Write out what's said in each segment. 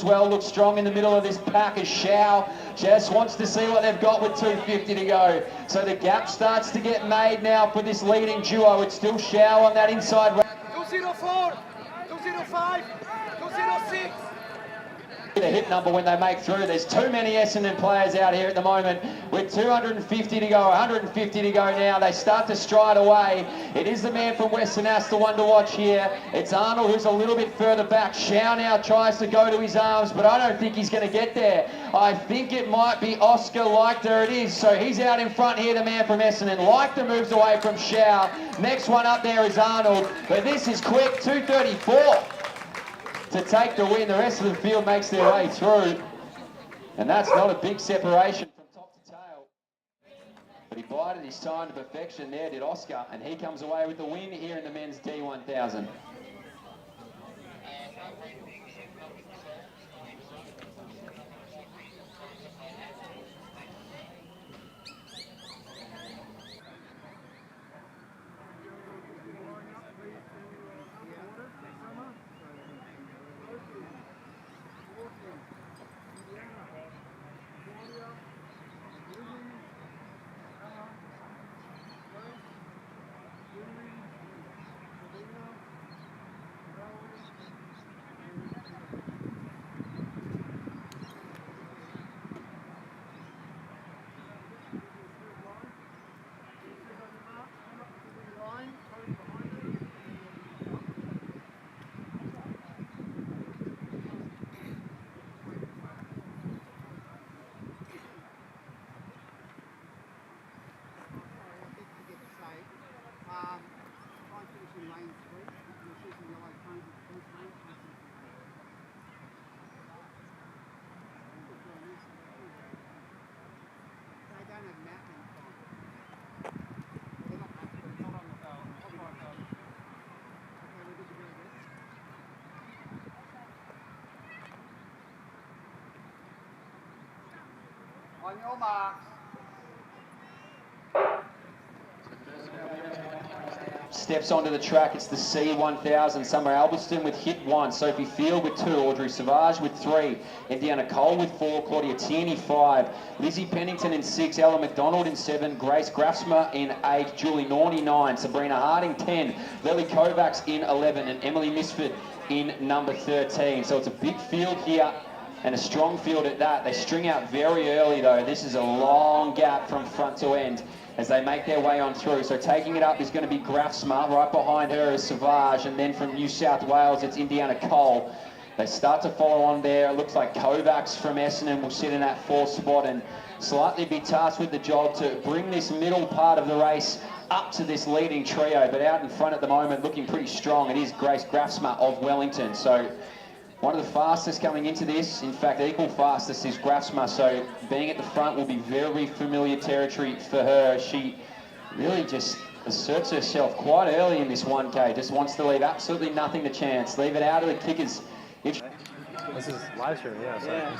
well, looks strong in the middle of this pack as Shao just wants to see what they've got with 250 to go. So the gap starts to get made now for this leading duo. It's still Shao on that inside. 204, 205, 206. A hit number when they make through. There's too many Essendon players out here at the moment with 250 to go, 150 to go now. They start to stride away. It is the man from Western Ass, the one to watch here. It's Arnold who's a little bit further back. Shao now tries to go to his arms, but I don't think he's going to get there. I think it might be Oscar Leichter. It is. So he's out in front here, the man from Essendon. Leichter moves away from Shao. Next one up there is Arnold, but this is quick, 234. To take the win. The rest of the field makes their way through, and that's not a big separation from top to tail, but he bided his time to perfection there, did Oscar, and he comes away with the win here in the men's D1000. On your marks. Steps onto the track, it's the C1000. Summer Alberston with hit 1, Sophie Field with 2, Audrey Savage with 3, Indiana Cole with 4, Claudia Tierney 5, Lizzie Pennington in 6, Ella McDonald in 7, Grace Grafsma in 8, Julie Norney 9, Sabrina Harding 10, Lily Kovacs in 11, and Emily Misford in number 13. So it's a big field here, and a strong field at that. They string out very early though. This is a long gap from front to end as they make their way on through. So taking it up is going to be Grafsma. Right behind her is Savage, and then from New South Wales it's Indiana Cole. They start to follow on there. It looks like Kovacs from Essendon will sit in that 4th spot and slightly be tasked with the job to bring this middle part of the race up to this leading trio. But out in front at the moment, looking pretty strong, it is Grace Grafsma of Wellington. So one of the fastest coming into this, in fact equal fastest, is Grafsma, so being at the front will be very familiar territory for her. She really just asserts herself quite early in this 1K, just wants to leave absolutely nothing to chance, leave it out of the kickers. This is live stream, yeah. So. Yeah.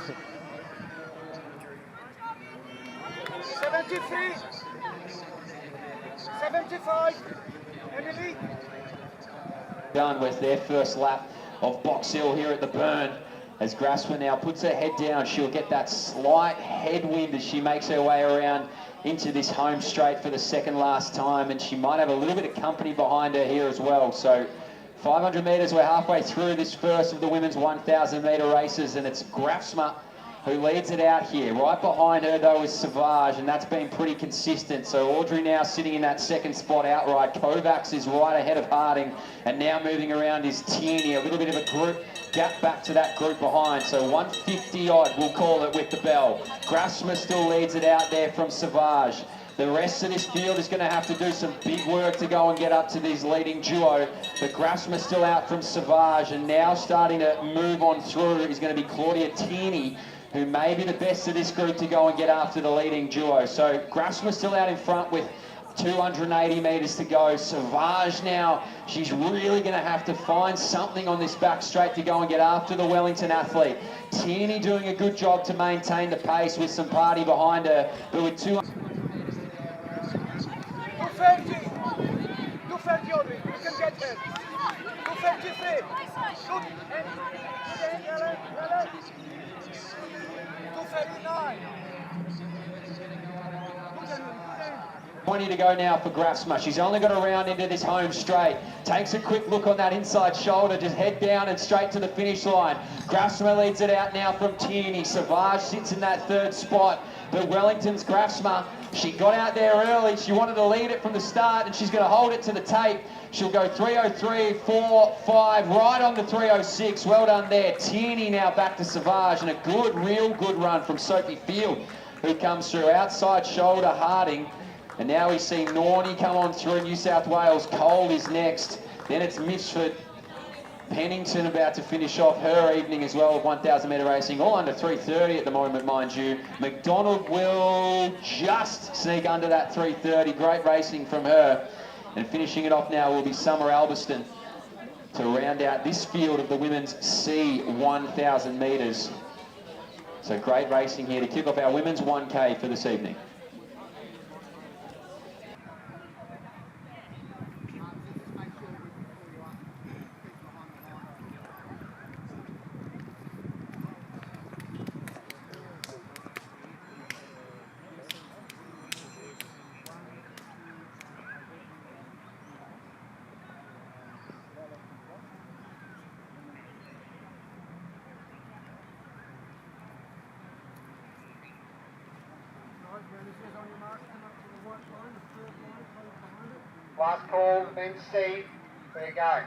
73, 75, Emily. Done with their first lap of Box Hill here at the Burn. As Grasper now puts her head down, she'll get that slight headwind as she makes her way around into this home straight for the second last time, and she might have a little bit of company behind her here as well. So 500 metres, we're halfway through this first of the women's 1,000 metre races, and it's Grafsma who leads it out here. Right behind her though is Savage, and that's been pretty consistent. So Audrey now sitting in that 2nd spot outright. Kovacs is right ahead of Harding, and now moving around is Tierney. A little bit of a group gap back to that group behind. So 150 odd, we'll call it with the bell. Grafsma still leads it out there from Savage. The rest of this field is going to have to do some big work to go and get up to this leading duo. But Grafsma still out from Savage, and now starting to move on through is going to be Claudia Tierney, who may be the best of this group to go and get after the leading duo. So Grafsma still out in front with 280 metres to go. Savage now, she's really going to have to find something on this back straight to go and get after the Wellington athlete. Tierney doing a good job to maintain the pace with some party behind her, but with 250. 250, faire Diodri, you can get her. Go faire Jeffrey. Go and go faire 9. 20 to go now for Grafsma. She's only got a round into this home straight. Takes a quick look on that inside shoulder, just head down and straight to the finish line. Grafsma leads it out now from Tierney. Savage sits in that third spot, but Wellington's Grafsma, she got out there early. She wanted to lead it from the start, and she's going to hold it to the tape. She'll go 3:03, 4, 5, right on to 3:06. Well done there. Tierney now back to Savage, and a good, real good run from Sophie Field, who comes through. Outside shoulder, Harding. And now we see Nornie come on through. New South Wales. Cole is next. Then it's Mitchford. Pennington about to finish off her evening as well of 1,000 metre racing. All under 3:30 at the moment, mind you. McDonald will just sneak under that 3:30. Great racing from her. And finishing it off now will be Summer Albiston to round out this field of the women's C 1,000 metres. So great racing here to kick off our women's 1K for this evening. Last call, then C. There you go.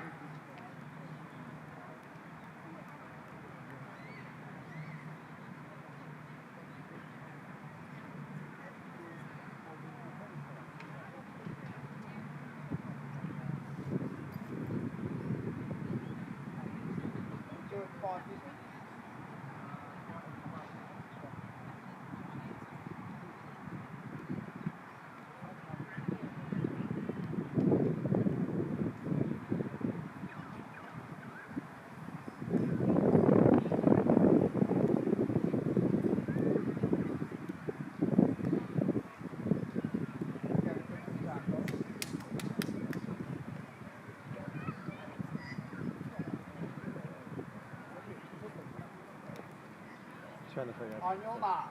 Trying to figure out. On your mark.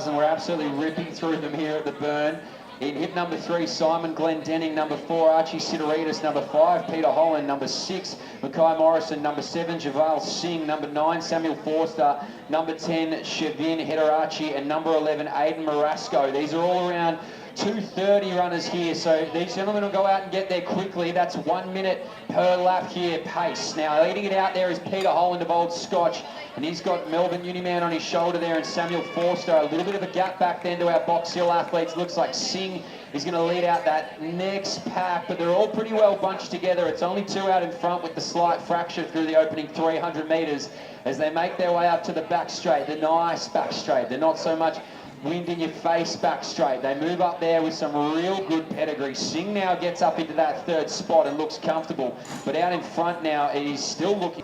We're absolutely ripping through them here at the Burn. In hip number 3, Simon Glendenning. Number 4, Archie Sidoritis. Number 5, Peter Holland. Number 6, Mackay Morrison. Number 7, Javal Singh. Number 9, Samuel Forster. Number 10, Shavin Hederachi. And number 11, Aidan Marasco. These are all around 2:30 runners here, so these gentlemen will go out and get there quickly. That's 1 minute per lap here, pace. Now leading it out there is Peter Holland of Old Scotch, and he's got Melbourne Uniman on his shoulder there, and Samuel Forster. A little bit of a gap back then to our Box Hill athletes. Looks like Singh is going to lead out that next pack, but they're all pretty well bunched together. It's only 2 out in front with the slight fracture through the opening 300 metres as they make their way up to the back straight, the nice back straight. They're not so much wind in your face back straight. They move up there with some real good pedigree. Singh now gets up into that third spot and looks comfortable, but out in front now he's still looking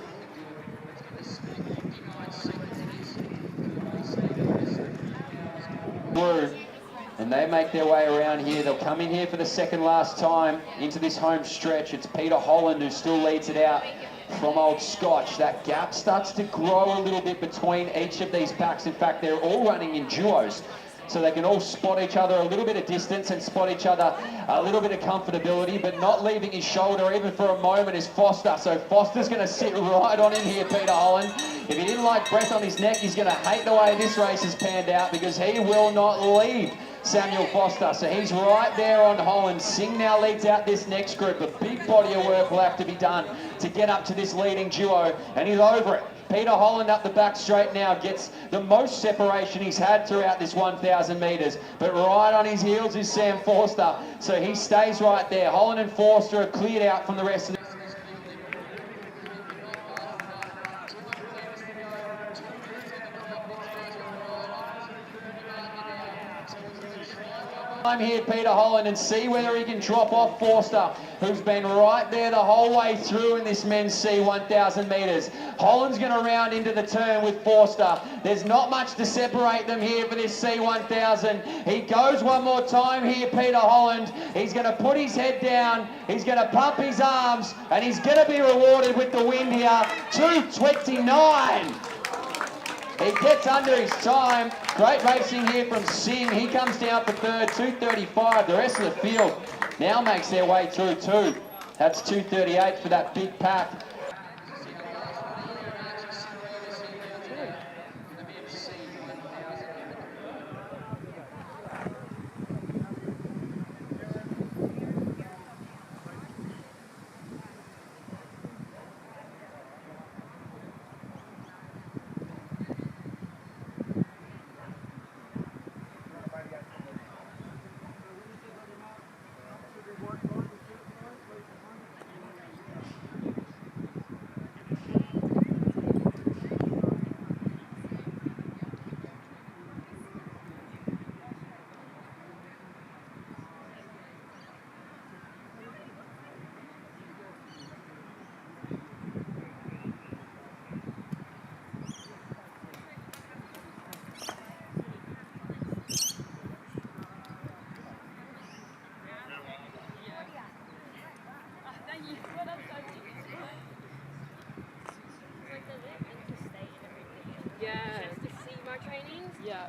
through, and they make their way around here. They'll come in here for the second last time into this home stretch. It's Peter Holland who still leads it out from Old Scotch. That gap starts to grow a little bit between each of these packs. In fact, they're all running in duos, so they can all spot each other a little bit of distance and spot each other a little bit of comfortability, but not leaving his shoulder even for a moment is Foster. So Foster's going to sit right on in here, Peter Holland. If he didn't like breath on his neck, he's going to hate the way this race has panned out, because he will not leave Samuel Foster. So he's right there on Holland. Singh now leads out this next group. A big body of work will have to be done to get up to this leading duo, and he's over it. Peter Holland up the back straight now gets the most separation he's had throughout this 1,000 metres, but right on his heels is Sam Forster, so he stays right there. Holland and Forster are cleared out from the rest of the I'm here, Peter Holland, and see whether he can drop off Forster, who's been right there the whole way through in this men's C1000 metres. Holland's going to round into the turn with Forster. There's not much to separate them here for this C1000. He goes one more time here, Peter Holland. He's going to put his head down, he's going to pump his arms, and he's going to be rewarded with the win here. 2:29. He gets under his time. Great racing here from Singh. He comes down for third, 2:35. The rest of the field now makes their way through too. That's 2:38 for that big pack. Yeah. Just to see my trainings? Yeah.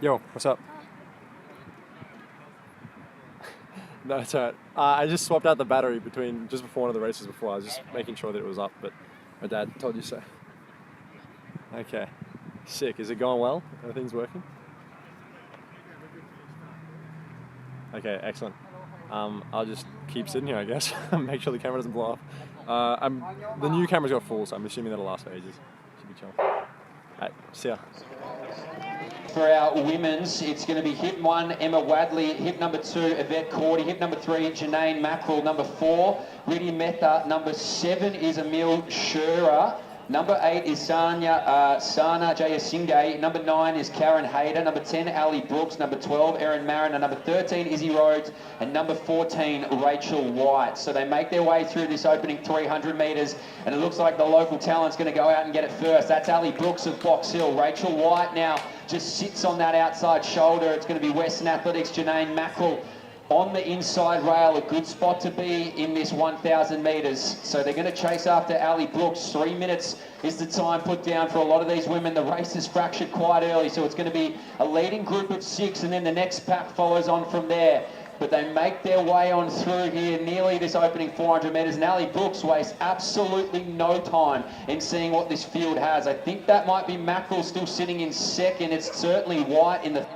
Yo, what's up? No, it's alright. I just swapped out the battery just before one of the races before. I was just making sure that it was up, but my dad told you so. Okay. Sick. Is it going well? Everything's working? Okay, excellent. I'll just keep sitting here, I guess. Make sure the camera doesn't blow off. The new camera's got full, so I'm assuming that'll last for ages. Should be chill. Alright, see ya. For our women's, it's going to be hip 1, Emma Wadley, hip number 2, Yvette Cordy, hip number 3, Janine Mackerel, number 4, Riddy Mehta, number 7 is Emil Shura, number 8 is Sana Jayasinghe, number 9 is Karen Hayder, number 10 Ali Brooks, number 12 Erin Mariner, number 13 Izzy Rhodes, and number 14 Rachel White. So they make their way through this opening 300 metres, and it looks like the local talent's going to go out and get it first. That's Ali Brooks of Box Hill. Rachel White now just sits on that outside shoulder. It's going to be Western Athletics, Janine Mackerel on the inside rail, a good spot to be in this 1,000 metres. So they're going to chase after Ali Brooks. 3 minutes is the time put down for a lot of these women. The race is fractured quite early, so it's going to be a leading group of 6, and then the next pack follows on from there. But they make their way on through here, nearly this opening 400 metres, and Ali Brooks wastes absolutely no time in seeing what this field has. I think that might be Mackerel still sitting in second. It's certainly White in the...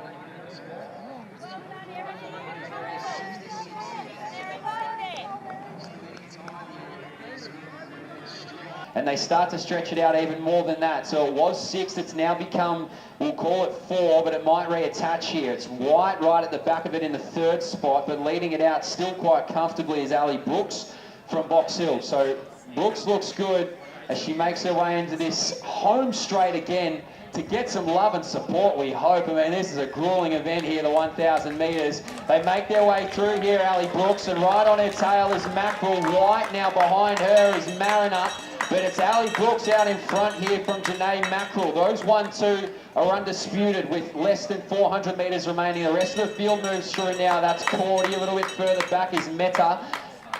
And they start to stretch it out even more than that. So it was 6, it's now become, we'll call it 4, but it might reattach here. It's White right at the back of it in the 3rd spot, but leading it out still quite comfortably is Ali Brooks from Box Hill. So Brooks looks good as she makes her way into this home straight again to get some love and support, we hope. I mean, this is a grueling event here, the 1,000 metres. They make their way through here, Ali Brooks, and right on her tail is Mackerel. White now behind her is Mariner. But it's Ali Brooks out in front here from Janine Mackerel. Those 1-2 are undisputed with less than 400 metres remaining. The rest of the field moves through now. That's Cordy. A little bit further back is Meta.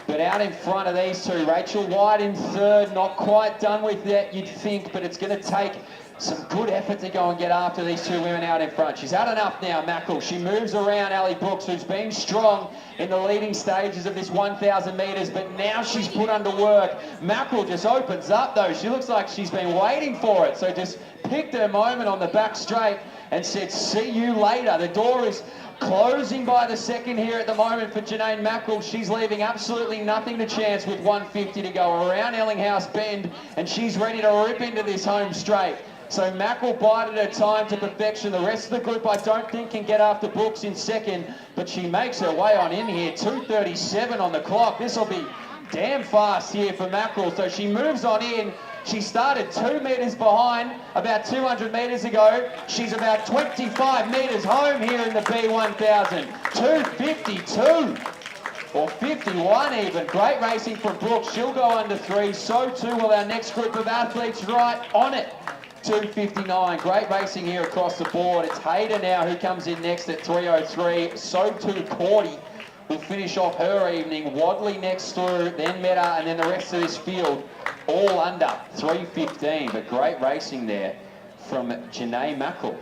But out in front of these two, Rachel White in third, not quite done with that, you'd think, but it's going to take some good effort to go and get after these two women out in front. She's had enough now, Mackerel. She moves around Ali Brooks, who's been strong in the leading stages of this 1,000 metres, but now she's put under work. Mackerel just opens up, though. She looks like she's been waiting for it, so just picked her moment on the back straight and said, see you later. The door is closing by the second here at the moment for Janine Mackerel. She's leaving absolutely nothing to chance with 150 to go around Ellinghouse Bend, and she's ready to rip into this home straight. So Mackerel bided her time to perfection. The rest of the group I don't think can get after Brooks in second, but she makes her way on in here. 2:37 on the clock. This will be damn fast here for Mackerel. So she moves on in. She started 2 metres behind about 200 metres ago. She's about 25 metres home here in the B1000. 2:52 or 51 even. Great racing from Brooks. She'll go under 3. So too will our next group of athletes right on it. 2:59. Great racing here across the board. It's Hayden now who comes in next at 3:03. So too Cordy will finish off her evening. Wadley next through, then Meta, and then the rest of this field all under 3:15. But great racing there from Janae Mackerel.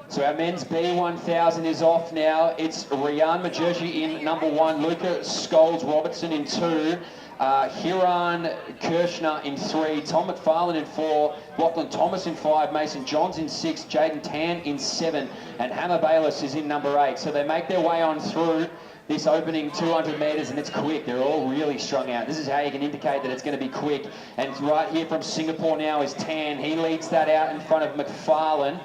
So our men's B1000 is off now. It's Rian Majerji in number 1, Luca Scholes-Robertson in 2, Hiran Kirshner in 3, Tom McFarlane in 4, Lachlan Thomas in 5, Mason Johns in 6, Jaden Tan in 7, and Hammer Bayless is in number 8. So they make their way on through this opening 200 metres, and it's quick. They're all really strung out. This is how you can indicate that it's going to be quick. And right here from Singapore now is Tan. He leads that out in front of McFarlane.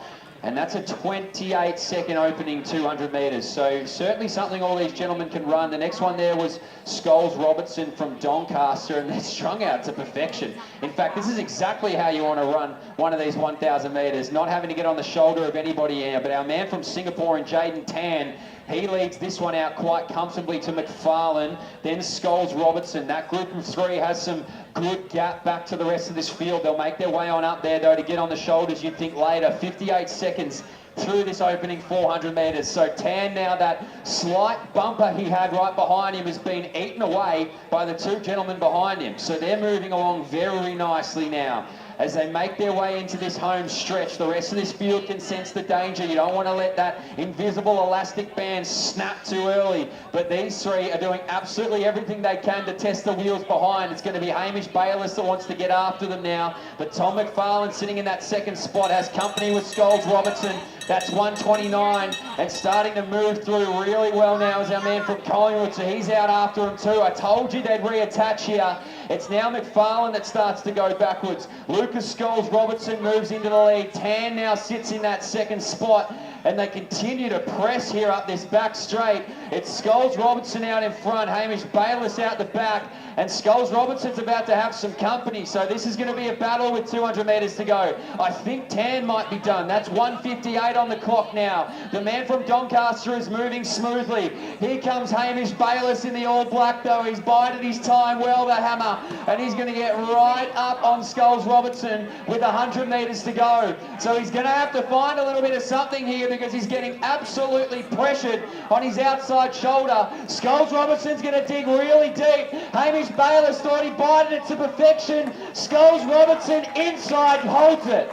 And that's a 28-second opening 200 metres. So certainly something all these gentlemen can run. The next one there was Scholes-Robertson from Doncaster, and they're strung out to perfection. In fact, this is exactly how you want to run one of these 1,000 metres, not having to get on the shoulder of anybody here. But our man from Singapore, and Jaden Tan, he leads this one out quite comfortably to McFarlane, then Scholes-Robertson. That group of 3 has some good gap back to the rest of this field. They'll make their way on up there, though, to get on the shoulders, you'd think later. 58 seconds through this opening 400 metres. So Tan now, that slight bumper he had right behind him has been eaten away by the 2 gentlemen behind him. So they're moving along very nicely now. As they make their way into this home stretch, the rest of this field can sense the danger. You don't want to let that invisible elastic band snap too early. But these 3 are doing absolutely everything they can to test the wheels behind. It's going to be Hamish Bayless that wants to get after them now. But Tom McFarlane sitting in that second spot has company with Scholes-Robertson. That's 129 and starting to move through really well now is our man from Collingwood. So he's out after him too. I told you they'd reattach here. It's now McFarlane that starts to go backwards. Lucas Scholes-Robertson moves into the lead. Tan now sits in that second spot. and they continue to press here up this back straight. It's Skulls Robertson out in front, Hamish Bayliss out the back, and Skulls Robertson's about to have some company, so this is going to be a battle with 200 metres to go. I think Tan might be done. That's 1:58 on the clock now. The man from Doncaster is moving smoothly. Here comes Hamish Bayliss in the All Black though. He's bided his time well, the hammer, and he's going to get right up on Skulls Robertson with 100 metres to go. So he's going to have to find a little bit of something here because he's getting absolutely pressured on his outside shoulder. Skulls Robertson's going to dig really deep. Hamish Bayliss thought he bided it to perfection. Skulls Robertson inside holds it.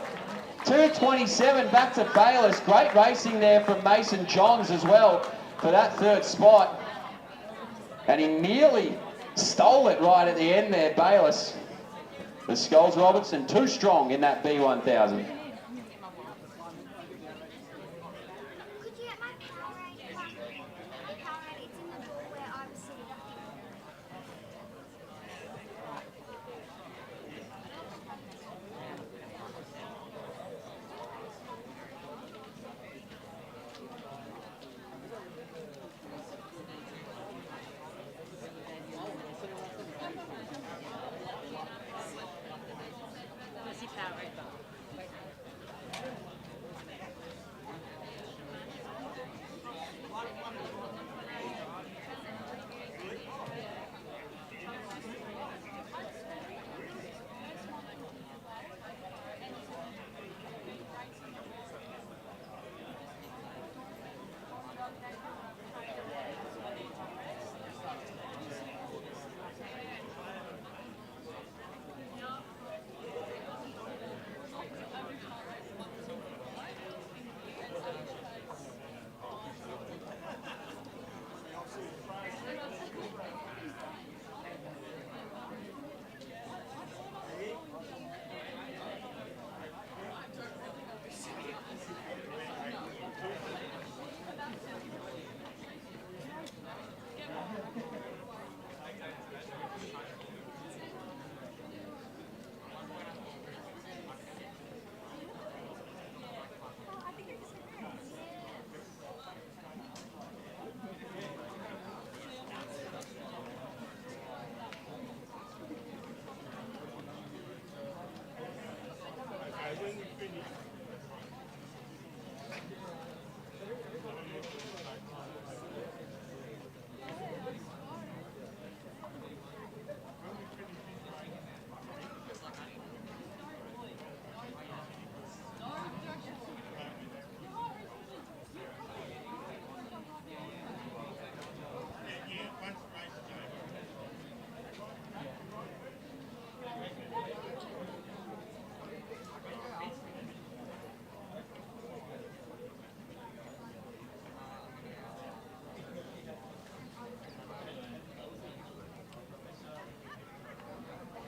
2:27 back to Bayliss. Great racing there from Mason Johns as well for that third spot. And he nearly stole it right at the end there, Bayliss. The Skulls Robertson too strong in that B1000.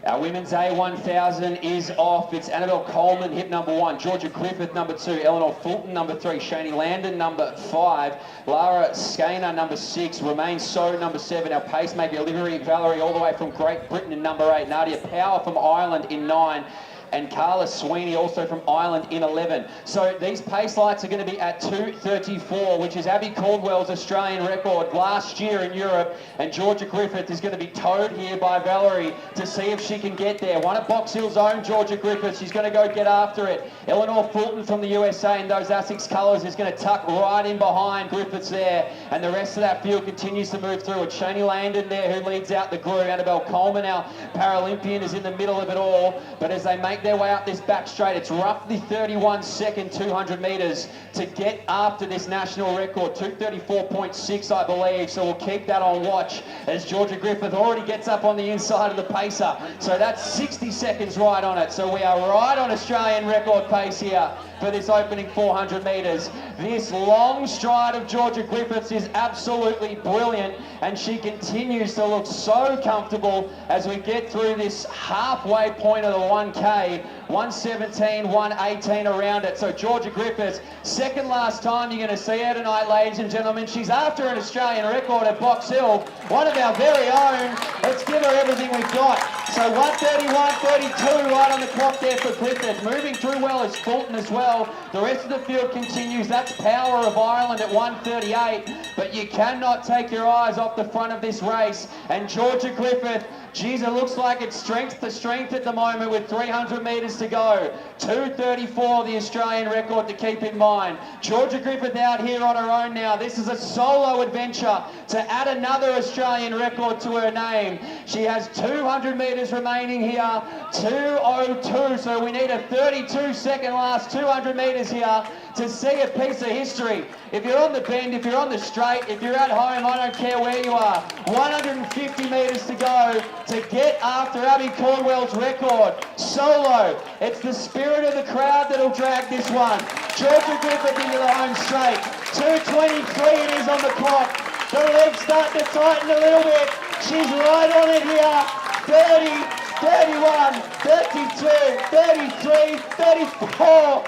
Our women's A1000 is off. It's Annabelle Coleman, hip number 1, Georgia Griffith, number 2, Eleanor Fulton, number 3, Shani Landon, number 5, Lara Skaner, number 6, Romaine So, number 7, our pacemaker, Olivia Valerie, all the way from Great Britain in number 8, Nadia Power from Ireland in 9, and Carla Sweeney also from Ireland in 11. So these pace lights are going to be at 2:34, which is Abby Caldwell's Australian record last year in Europe, and Georgia Griffith is going to be towed here by Valerie to see if she can get there. One of Box Hill's own Georgia Griffith, she's going to go get after it. Eleanor Fulton from the USA in those Asics colours is going to tuck right in behind Griffiths there, and the rest of that field continues to move through. It's Shani Landon there who leads out the group. Annabelle Coleman, our Paralympian, is in the middle of it all, but as they make their way up this back straight, it's roughly 31 second 200 metres to get after this national record, 2:34.6 I believe, so we'll keep that on watch as Georgia Griffith already gets up on the inside of the pacer, so that's 60 seconds right on it, so we are right on Australian record pace here for this opening 400 metres. This long stride of Georgia Griffiths is absolutely brilliant, and she continues to look so comfortable as we get through this halfway point of the 1K. 1:17, 1:18 around it. So Georgia Griffiths, second last time you're going to see her tonight, ladies and gentlemen. She's after an Australian record at Box Hill, one of our very own. Let's give her everything we've got. So 1:31.32 right on the clock there for Griffith. Moving through well is Fulton as well. The rest of the field continues. That's Power of Ireland at 1:38. But you cannot take your eyes off the front of this race. And Georgia Griffith, geez, it looks like it's strength to strength at the moment with 300 metres to go. 2:34, the Australian record to keep in mind. Georgia Griffith out here on her own now. This is a solo adventure to add another Australian record to her name. She has 200 metres remaining here, 2:02, so we need a 32-second last 200 metres here to see a piece of history. If you're on the bend, if you're on the straight, if you're at home, I don't care where you are. 150 metres to go to get after Abby Caldwell's record. Solo. It's the spirit of the crowd that'll drag this one. Georgia Griffith into the home straight. 2:23 it is on the clock. The legs starting to tighten a little bit. She's right on it here. 30, 31, 32, 33, 34.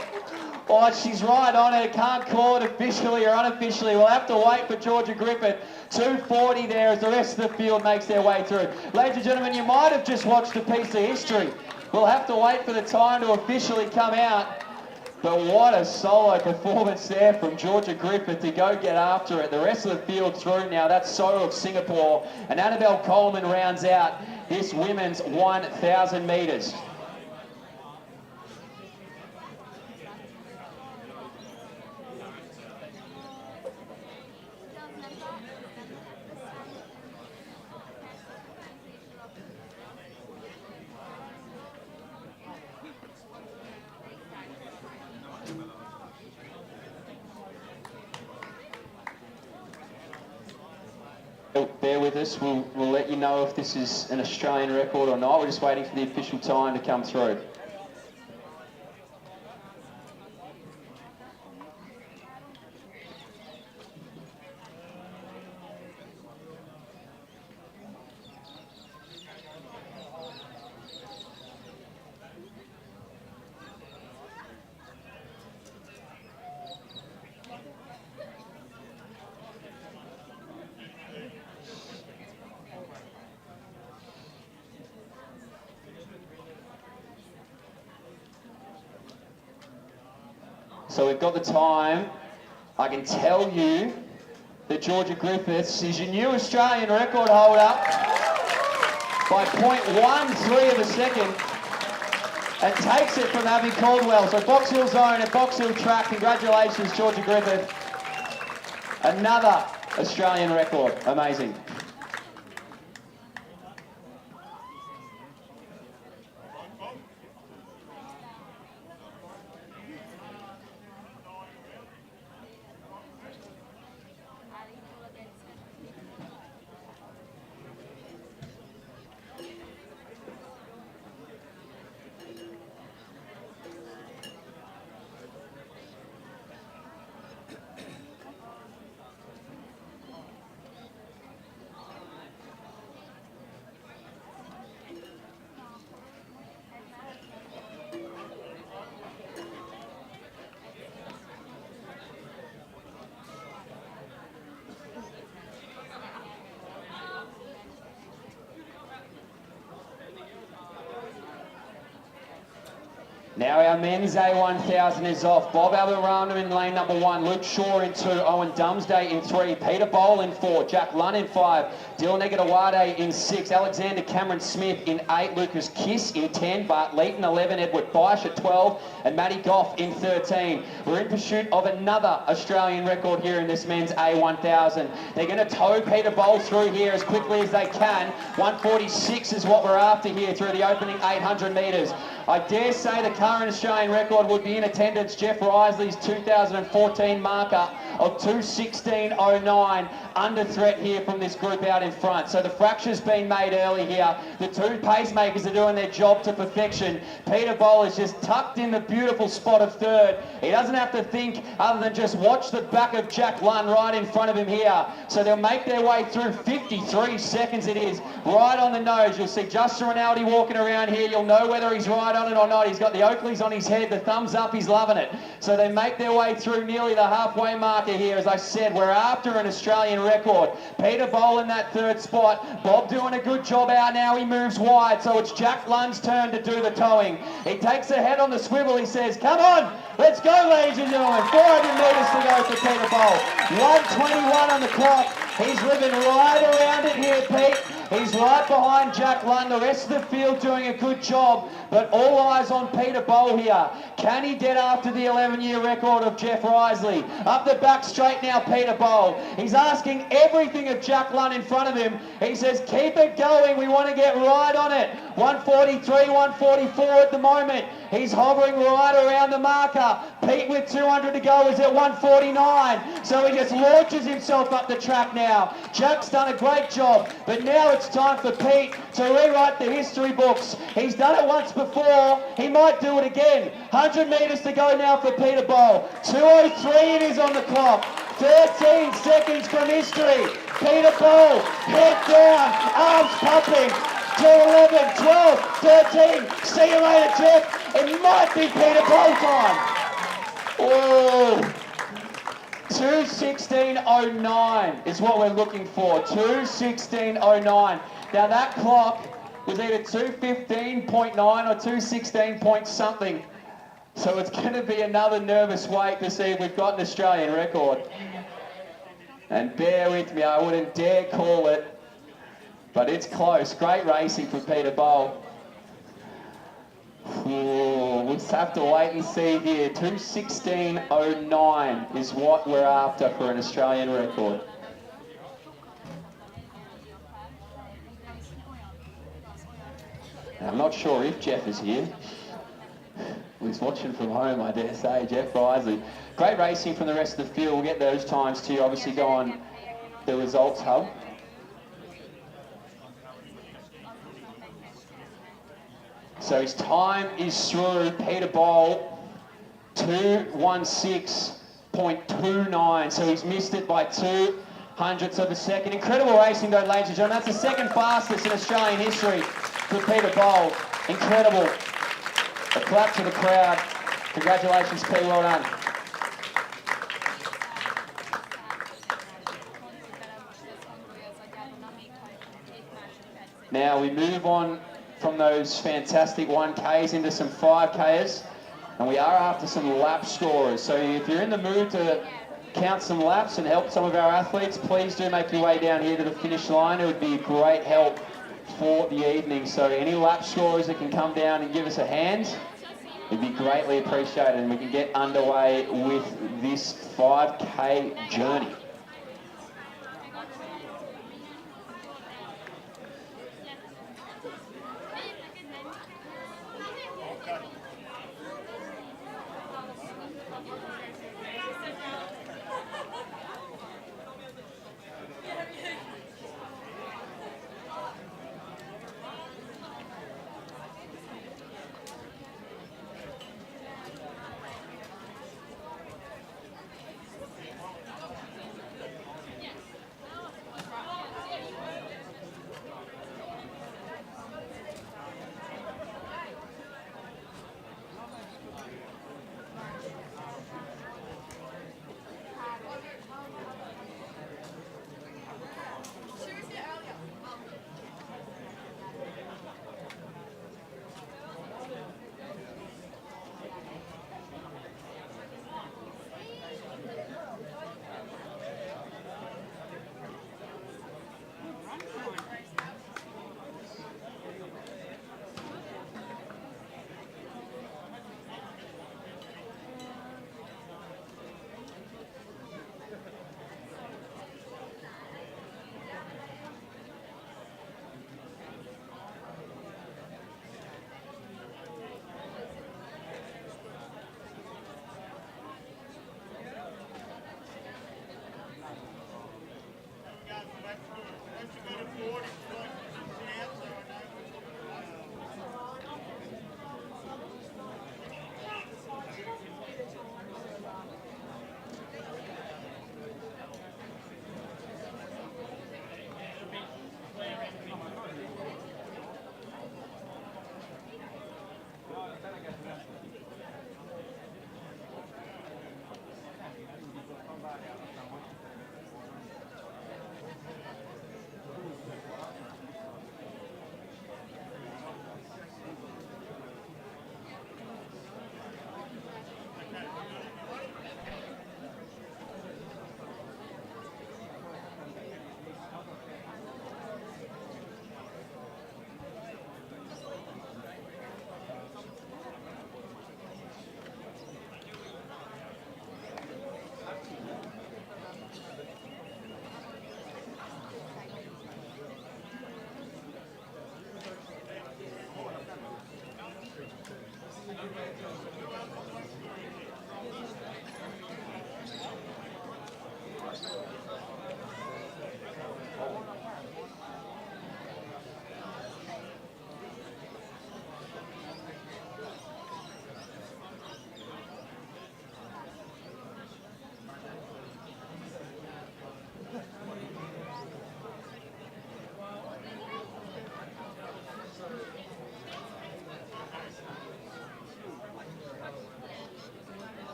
Oh, she's right on it. Can't call it officially or unofficially. We'll have to wait for Georgia Griffith. 2:40 there as the rest of the field makes their way through. Ladies and gentlemen, you might have just watched a piece of history. We'll have to wait for the time to officially come out. But what a solo performance there from Georgia Griffith to go get after it. The rest of the field through now. That's So of Singapore. And Annabelle Coleman rounds out this women's 1,000 metres. Bear with us, we'll let you know if this is an Australian record or not. We're just waiting for the official time to come through. So we've got the time. I can tell you that Georgia Griffiths is your new Australian record holder by 0.13 of a second and takes it from Abby Caldwell. So Box Hill Zone and Box Hill Track, congratulations Georgia Griffith. Another Australian record, amazing. Now our men's A1000 is off. Bob Alvarado in lane number 1, Luke Shaw in 2, Owen Dumsday in 3, Peter Bowl in 4, Jack Lunn in 5, Dylan Egadawade in 6, Alexander Cameron Smith in 8, Lucas Kiss in 10, Bart Leeton 11, Edward Bysh at 12, and Matty Goff in 13. We're in pursuit of another Australian record here in this men's A1000. They're going to tow Peter Bowl through here as quickly as they can. 1:46 is what we're after here through the opening 800 metres. I dare say the current Australian record would be in attendance. Jeff Risley's 2014 marker of 2:16.09 under threat here from this group out in front. So the fracture's been made early here. The two pacemakers are doing their job to perfection. Peter Bowl is just tucked in the beautiful spot of third. He doesn't have to think other than just watch the back of Jack Lunn right in front of him here. So they'll make their way through. 53 seconds it is, right on the nose. You'll see Justin Rinaldi walking around here. You'll know whether he's right on it or not. He's got the Oakley's on his head. The thumbs up, he's loving it. So they make their way through nearly the halfway marker here. As I said, we're after an Australian record. Peter Bowl in that third spot. Bob doing a good job out now. He moves wide. So it's Jack Lund's turn to do the towing. He takes a head on the swivel. He says, come on, let's go, ladies and gentlemen. 400 metres to go for Peter Bowl. 1:21 on the clock. He's living right around it here, Pete. He's right behind Jack Lund. The rest of the field doing a good job, but all eyes on Peter Bowl here. Can he get after the 11-year record of Jeff Risley? Up the back straight now, Peter Bowl. He's asking everything of Jack Lund in front of him. He says, keep it going. We want to get right on it. 143, 144 at the moment. He's hovering right around the marker. Pete with 200 to go is at 149. So he just launches himself up the track now. Jack's done a great job, but now it's time for Pete to rewrite the history books. He's done it once before. He might do it again. 100 metres to go now for Peter Bowl. 2:03 it is on the clock. 13 seconds from history. Peter Bowl, head down, arms pumping. 11, 12, 13. See you later, Jeff. It might be Peter Bowl time. Oh. 2:16.09 is what we're looking for. 2:16.09. Now that clock was either 2:15.9 or 2:16 point something. So it's going to be another nervous wait to see if we've got an Australian record. And bear with me, I wouldn't dare call it. But it's close. Great racing for Peter Bowl. We'll just have to wait and see here. 2:16.09 is what we're after for an Australian record. Now, I'm not sure if Jeff is here. He's watching from home, I dare say, Jeff Risley. Great racing from the rest of the field. We'll get those times to you. Obviously go on the results hub. So his time is through. Peter Bowl, 2:16.29. So he's missed it by 200ths of a second. Incredible racing though, ladies and gentlemen. That's the second fastest in Australian history for Peter Bowl. Incredible. A clap to the crowd. Congratulations, Pete. Well done. Now we move on from those fantastic 1Ks into some 5Ks, and we are after some lap scorers. So if you're in the mood to count some laps and help some of our athletes, please do make your way down here to the finish line. It would be a great help for the evening. So any lap scorers that can come down and give us a hand, it'd be greatly appreciated, and we can get underway with this 5K journey.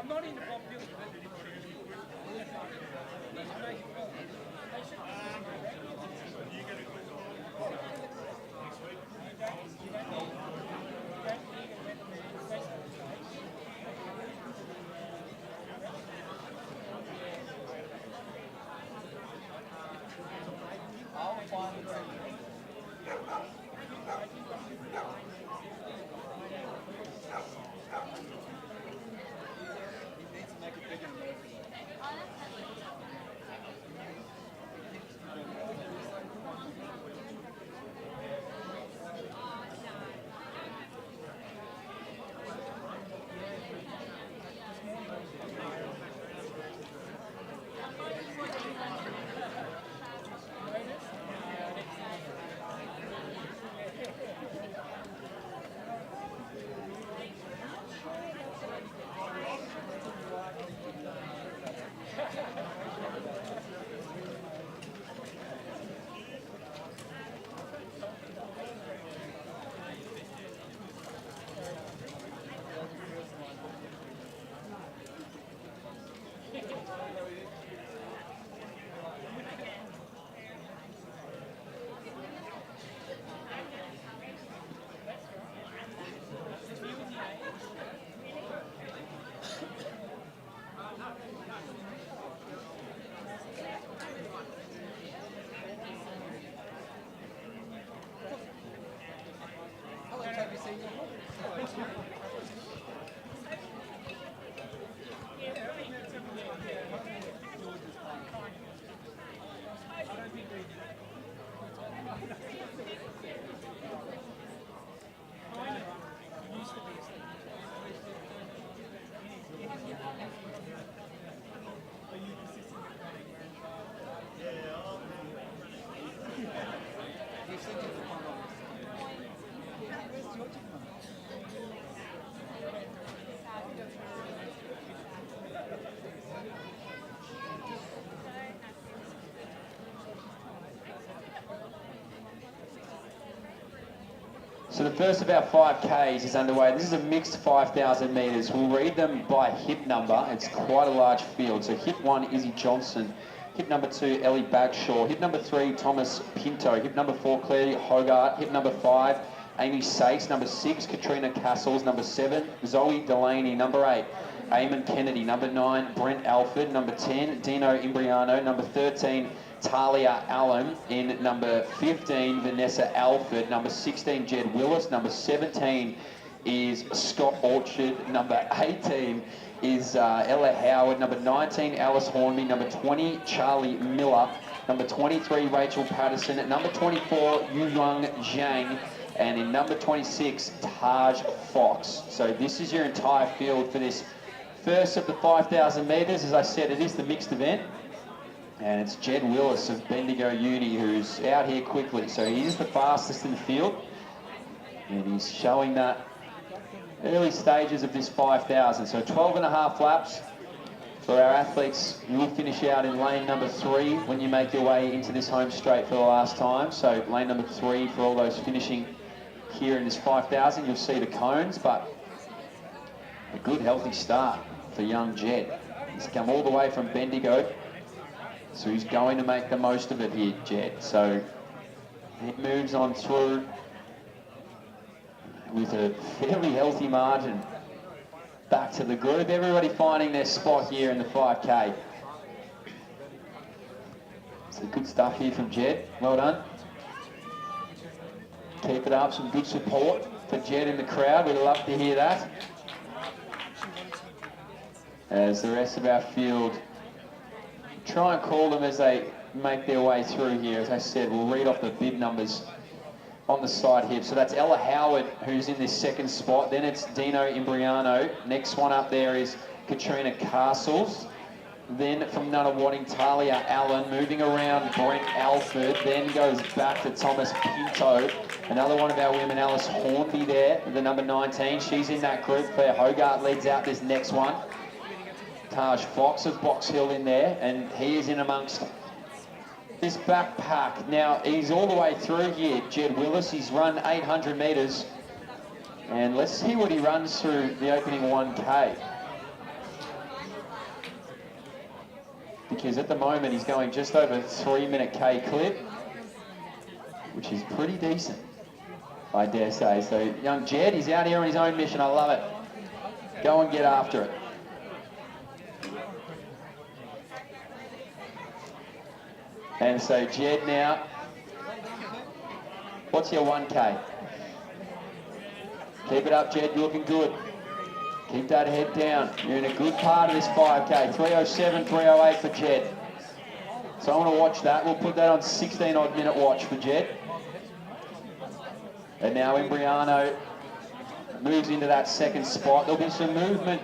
I'm not in the pop field. So the first of our 5Ks is underway. This is a mixed 5,000 metres. We'll read them by hit number. It's quite a large field. So hit 1, Izzy Johnson. Hit number 2, Ellie Bagshaw. Hit number 3, Thomas Pinto. Hit number 4, Claire Hogarth. Hit number 5, Amy Sace. Number 6, Katrina Castles. Number 7, Zoe Delaney. Number 8, Eamon Kennedy. Number 9, Brent Alford. Number 10, Dino Imbriano. Number 13, Talia Allen. In number 15, Vanessa Alford. Number 16, Jed Willis. Number 17 is Scott Orchard. Number 18 is Ella Howard. Number 19, Alice Hornby. Number 20, Charlie Miller. Number 23, Rachel Patterson. At number 24, Yuyang Zhang. And in number 26, Taj Fox. So this is your entire field for this first of the 5,000 metres. As I said, it is the mixed event. And it's Jed Willis of Bendigo Uni who's out here quickly. So he is the fastest in the field. And he's showing that early stages of this 5,000. So 12 and a half laps for our athletes. You will finish out in lane number 3 when you make your way into this home straight for the last time. So lane number 3 for all those finishing here in this 5,000. You'll see the cones, but a good healthy start for young Jed. He's come all the way from Bendigo. So he's going to make the most of it here, Jed. So he moves on through with a fairly healthy margin back to the group. Everybody finding their spot here in the 5K. So good stuff here from Jed. Well done. Keep it up. Some good support for Jed in the crowd. We'd love to hear that. As the rest of our field try and call them as they make their way through here. As I said, we'll read off the bib numbers on the side here. So that's Ella Howard, who's in this second spot. Then it's Dino Imbriano. Next one up there is Katrina Castles. Then from Nunawading, Talia Allen moving around Brent Alford, then goes back to Thomas Pinto. Another one of our women, Alice Hornby there, the number 19. She's in that group. Claire Hogarth leads out this next one. Taj Fox of Box Hill in there, and he is in amongst this backpack. Now, he's all the way through here, Jed Willis. He's run 800 metres. And let's see what he runs through the opening 1K. Because at the moment he's going just over 3-minute K clip, which is pretty decent, I dare say. So young Jed, he's out here on his own mission. I love it. Go and get after it. And so Jed now, what's your 1K? Keep it up, Jed, you're looking good. Keep that head down. You're in a good part of this 5K. 3:07, 3:08 for Jed. So I want to watch that. We'll put that on 16-odd minute watch for Jed. And now Imbriano moves into that second spot. There'll be some movement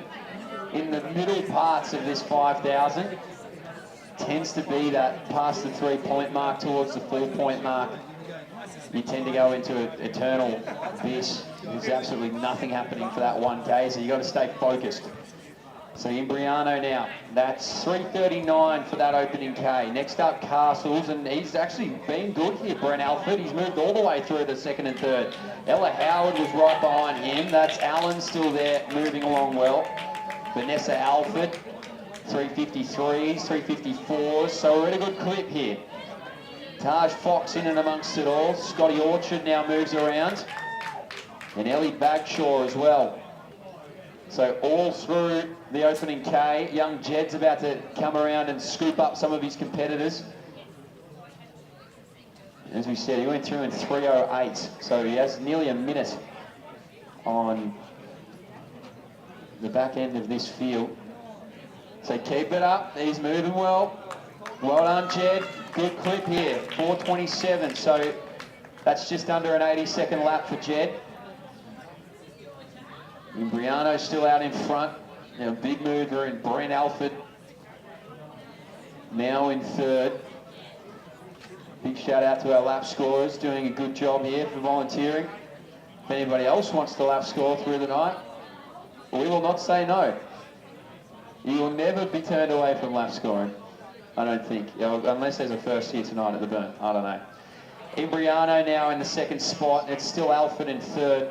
in the middle parts of this 5,000. Tends to be that past the 3-point mark towards the 4-point mark. You tend to go into an eternal abyss. There's absolutely nothing happening for that 1K, so you've got to stay focused. So Imbriano now, that's 3:39 for that opening K. Next up, Castles, and he's actually been good here, Brent Alford. He's moved all the way through the second and third. Ella Howard was right behind him. That's Allen still there, moving along well. Vanessa Alford, 3:53s, 3:54s, so we're at a good clip here. Taj Fox in and amongst it all. Scotty Orchard now moves around. And Ellie Bagshaw as well. So all through the opening K, young Jed's about to come around and scoop up some of his competitors. As we said, he went through in 3:08, so he has nearly a minute on the back end of this field. So keep it up, he's moving well. Well done, Jed. Good clip here, 4:27, so that's just under an 80-second lap for Jed. Imbriano's still out in front. Now big mover in Brent Alford. Now in third. Big shout out to our lap scorers, doing a good job here for volunteering. If anybody else wants to lap score through the night, we will not say no. You will never be turned away from lap scoring, I don't think, unless there's a first here tonight at the Burn. I don't know. Imbriano now in the second spot. It's still Alford in third.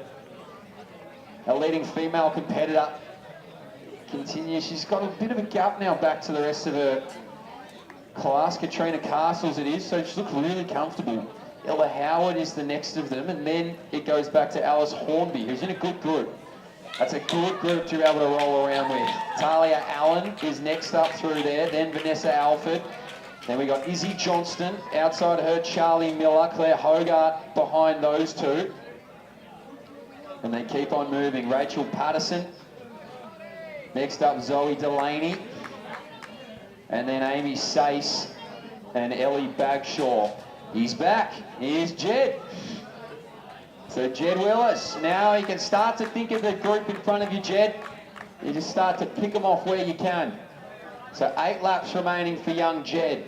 Our leading female competitor continues. She's got a bit of a gap now back to the rest of her class. Katrina Castles it is, so she looks really comfortable. Ella Howard is the next of them, and then it goes back to Alice Hornby, who's in a good group. That's a good group to be able to roll around with. Talia Allen is next up through there, then Vanessa Alford. Then we got Izzy Johnston, outside her Charlie Miller, Claire Hogarth behind those two. And they keep on moving. Rachel Patterson. Next up, Zoe Delaney. And then Amy Sace and Ellie Bagshaw. He's back. Here's Jed. So Jed Willis. Now you can start to think of the group in front of you, Jed. You just start to pick them off where you can. So 8 laps remaining for young Jed.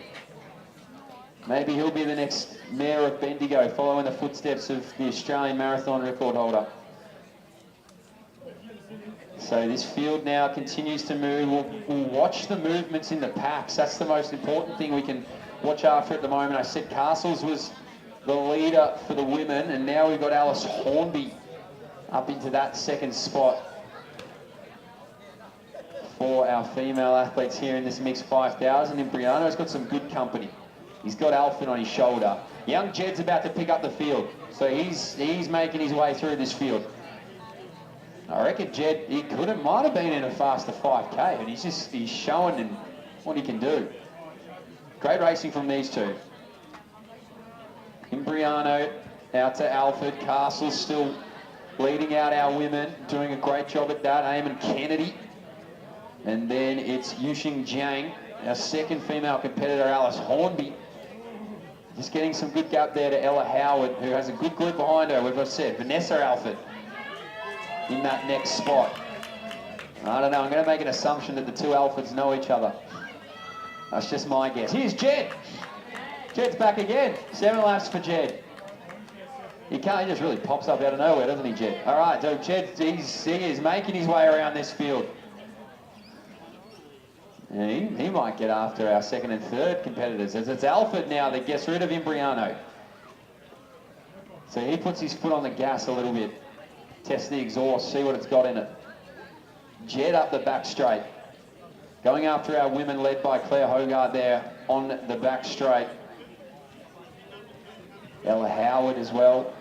Maybe he'll be the next mayor of Bendigo, following the footsteps of the Australian marathon record holder. So this field now continues to move. We'll watch the movements in the packs. That's the most important thing we can watch after at the moment. I said Castles was the leader for the women, and now we've got Alice Hornby up into that second spot for our female athletes here in this mixed 5,000. Imbriano's got some good company. He's got Alfred on his shoulder. Young Jed's about to pick up the field, so he's making his way through this field. I reckon Jed, might have been in a faster 5K, and he's showing what he can do. Great racing from these two. Imbriano out to Alfred. Castle still leading out our women, doing a great job at that. Eamon Kennedy. And then it's Yuxing Jiang, our second female competitor, Alice Hornby. Just getting some good gap there to Ella Howard, who has a good group behind her, as I said. Vanessa Alford in that next spot. I don't know, I'm going to make an assumption that the two Alfords know each other. That's just my guess. Here's Jed. Jed's back again. 7 laps for Jed. He just really pops up out of nowhere, doesn't he, Jed? All right, so Jed, he is making his way around this field. And he might get after our second and third competitors, as it's Alford now that gets rid of Imbriano. So he puts his foot on the gas a little bit. Test the exhaust, see what it's got in it. Jed up the back straight. Going after our women led by Claire Hogarth there on the back straight. Ella Howard as well.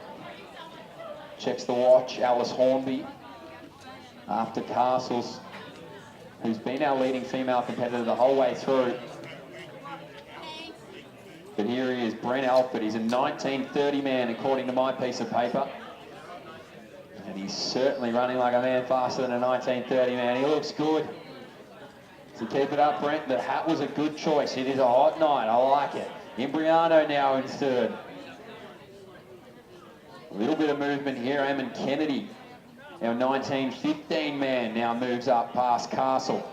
Checks the watch. Alice Hornby after Castles, who's been our leading female competitor the whole way through. But here he is, Brent Alford. He's a 1930 man according to my piece of paper. And he's certainly running like a man faster than a 1930 man. He looks good. So keep it up, Brent. The hat was a good choice. It is a hot night. I like it. Imbriano now in third. A little bit of movement here. Eamon Kennedy, our 1915 man, now moves up past Castle.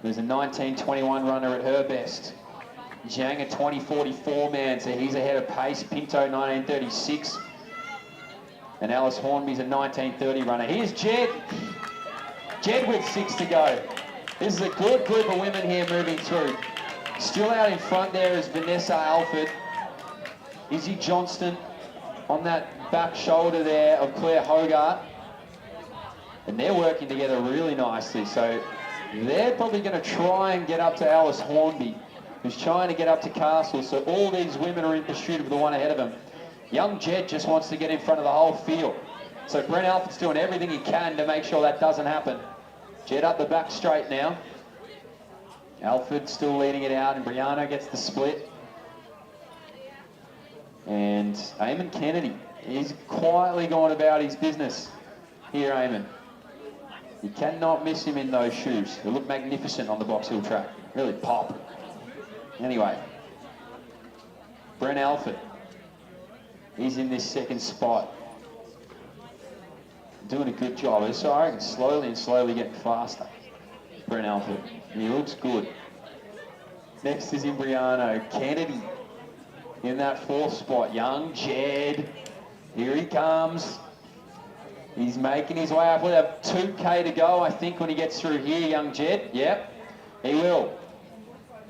There's a 1921 runner at her best. Jang, a 2044 man, so he's ahead of pace. Pinto, 1936. And Alice Hornby's a 1930 runner. Here's Jed. Jed with 6 to go. This is a good group of women here moving through. Still out in front there is Vanessa Alford. Izzy Johnston on that back shoulder there of Claire Hogarth. And they're working together really nicely. So they're probably going to try and get up to Alice Hornby, who's trying to get up to Castle. So all these women are in pursuit of the one ahead of them. Young Jed just wants to get in front of the whole field. So Brent Alford's doing everything he can to make sure that doesn't happen. Jed up the back straight now. Alford still leading it out, and Briano gets the split. And Eamon Kennedy, he's quietly going about his business. Here, Eamon. You cannot miss him in those shoes. They look magnificent on the Box Hill track. Really pop. Anyway, Brent Alford. He's in this second spot. Doing a good job. So I reckon slowly and slowly getting faster. Brent Alford. He looks good. Next is Imbriano. Kennedy in that 4th spot. Young Jed. Here he comes. He's making his way up. We'll have 2K to go, I think, when he gets through here, young Jed. Yep, he will.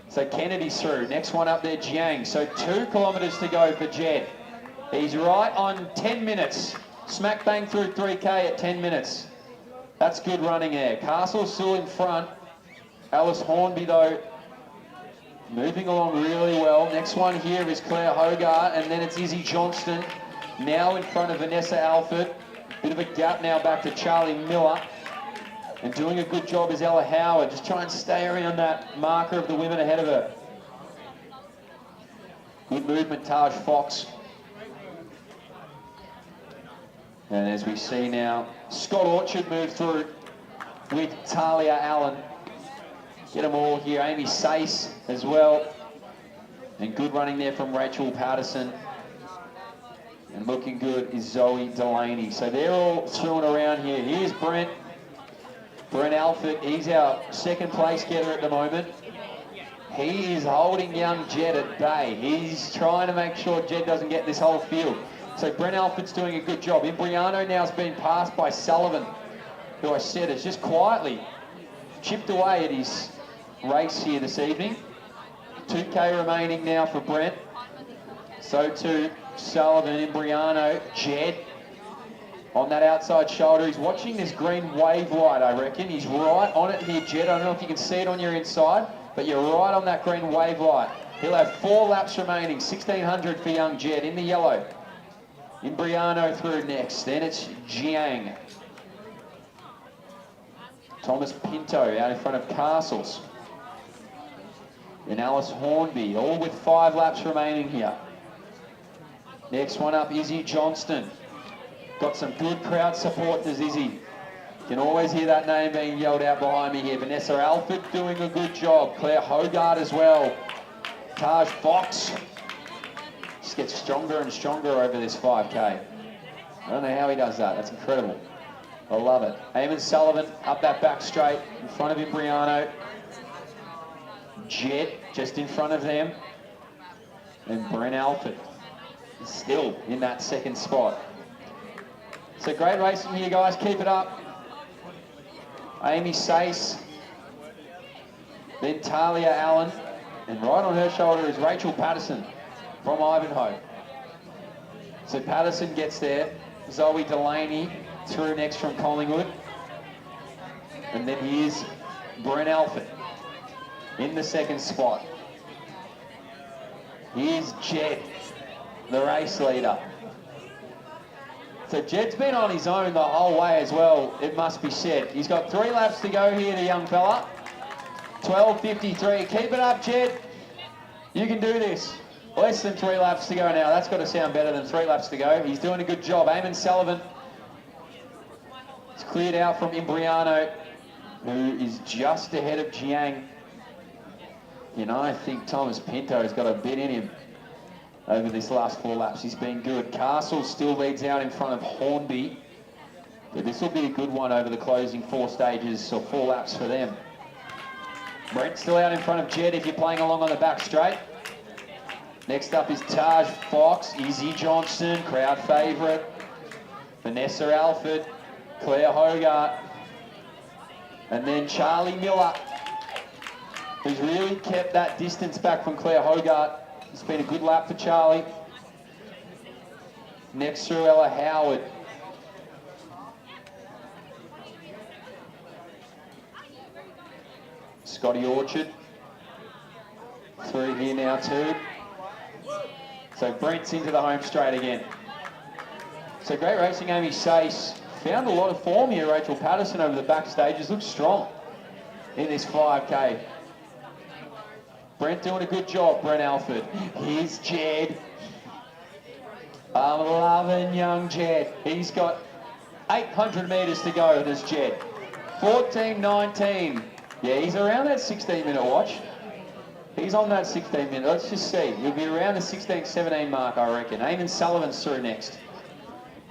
So Kennedy's through. Next one up there, Jiang. So 2 kilometres to go for Jed. He's right on 10 minutes. Smack bang through 3K at 10 minutes. That's good running there. Castle's still in front. Alice Hornby, though, moving along really well. Next one here is Claire Hogarth, and then it's Izzy Johnston, now in front of Vanessa Alford. Bit of a gap now back to Charlie Miller. And doing a good job is Ella Howard. Just try and stay around that marker of the women ahead of her. Good movement, Taj Fox. And as we see now, Scott Orchard move through with Talia Allen. Get them all here. Amy Sace as well. And good running there from Rachel Patterson. And looking good is Zoe Delaney. So they're all through and around here. Here's Brent. Brent Alford, he's our 2nd place getter at the moment. He is holding young Jed at bay. He's trying to make sure Jed doesn't get this whole field. So Brent Alford's doing a good job. Imbriano now has been passed by Sullivan, who I said has just quietly chipped away at his race here this evening. 2K remaining now for Brent. So too Sullivan, Imbriano, Jed on that outside shoulder. He's watching this green wave light, I reckon. He's right on it here, Jed. I don't know if you can see it on your inside, but you're right on that green wave light. He'll have 4 laps remaining, 1600 for young Jed in the yellow. Imbriano through next. Then it's Jiang. Thomas Pinto out in front of Castles. And Alice Hornby, all with 5 laps remaining here. Next one up, Izzy Johnston. Got some good crowd support to Izzy. You can always hear that name being yelled out behind me here. Vanessa Alford doing a good job. Claire Hogarth as well. Taj Fox just gets stronger and stronger over this 5K. I don't know how he does that. That's incredible. I love it. Eamon Sullivan up that back straight in front of Imbriano. Jet just in front of them. And Brent Alford is still in that second spot. So great racing here, guys. Keep it up. Amy Sace. Then Talia Allen. And right on her shoulder is Rachel Patterson from Ivanhoe. So Patterson gets there. Zoe Delaney through next from Collingwood. And then here's Brent Alford in the second spot. Here's Jed, the race leader. So Jed's been on his own the whole way as well, it must be said. He's got 3 laps to go here, the young fella. 12:53. Keep it up, Jed. You can do this. Less than 3 laps to go now. That's got to sound better than 3 laps to go. He's doing a good job. Eamon Sullivan is cleared out from Imbriano, who is just ahead of Jiang. You know, I think Thomas Pinto's got a bit in him over this last 4 laps. He's been good. Castle still leads out in front of Hornby. But this will be a good one over the closing 4 stages, or 4 laps for them. Brent still out in front of Jed if you're playing along on the back straight. Next up is Taj Fox, Izzy Johnson, crowd favourite. Vanessa Alford, Claire Hogarth. And then Charlie Miller, who's really kept that distance back from Claire Hogarth. It's been a good lap for Charlie. Next through Ella Howard. Scotty Orchard. Through here now too. So Brent's into the home straight again. So great racing, Amy Sace. Found a lot of form here, Rachel Patterson over the back stages. Looks strong in this 5K. Brent doing a good job, Brent Alford. Here's Jed. I'm loving young Jed. He's got 800 metres to go, there's Jed. 14:19. Yeah, he's around that 16-minute watch. He's on that 16 minute. Let's just see. He'll be around the 16-17 mark, I reckon. Eamon Sullivan's through next.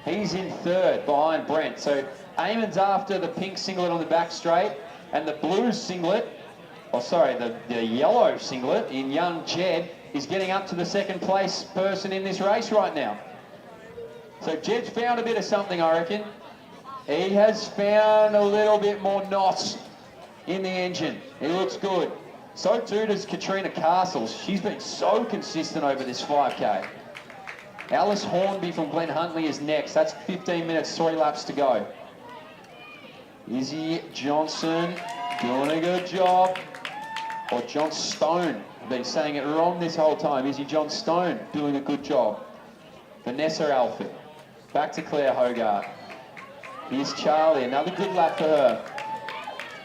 He's in third behind Brent. So Eamon's after the pink singlet on the back straight, and the blue singlet, the yellow singlet in young Jed is getting up to the second place person in this race right now. So Jed's found a bit of something, I reckon. He has found a little bit more knots in the engine. He looks good. So too does Katrina Castles. She's been so consistent over this 5K. Alice Hornby from Glen Huntley is next. That's 15 minutes, 3 laps to go. Izzy Johnson doing a good job. Or John Stone. I've been saying it wrong this whole time. Izzy John Stone doing a good job. Vanessa Alford. Back to Claire Hogarth. Here's Charlie. Another good lap for her.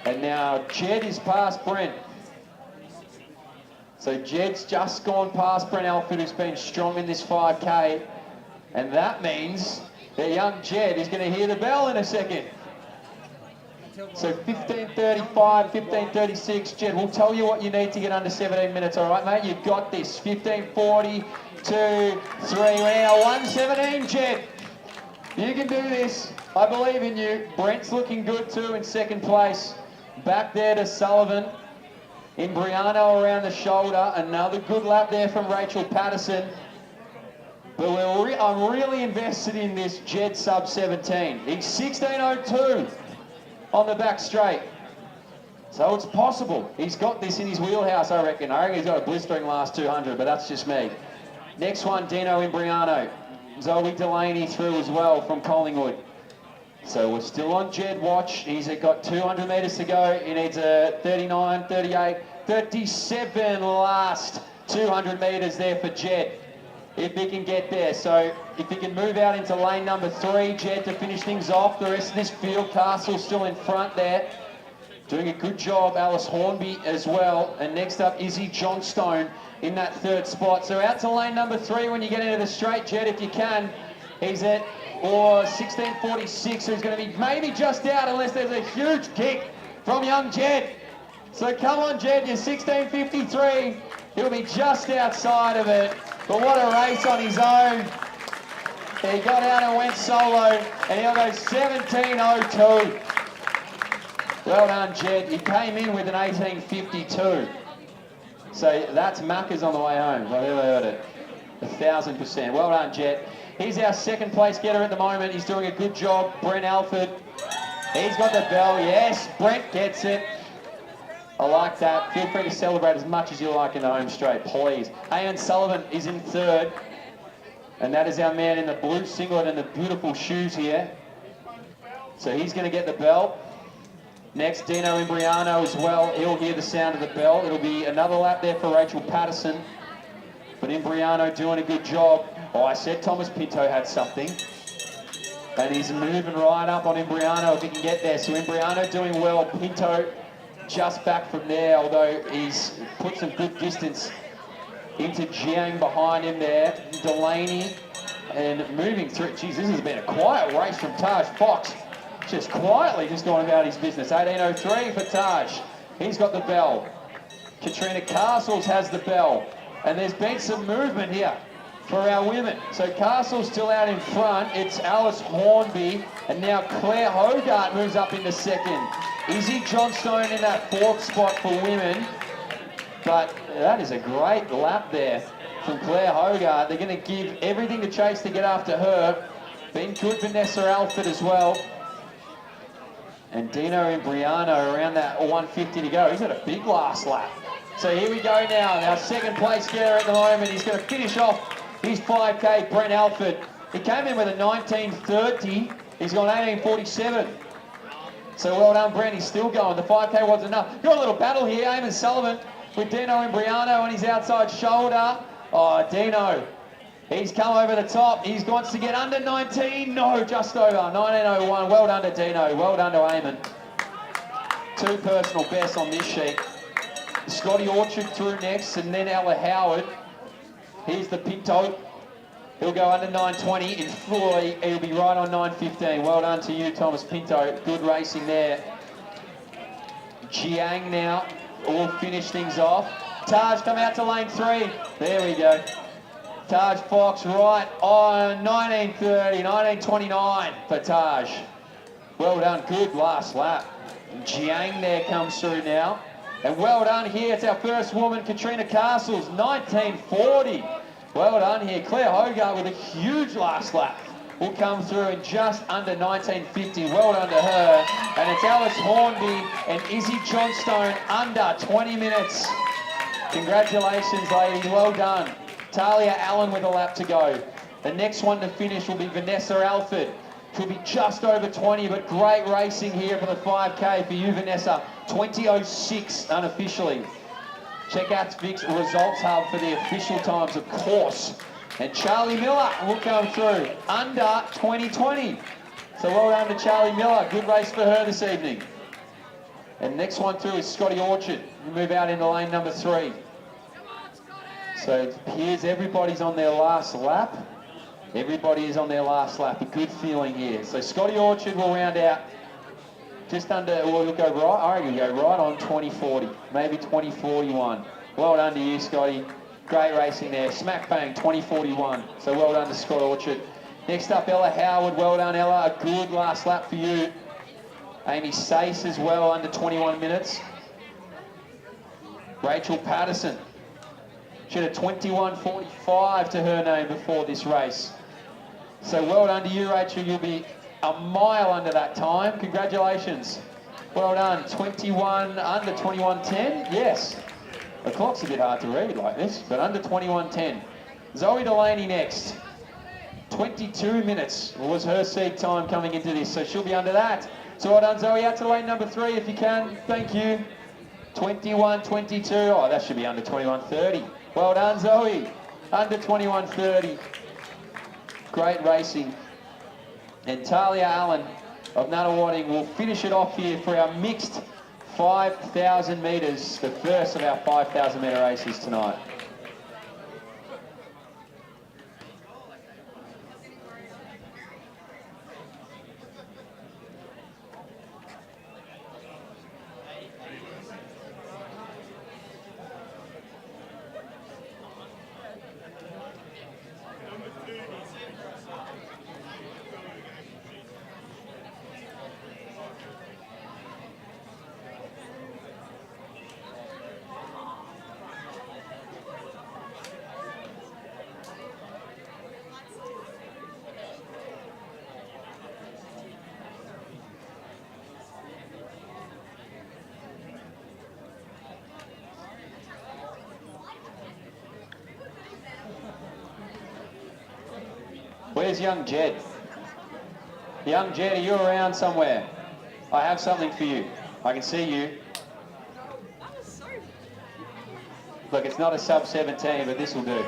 And now Jed is past Brent. So Jed's just gone past Brent Alford, who's been strong in this 5K. And that means that young Jed is going to hear the bell in a second. So 15:35, 15:36. Jed, we'll tell you what you need to get under 17 minutes. All right, mate? You've got this. 15:40, 2, 3. We're now 1:17, Jed. You can do this. I believe in you. Brent's looking good too in second place. Back there to Sullivan. Imbriano around the shoulder. Another good lap there from Rachel Patterson. But I'm really invested in this Jed sub 17. He's 16:02 on the back straight. So it's possible. He's got this in his wheelhouse, I reckon. I reckon he's got a blistering last 200, but that's just me. Next one, Dino Imbriano. Zoe Delaney through as well from Collingwood. So we're still on Jed watch. He's got 200 metres to go. He needs a 39, 38, 37 last 200 metres there for Jed, if he can get there. So if he can move out into lane number 3, Jed, to finish things off. The rest of this field, Castle still in front there. Doing a good job, Alice Hornby as well. And next up, Izzy Johnstone in that 3rd spot. So out to lane number 3 when you get into the straight, Jed, if you can. He's at 16:46, so he's going to be maybe just out unless there's a huge kick from young Jed. So come on, Jed, you're 16:53. He'll be just outside of it. But what a race on his own. He got out and went solo, and he'll go 17.02. Well done, Jed. He came in with an 18.52. So that's Macca's on the way home. I've ever heard it. 1,000%. Well done, Jet. He's our second place getter at the moment. He's doing a good job. Brent Alford. He's got the bell. Yes, Brent gets it. I like that. Feel free to celebrate as much as you like in the home straight, please. Ian Sullivan is in third. And that is our man in the blue singlet and the beautiful shoes here. So he's going to get the bell. Next, Dino Imbriano as well. He'll hear the sound of the bell. It'll be another lap there for Rachel Patterson. But Imbriano doing a good job. Oh, I said Thomas Pinto had something. And he's moving right up on Imbriano if he can get there. So Imbriano doing well. Pinto just back from there, although he's put some good distance into Jiang behind him there. Delaney and moving through. Geez, this has been a quiet race from Taj Fox. Just quietly just going about his business. 18.03 for Taj. He's got the bell. Katrina Castles has the bell. And there's been some movement here for our women. So Castle's still out in front. It's Alice Hornby. And now Claire Hogarth moves up into second. Izzy Johnstone in that fourth spot for women. But that is a great lap there from Claire Hogarth. They're going to give everything to Chase to get after her. Been good Vanessa Alford as well. And Dino Imbriano around that 150 to go. He's got a big last lap. So here we go now. Our second place getter at the moment. He's going to finish off his 5K, Brent Alford. He came in with a 19.30. He's gone 18.47. So well done, Brent. He's still going. The 5K wasn't enough. Got a little battle here. Eamon Sullivan with Dino Imbriano on his outside shoulder. Oh, Dino. He's come over the top. He wants to get under 19. No, just over. 19.01. Well done to Dino. Well done to Eamon. Two personal bests on this sheet. Scotty Orchard through next, and then Ella Howard. Here's the Pinto. He'll go under 9.20. In Floyd, he'll be right on 9.15. Well done to you, Thomas Pinto. Good racing there. Jiang now will finish things off. Taj, come out to lane 3. There we go. Taj Fox right on 19.30, 19.29 for Taj. Well done, good last lap. Jiang there comes through now. And well done here, it's our first woman, Katrina Castles, 19.40. Well done here, Claire Hogarth with a huge last lap. Will come through in just under 19.50. Well done to her. And it's Alice Hornby and Izzy Johnstone under 20 minutes. Congratulations, ladies, well done. Talia Allen with a lap to go. The next one to finish will be Vanessa Alford. She'll be just over 20, but great racing here for the 5K for you, Vanessa. 20.06 unofficially. Check out Vic's results hub for the official times, of course. And Charlie Miller will come through under 20.20. So well done to Charlie Miller. Good race for her this evening. And next one through is Scotty Orchard. We move out into lane number 3. So it appears everybody's on their last lap. Everybody is on their last lap. A good feeling here. So Scotty Orchard will round out just under, well, you'll go right, I reckon you'll go right on 20.40, maybe 20.41. Well done to you, Scotty. Great racing there. Smack bang, 20.41. So well done to Scott Orchard. Next up, Ella Howard. Well done, Ella. A good last lap for you. Amy Sace as well, under 21 minutes. Rachel Patterson. She had a 21.45 to her name before this race. So well done to you, Rachel. You'll be a mile under that time. Congratulations. Well done. 21, under 21.10? Yes. The clock's a bit hard to read like this, but under 21.10. Zoe Delaney next. 22 minutes was her seed time coming into this, so she'll be under that. So well done, Zoe. Out to lane number 3 if you can. Thank you. 21.22. Oh, that should be under 21.30. Well done, Zoe. Under 21.30. Great racing. And Talia Allen of Nunawading will finish it off here for our mixed 5,000 metres, the first of our 5,000 metre races tonight. Where's young Jed? Young Jed, are you around somewhere? I have something for you. I can see you. Look, it's not a sub 17, but this will do.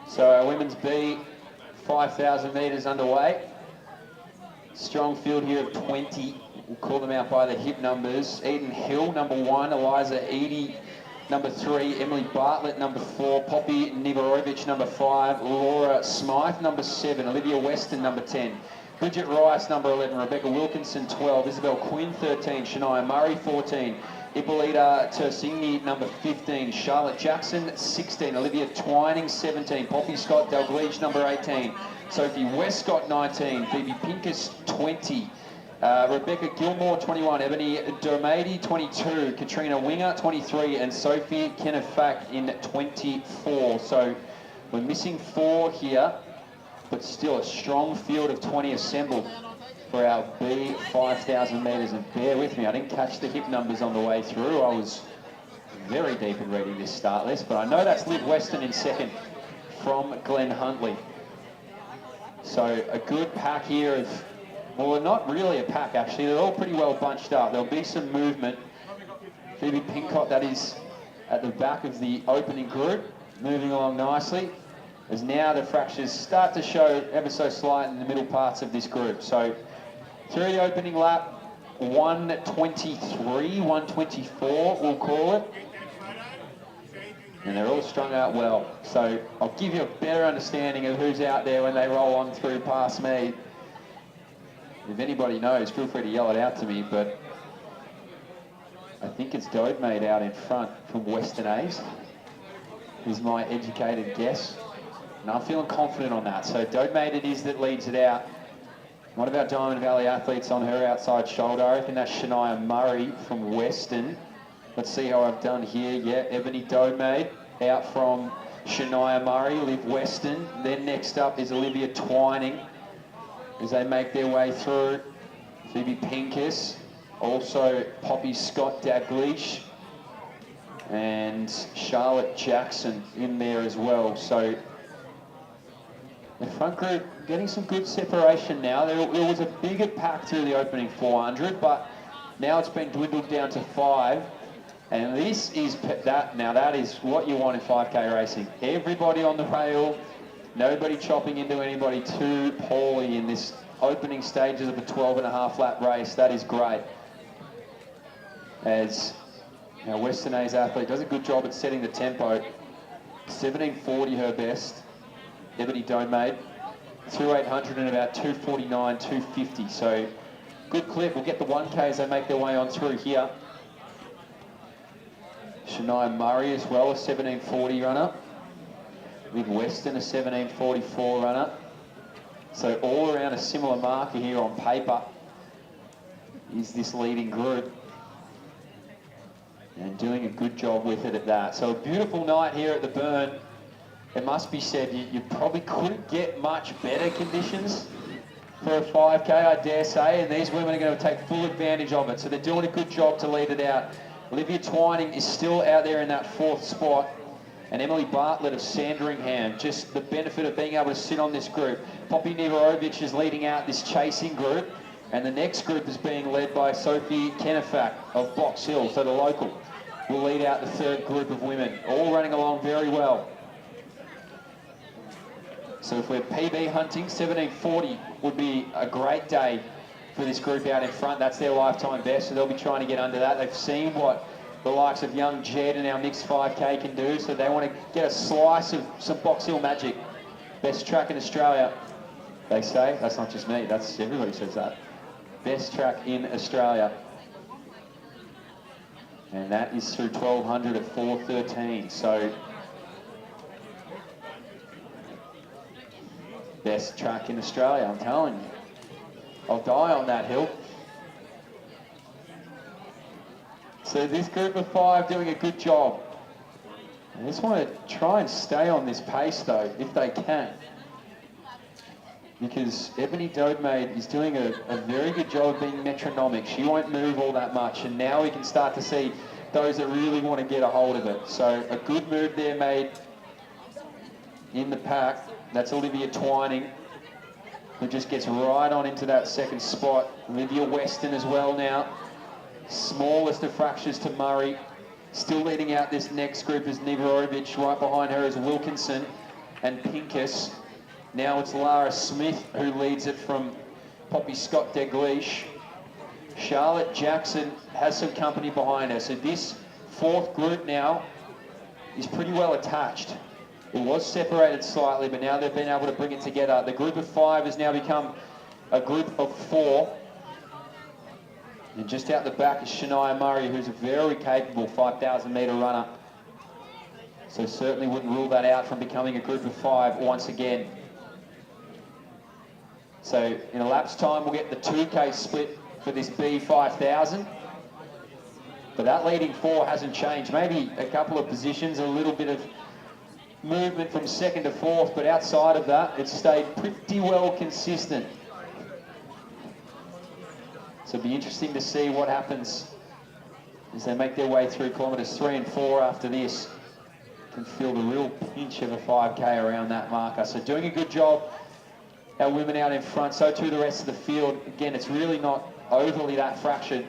So our women's B, 5,000 metres underway. Strong field here of 20. We'll call them out by the hip numbers. Eden Hill, number 1. Eliza Eady, number 3. Emily Bartlett, number 4. Poppy Nivorovich, number 5. Laura Smythe, number 7. Olivia Weston, number 10. Bridget Rice, number 11. Rebecca Wilkinson, 12. Isabel Quinn, 13. Shania Murray, 14. Ippolita Tersigni, number 15. Charlotte Jackson, 16. Olivia Twining, 17. Poppy Scott Dalgleish, number 18. Sophie Westcott, 19. Phoebe Pincus, 20. Rebecca Gilmore, 21. Ebony Dermady, 22. Katrina Winger, 23. And Sophie Kennefack in 24. So we're missing 4 here, but still a strong field of 20 assembled for our B 5,000 metres. And bear with me, I didn't catch the hip numbers on the way through. I was very deep in reading this start list, but I know that's Liv Weston in second from Glenn Huntley. So a good pack here of, well, not really a pack actually, they're all pretty well bunched up. There'll be some movement. Phoebe Pincott, that is at the back of the opening group, moving along nicely, as now the fractures start to show ever so slight in the middle parts of this group. So through the opening lap, 123, 124 we'll call it. And they're all strung out well. So I'll give you a better understanding of who's out there when they roll on through past me. If anybody knows, feel free to yell it out to me, but I think it's Dodemaid out in front from Western A's, is my educated guess. And I'm feeling confident on that. So Dodemaid it is that leads it out. One of our Diamond Valley athletes on her outside shoulder. I reckon that's Shania Murray from Western. Let's see how I've done here. Yeah, Ebony Dodemaid out from Shania Murray, Liv Weston. Then next up is Olivia Twining as they make their way through. Phoebe Pincus, also Poppy Scott Daglish, and Charlotte Jackson in there as well. So the front group getting some good separation now. There was a bigger pack through the opening 400, but now it's been dwindled down to 5. And this is that. Now that is what you want in 5K racing. Everybody on the rail, nobody chopping into anybody too poorly in this opening stages of a 12.5 lap race. That is great. As our Western A's athlete does a good job at setting the tempo. 17:40 her best. Ebony Dodemaid through 800 in about 2:49, 2:50. So good clip. We'll get the 1K as they make their way on through here. Shania Murray as well, a 17:40 runner. With Weston, a 17:44 runner. So all around a similar marker here on paper is this leading group. And doing a good job with it at that. So a beautiful night here at the Burn. It must be said, you probably couldn't get much better conditions for a 5K, I dare say, and these women are going to take full advantage of it. So they're doing a good job to lead it out. Olivia Twining is still out there in that 4th spot. And Emily Bartlett of Sandringham, just the benefit of being able to sit on this group. Poppy Nivarovic is leading out this chasing group. And the next group is being led by Sophie Kennefack of Box Hill, so the local will lead out the 3rd group of women, all running along very well. So if we're PB hunting, 17:40 would be a great day for this group out in front. That's their lifetime best, so they'll be trying to get under that. They've seen what the likes of young Jed and our mixed 5K can do, so they want to get a slice of some Box Hill magic. Best track in Australia, they say. That's not just me, that's everybody says that. Best track in Australia. And that is through 1200 at 4:13. So best track in Australia, I'm telling you. I'll die on that hill. So this group of 5 doing a good job. I just want to try and stay on this pace though, if they can. Because Ebony Dodemaid is doing a very good job of being metronomic. She won't move all that much, and now we can start to see those that really want to get a hold of it. So a good move there made in the pack. That's Olivia Twining, who just gets right on into that 2nd spot. Olivia Weston as well now. Smallest of fractures to Murray. Still leading out this next group is Nivarovic. Right behind her is Wilkinson and Pincus. Now it's Lara Smith who leads it from Poppy Scott Daglish. Charlotte Jackson has some company behind her. So this 4th group now is pretty well attached. It was separated slightly, but now they've been able to bring it together. The group of 5 has now become a group of 4. And just out the back is Shania Murray, who's a very capable 5,000 metre runner. So certainly wouldn't rule that out from becoming a group of 5 once again. So in a lapse time, we'll get the 2K split for this B5000. But that leading 4 hasn't changed. Maybe a couple of positions, a little bit of movement from 2nd to 4th, but outside of that, it's stayed pretty well consistent. So it'll be interesting to see what happens as they make their way through kilometres 3 and 4 after this. Can feel the real pinch of a 5K around that marker. So doing a good job. Our women out in front, so too the rest of the field. Again, it's really not overly that fractured.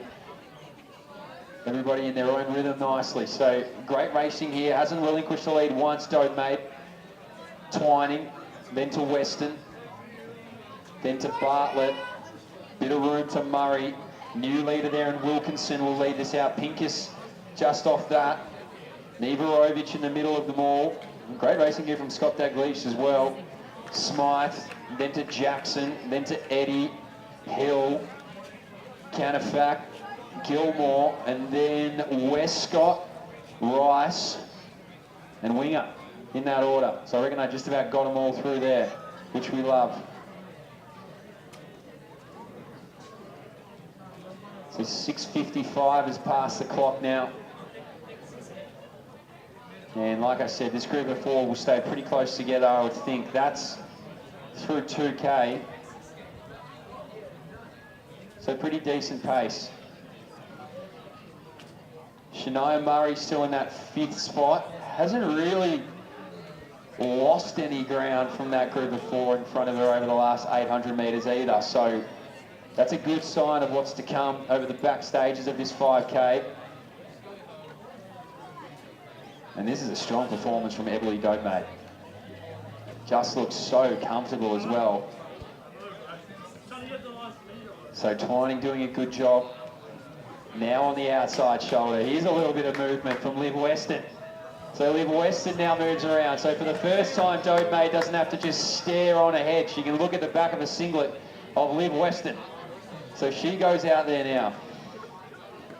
Everybody in their own rhythm nicely. So great racing here. Hasn't relinquished the lead once, Dodemaid. Twining, then to Weston, then to Bartlett. Bit of room to Murray. New leader there in Wilkinson will lead this out. Pincus just off that. Nivarovic in the middle of them all. Great racing here from Scott Daglish as well. Smythe, then to Jackson, then to Eddie, Hill, Canifac, Gilmore, and then Westcott, Rice, and Winger. in that order. So I reckon I just about got them all through there, which we love. So 6:55 has passed the clock now. And like I said, this group of 4 will stay pretty close together, I would think. That's through 2K. So pretty decent pace. Shania Murray still in that 5th spot. Hasn't really lost any ground from that group of 4 in front of her over the last 800 metres either. So that's a good sign of what's to come over the back stages of this 5K. And this is a strong performance from Emily Dotemate. Just looks so comfortable as well. So Twining doing a good job. Now on the outside shoulder. Here's a little bit of movement from Liv Weston. So Liv Weston now moves around. So for the first time, Dotemate doesn't have to just stare on ahead. She can look at the back of a singlet of Liv Weston. So she goes out there now.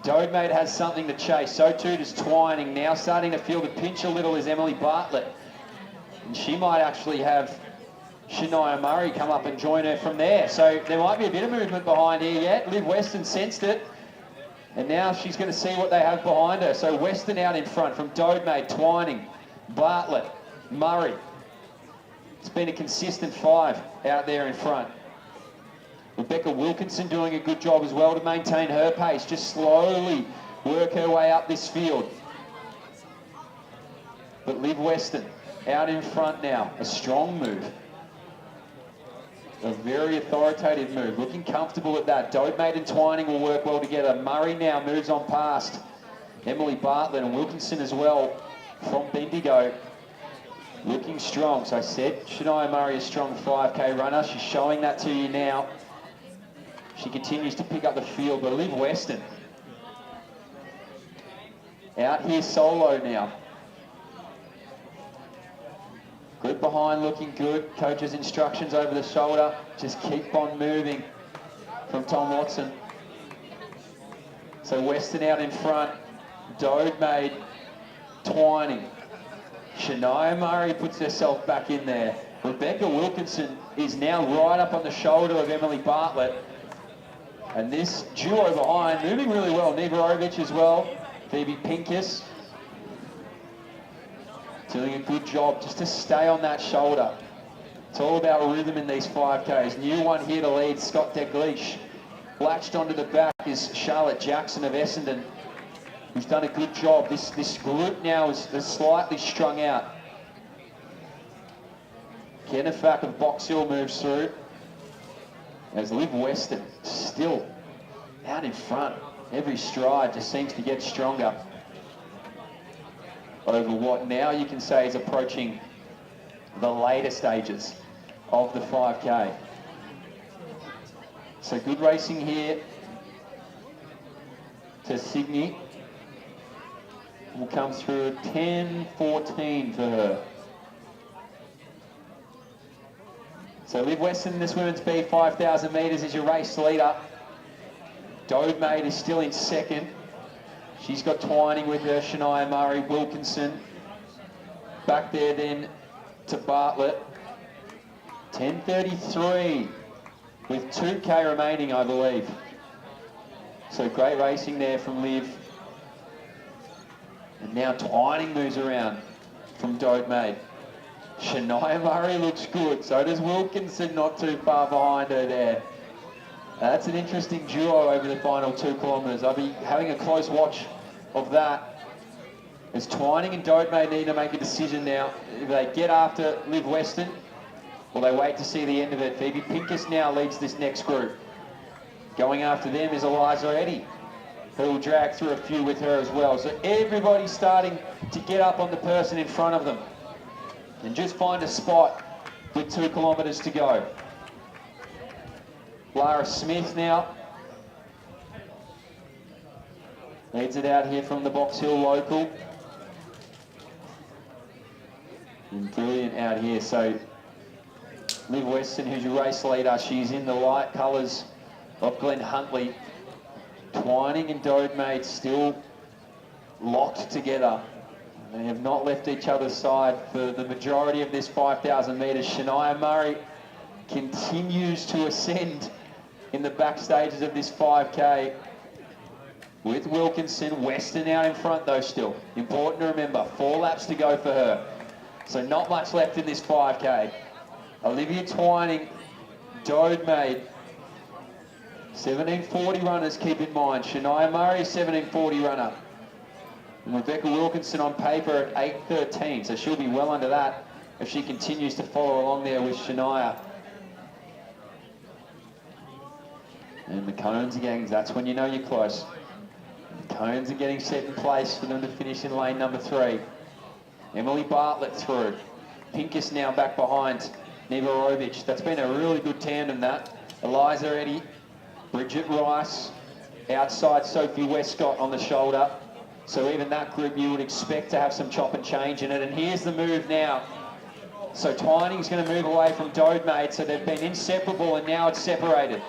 Dotemate has something to chase. So too does Twining. Now starting to feel the pinch a little is Emily Bartlett. And she might actually have Shania Murray come up and join her from there. So there might be a bit of movement behind here yet. Liv Weston sensed it. And now she's going to see what they have behind her. So Weston out in front from Dotemate, Twining, Bartlett, Murray. It's been a consistent 5 out there in front. Rebecca Wilkinson doing a good job as well to maintain her pace. Just slowly work her way up this field. But Liv Weston out in front now. A strong move. A very authoritative move, looking comfortable at that. Dotemate and Twining will work well together. Murray now moves on past Emily Bartlett and Wilkinson as well from Bendigo. Looking strong. So I said Shania Murray a strong 5K runner. She's showing that to you now. She continues to pick up the field, but Liv Weston out here solo now. Group behind looking good. Coach's instructions over the shoulder. Just keep on moving from Tom Watson. So Weston out in front. Dotemate, Twining. Shania Murray puts herself back in there. Rebecca Wilkinson is now right up on the shoulder of Emily Bartlett. And this duo behind moving really well. Nivarovic as well. Phoebe Pincus. Doing a good job just to stay on that shoulder. It's all about rhythm in these 5Ks. New one here to lead, Scott Deglish. Latched onto the back is Charlotte Jackson of Essendon, who's done a good job. This group now is slightly strung out. Kennefack of Box Hill moves through. As Liv Weston still out in front. Every stride just seems to get stronger. Over what now you can say is approaching the later stages of the 5K. So good racing here to Sydney. Will come through at 10:14 for her. So Liv Weston in this women's B 5,000 metres is your race leader. Dotemate is still in second. She's got Twining with her, Shania Murray, Wilkinson. Back there then to Bartlett. 10:33 with 2K remaining, I believe. So great racing there from Liv. And now Twining moves around from Dotemate. Shania Murray looks good, so does Wilkinson, not too far behind her there. That's an interesting duo over the final 2 kilometres. I'll be having a close watch of that. As Twining and Dotemate need to make a decision now. If they get after Liv Weston, or they wait to see the end of it. Phoebe Pincus now leads this next group. Going after them is Eliza Eddy, who will drag through a few with her as well. So everybody's starting to get up on the person in front of them and just find a spot with 2 kilometres to go. Lara Smith now leads it out here from the Box Hill local. And brilliant out here. So Liv Weston, who's your race leader, she's in the light colours of Glenn Huntley. Twining and Dotemate still locked together. They have not left each other's side for the majority of this 5,000 metres. Shania Murray continues to ascend in the back stages of this 5K. With Wilkinson, Weston out in front though still. Important to remember, 4 laps to go for her. So not much left in this 5K. Olivia Twining, Dode made. 1740 runners, keep in mind. Shania Murray, 1740 runner. And Rebecca Wilkinson on paper at 8:13, so she'll be well under that if she continues to follow along there with Shania. And the cones again, that's when you know you're close. The cones are getting set in place for them to finish in lane number 3. Emily Bartlett through. Pincus now back behind Neverovich. That's been a really good tandem, that. Eliza Eddy, Bridget Rice, outside Sophie Westcott on the shoulder. So even that group you would expect to have some chop and change in it. And here's the move now. So Twining's going to move away from Dode Maid. So they've been inseparable and now it's separated.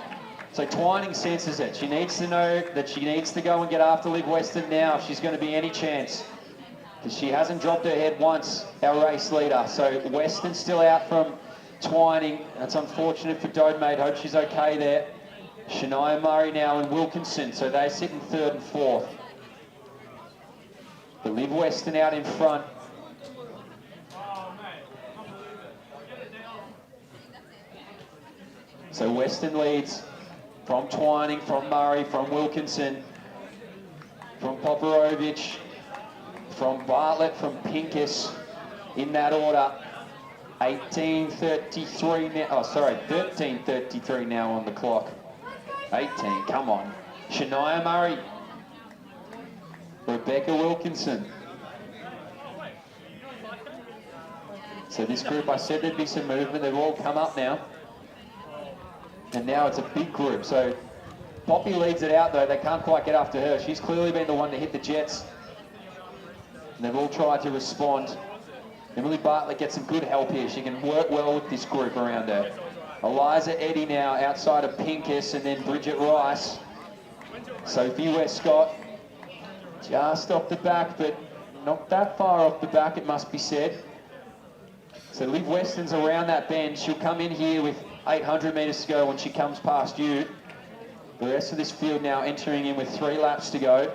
So Twining senses it. She needs to know that she needs to go and get after Liv Weston now if she's going to be any chance. Because she hasn't dropped her head once, our race leader. So Weston's still out from Twining. That's unfortunate for Dode Maid. Hope she's okay there. Shania Murray now and Wilkinson. So they sit in 3rd and 4th. But Liv Weston out in front. So Weston leads from Twining, from Murray, from Wilkinson, from Poporovich, from Bartlett, from Pincus, in that order. 18:33 now, oh sorry, 13:33 now on the clock. 18, come on. Shania Murray. Rebecca Wilkinson. So this group, I said there'd be some movement. They've all come up now. And now it's a big group. So Poppy leads it out though. They can't quite get after her. She's clearly been the one to hit the jets. And they've all tried to respond. Emily Bartlett gets some good help here. She can work well with this group around her. Eliza Eddy now outside of Pincus and then Bridget Rice. Sophie Westcott. Just off the back, but not that far off the back, it must be said. So Liv Weston's around that bend. She'll come in here with 800 metres to go when she comes past you. The rest of this field now entering in with 3 laps to go.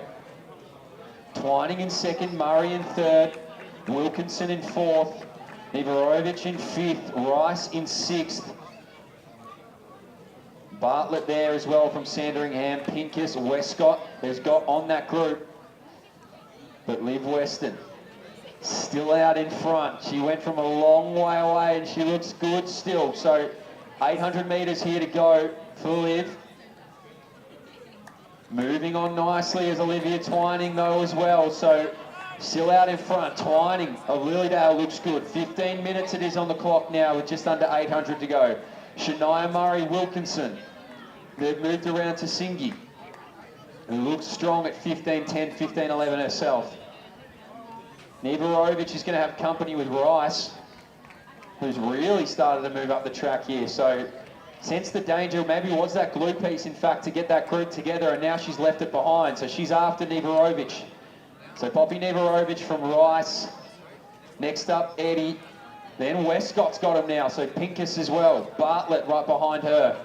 Twining in 2nd, Murray in 3rd, Wilkinson in 4th, Neverovich in 5th, Rice in 6th. Bartlett there as well from Sandringham, Pincus, Westcott has got on that group. But Liv Weston still out in front. She went from a long way away and she looks good still. So 800 metres here to go for Liv. Moving on nicely is Olivia Twining though as well. So still out in front. Twining of Lilydale looks good. 15 minutes it is on the clock now with just under 800 to go. Shania Murray Wilkinson. They've moved around to Singy, who looks strong at 15:10, 15:11 herself. Neverovich is going to have company with Rice, who's really started to move up the track here. So sense the danger, maybe was that glue piece in fact to get that group together, and now she's left it behind. So she's after Neverovich. So Poppy Neverovich from Rice. Next up Eddy. Then Westcott's got him now, so Pincus as well. Bartlett right behind her.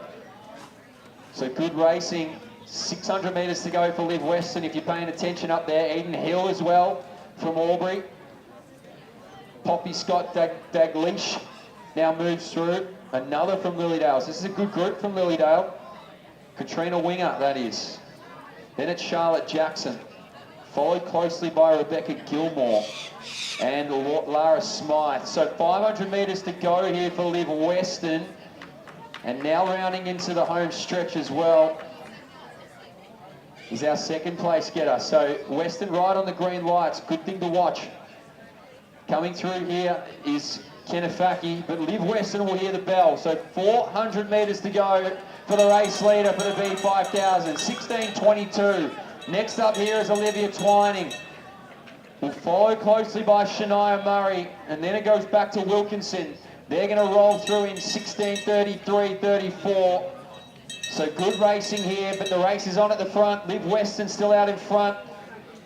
So good racing. 600 metres to go for Liv Weston if you're paying attention up there. Eden Hill as well from Albury. Poppy Scott Daglish now moves through. Another from Lilydale. So this is a good group from Lilydale. Katrina Winger, that is. Then it's Charlotte Jackson, followed closely by Rebecca Gilmore and Lara Smythe. So 500 metres to go here for Liv Weston. And now rounding into the home stretch as well is our 2nd place getter. So Weston right on the green lights, good thing to watch. Coming through here is Kenefaki, but Liv Weston will hear the bell. So 400 metres to go for the race leader for the B5000, 16:22. Next up here is Olivia Twining. Will follow closely by Shania Murray, and then it goes back to Wilkinson. They're going to roll through in 16:33.34. So good racing here, but the race is on at the front. Liv Weston still out in front.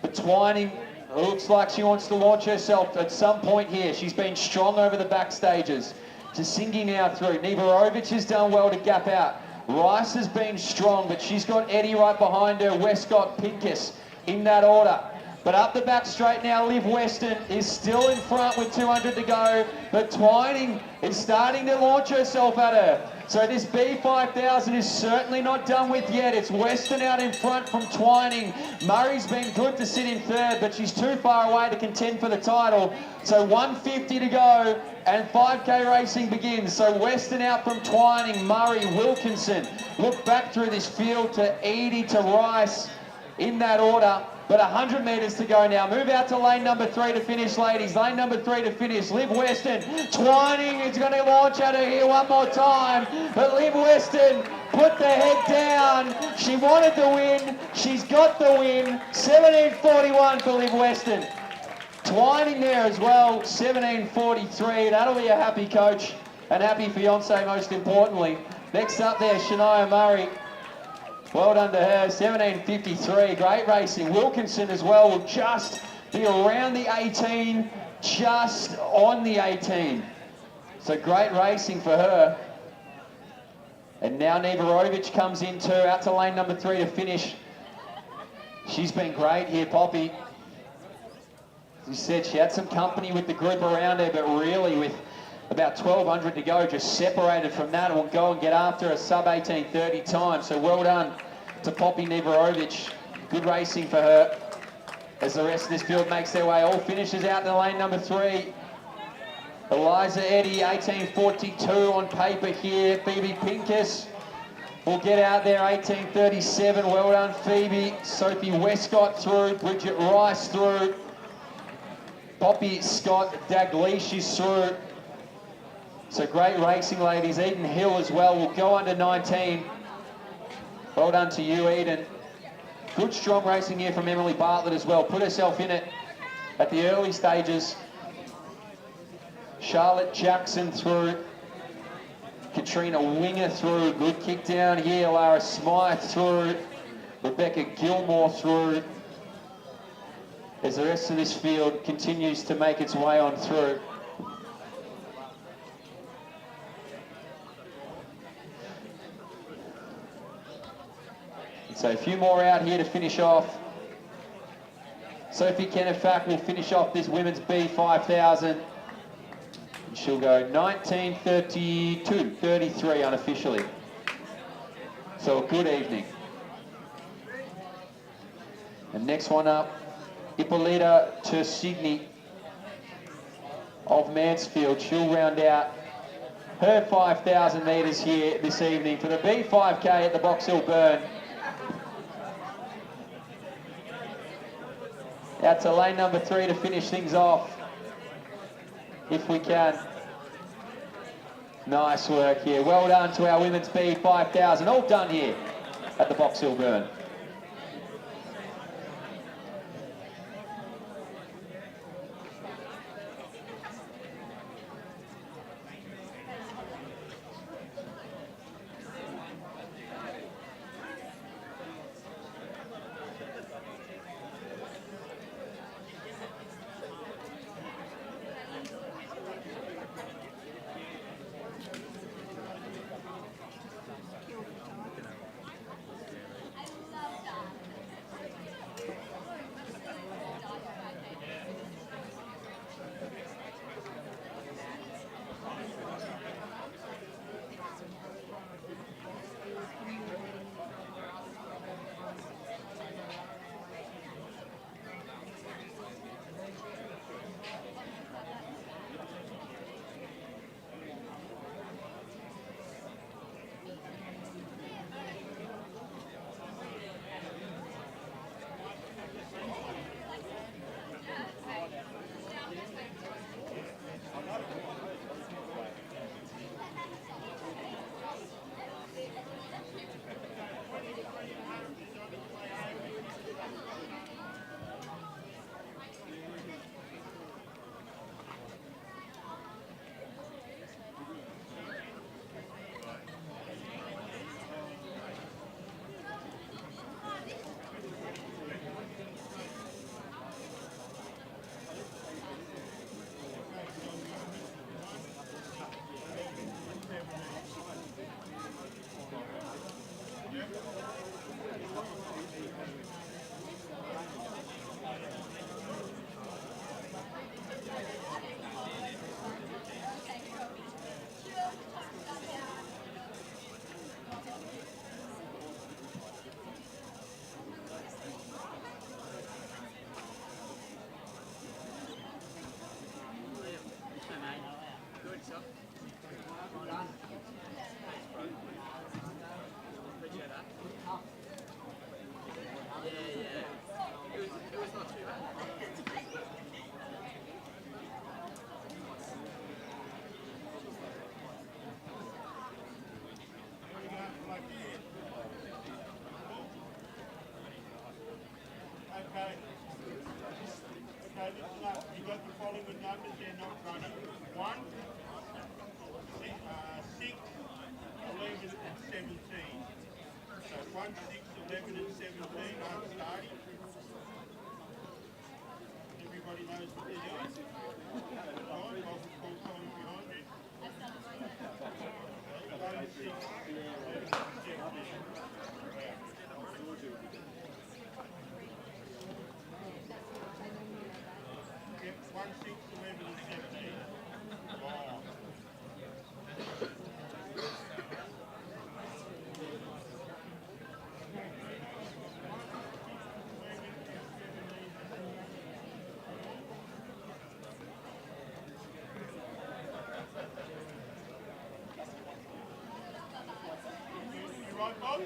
But Twining Looks like she wants to launch herself at some point here. She's been strong over the back stages. Tasingi now through. Nivarovic has done well to gap out. Rice has been strong, but she's got Eddie right behind her. Westcott, Pincus in that order. But up the back straight now, Liv Weston is still in front with 200 to go. But Twining is starting to launch herself at her. So this B5000 is certainly not done with yet. It's Weston out in front from Twining. Murray's been good to sit in third, but she's too far away to contend for the title. So 150 to go and 5K racing begins. So Weston out from Twining, Murray, Wilkinson. Look back through this field to Edie, to Rice in that order. But 100 metres to go now. Move out to lane number 3 to finish, ladies. Lane number 3 to finish. Liv Weston. Twining is going to launch at her here one more time. But Liv Weston put the head down. She wanted the win. She's got the win. 17:41 for Liv Weston. Twining there as well. 17:43. That'll be a happy coach and happy fiance, most importantly. Next up there, Shania Murray. Well done to her, 17:53, great racing. Wilkinson as well will just be around the 18, just on the 18. So great racing for her. And now Nivarovic comes in too, out to lane number 3 to finish. She's been great here, Poppy. As you said, she had some company with the group around her, but really with about 1,200 to go, just separated from that, and will go and get after a sub 18:30 time. So well done to Poppy Nivarovic. Good racing for her. As the rest of this field makes their way, all finishes out to lane number 3. Eliza Eddy, 18:42 on paper here. Phoebe Pincus will get out there, 18:37. Well done, Phoebe. Sophie Westcott through. Bridget Rice through. Poppy Scott Daglish is through. So great racing, ladies. Eden Hill as well will go under 19. Well done to you, Eden. Good strong racing here from Emily Bartlett as well. Put herself in it at the early stages. Charlotte Jackson through. Katrina Winger through. Good kick down here. Lara Smythe through. Rebecca Gilmore through. As the rest of this field continues to make its way on through. So a few more out here to finish off. Sophie Kennefack will finish off this women's B5000. She'll go 19:32, 33 unofficially. So a good evening. And next one up, Ippolita Tersigni of Mansfield. She'll round out her 5,000 metres here this evening for the B5K at the Box Hill Burn. Out to lane number 3 to finish things off, if we can. Nice work here. Well done to our women's B5000. All done here at the Box Hill Burn. Okay, listen up. You've got the following numbers, they're not running. 1, 6, 11 and 17. So 1, 6, 11 and 17, I'm starting. Everybody knows what they're doing. I'll just call time behind me. 1, 6, 11 and 17. Yep, 1, 6, 11 and 17. Wow. You right, Bob?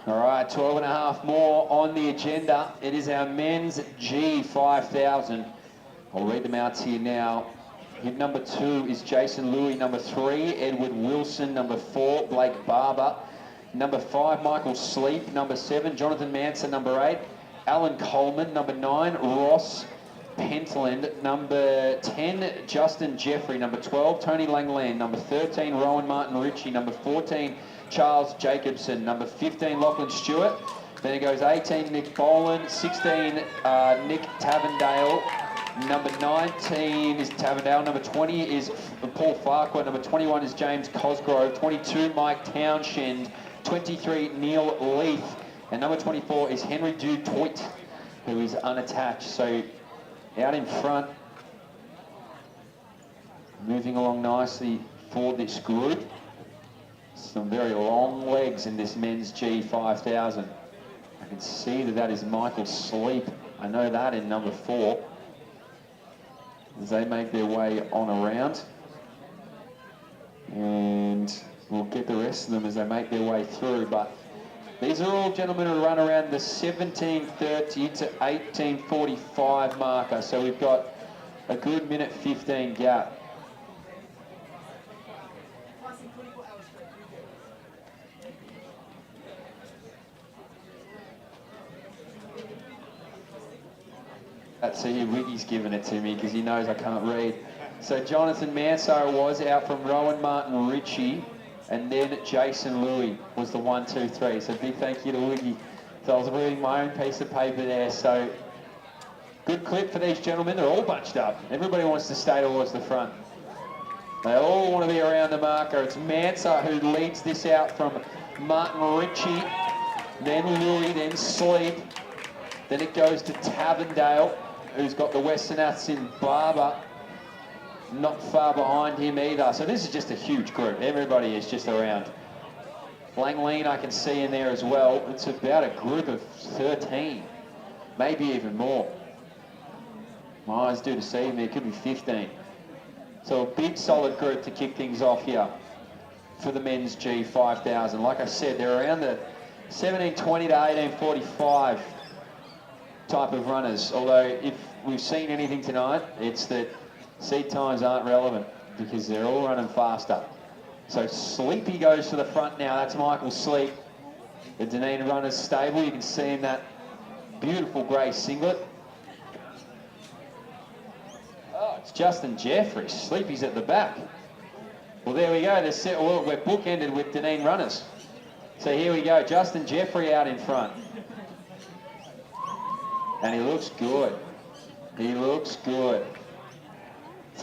All right, 12 and a half more on the agenda. It is our men's G5000. I'll read them out to you now. Hit number 2 is Jason Louis. Number 3, Edward Wilson. Number 4, Blake Barber. Number 5, Michael Sleep. Number 7, Jonathan Manson. Number 8, Alan Coleman. Number 9, Ross Pentland. Number 10, Justin Jeffrey. Number 12, Tony Langland. Number 13, Rowan Martin Ritchie. Number 14, Charles Jacobson. Number 15, Lachlan Stewart. Then it goes 18, Nick Boland. 16, Nick Tavendale. Number 19 is Tavendale. Number 20 is Paul Farquhar. Number 21 is James Cosgrove. 22, Mike Townshend. 23, Neil Leith. And number 24 is Henry Dutoit, who is unattached. So out in front, moving along nicely for this group. Some very long legs in this men's G5000. I can see that is Michael Sleep. I know that in number 4. As they make their way on around. And we'll get the rest of them as they make their way through. But these are all gentlemen who run around the 17:30 to 18:45 marker. So we've got a good minute 15 gap. So here Wiggy's giving it to me because he knows I can't read. So Jonathan Mansar was out from Rowan Martin Ritchie, and then Jason Louis was the 1, 2, 3. So big thank you to Wiggy. So I was reading my own piece of paper there. So good clip for these gentlemen. They're all bunched up. Everybody wants to stay towards the front. They all want to be around the marker. It's Mansar who leads this out from Martin Ritchie, then Louis, then Sleep. Then it goes to Tavendale, who's got the Western Aths in Barber, not far behind him either. So this is just a huge group. Everybody is just around. Langleen I can see in there as well. It's about a group of 13, maybe even more. My eyes do deceive me, it could be 15. So a big solid group to kick things off here for the men's G5000. Like I said, they're around the 17:20 to 18:45 type of runners. Although if we've seen anything tonight, it's that seat times aren't relevant because they're all running faster. So Sleepy goes to the front now. That's Michael Sleep. The Dunedin runners stable. You can see in that beautiful grey singlet. Oh, it's Justin Jeffrey. Sleepy's at the back. Well, there we go. Well, we're bookended with Dunedin runners. So here we go. Justin Jeffrey out in front. And he looks good. He looks good.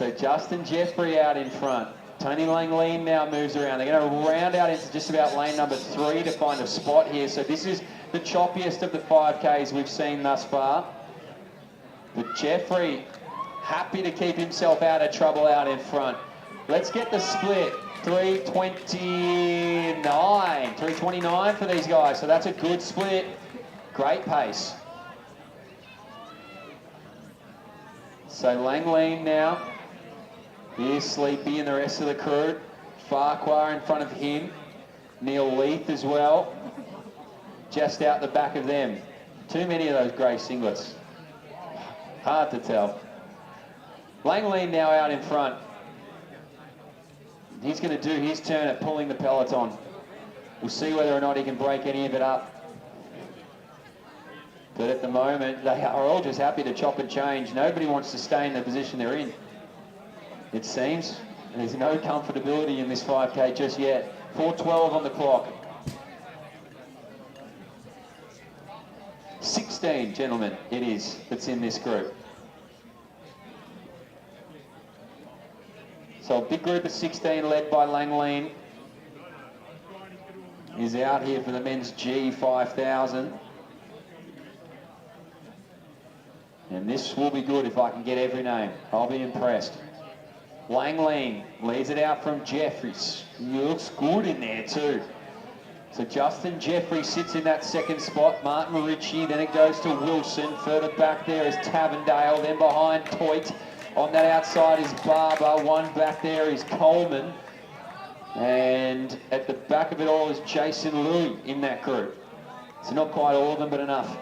So Justin Jeffrey out in front. Tony Langleen now moves around. They're going to round out into just about lane number 3 to find a spot here. So this is the choppiest of the 5Ks we've seen thus far. But Jeffrey happy to keep himself out of trouble out in front. Let's get the split. 3:29 for these guys. So that's a good split. Great pace. So Langleen now. Here's Sleepy and the rest of the crew. Farquhar in front of him. Neil Leith as well. Just out the back of them. Too many of those grey singlets. Hard to tell. Langleen now out in front. He's going to do his turn at pulling the peloton. We'll see whether or not he can break any of it up. But at the moment, they are all just happy to chop and change. Nobody wants to stay in the position they're in. It seems there's no comfortability in this 5K just yet. 4:12 on the clock. 16, gentlemen, it is, that's in this group. So a big group of 16 led by Langleen is out here for the men's G5000. And this will be good if I can get every name. I'll be impressed. Langleen leads it out from Jeffries. He looks good in there too. So Justin Jeffrey sits in that second spot. Martin Ritchie, then it goes to Wilson. Further back there is Tavendale. Then behind Toit. On that outside is Barber. One back there is Coleman. And at the back of it all is Jason Louis in that group. So not quite all of them, but enough.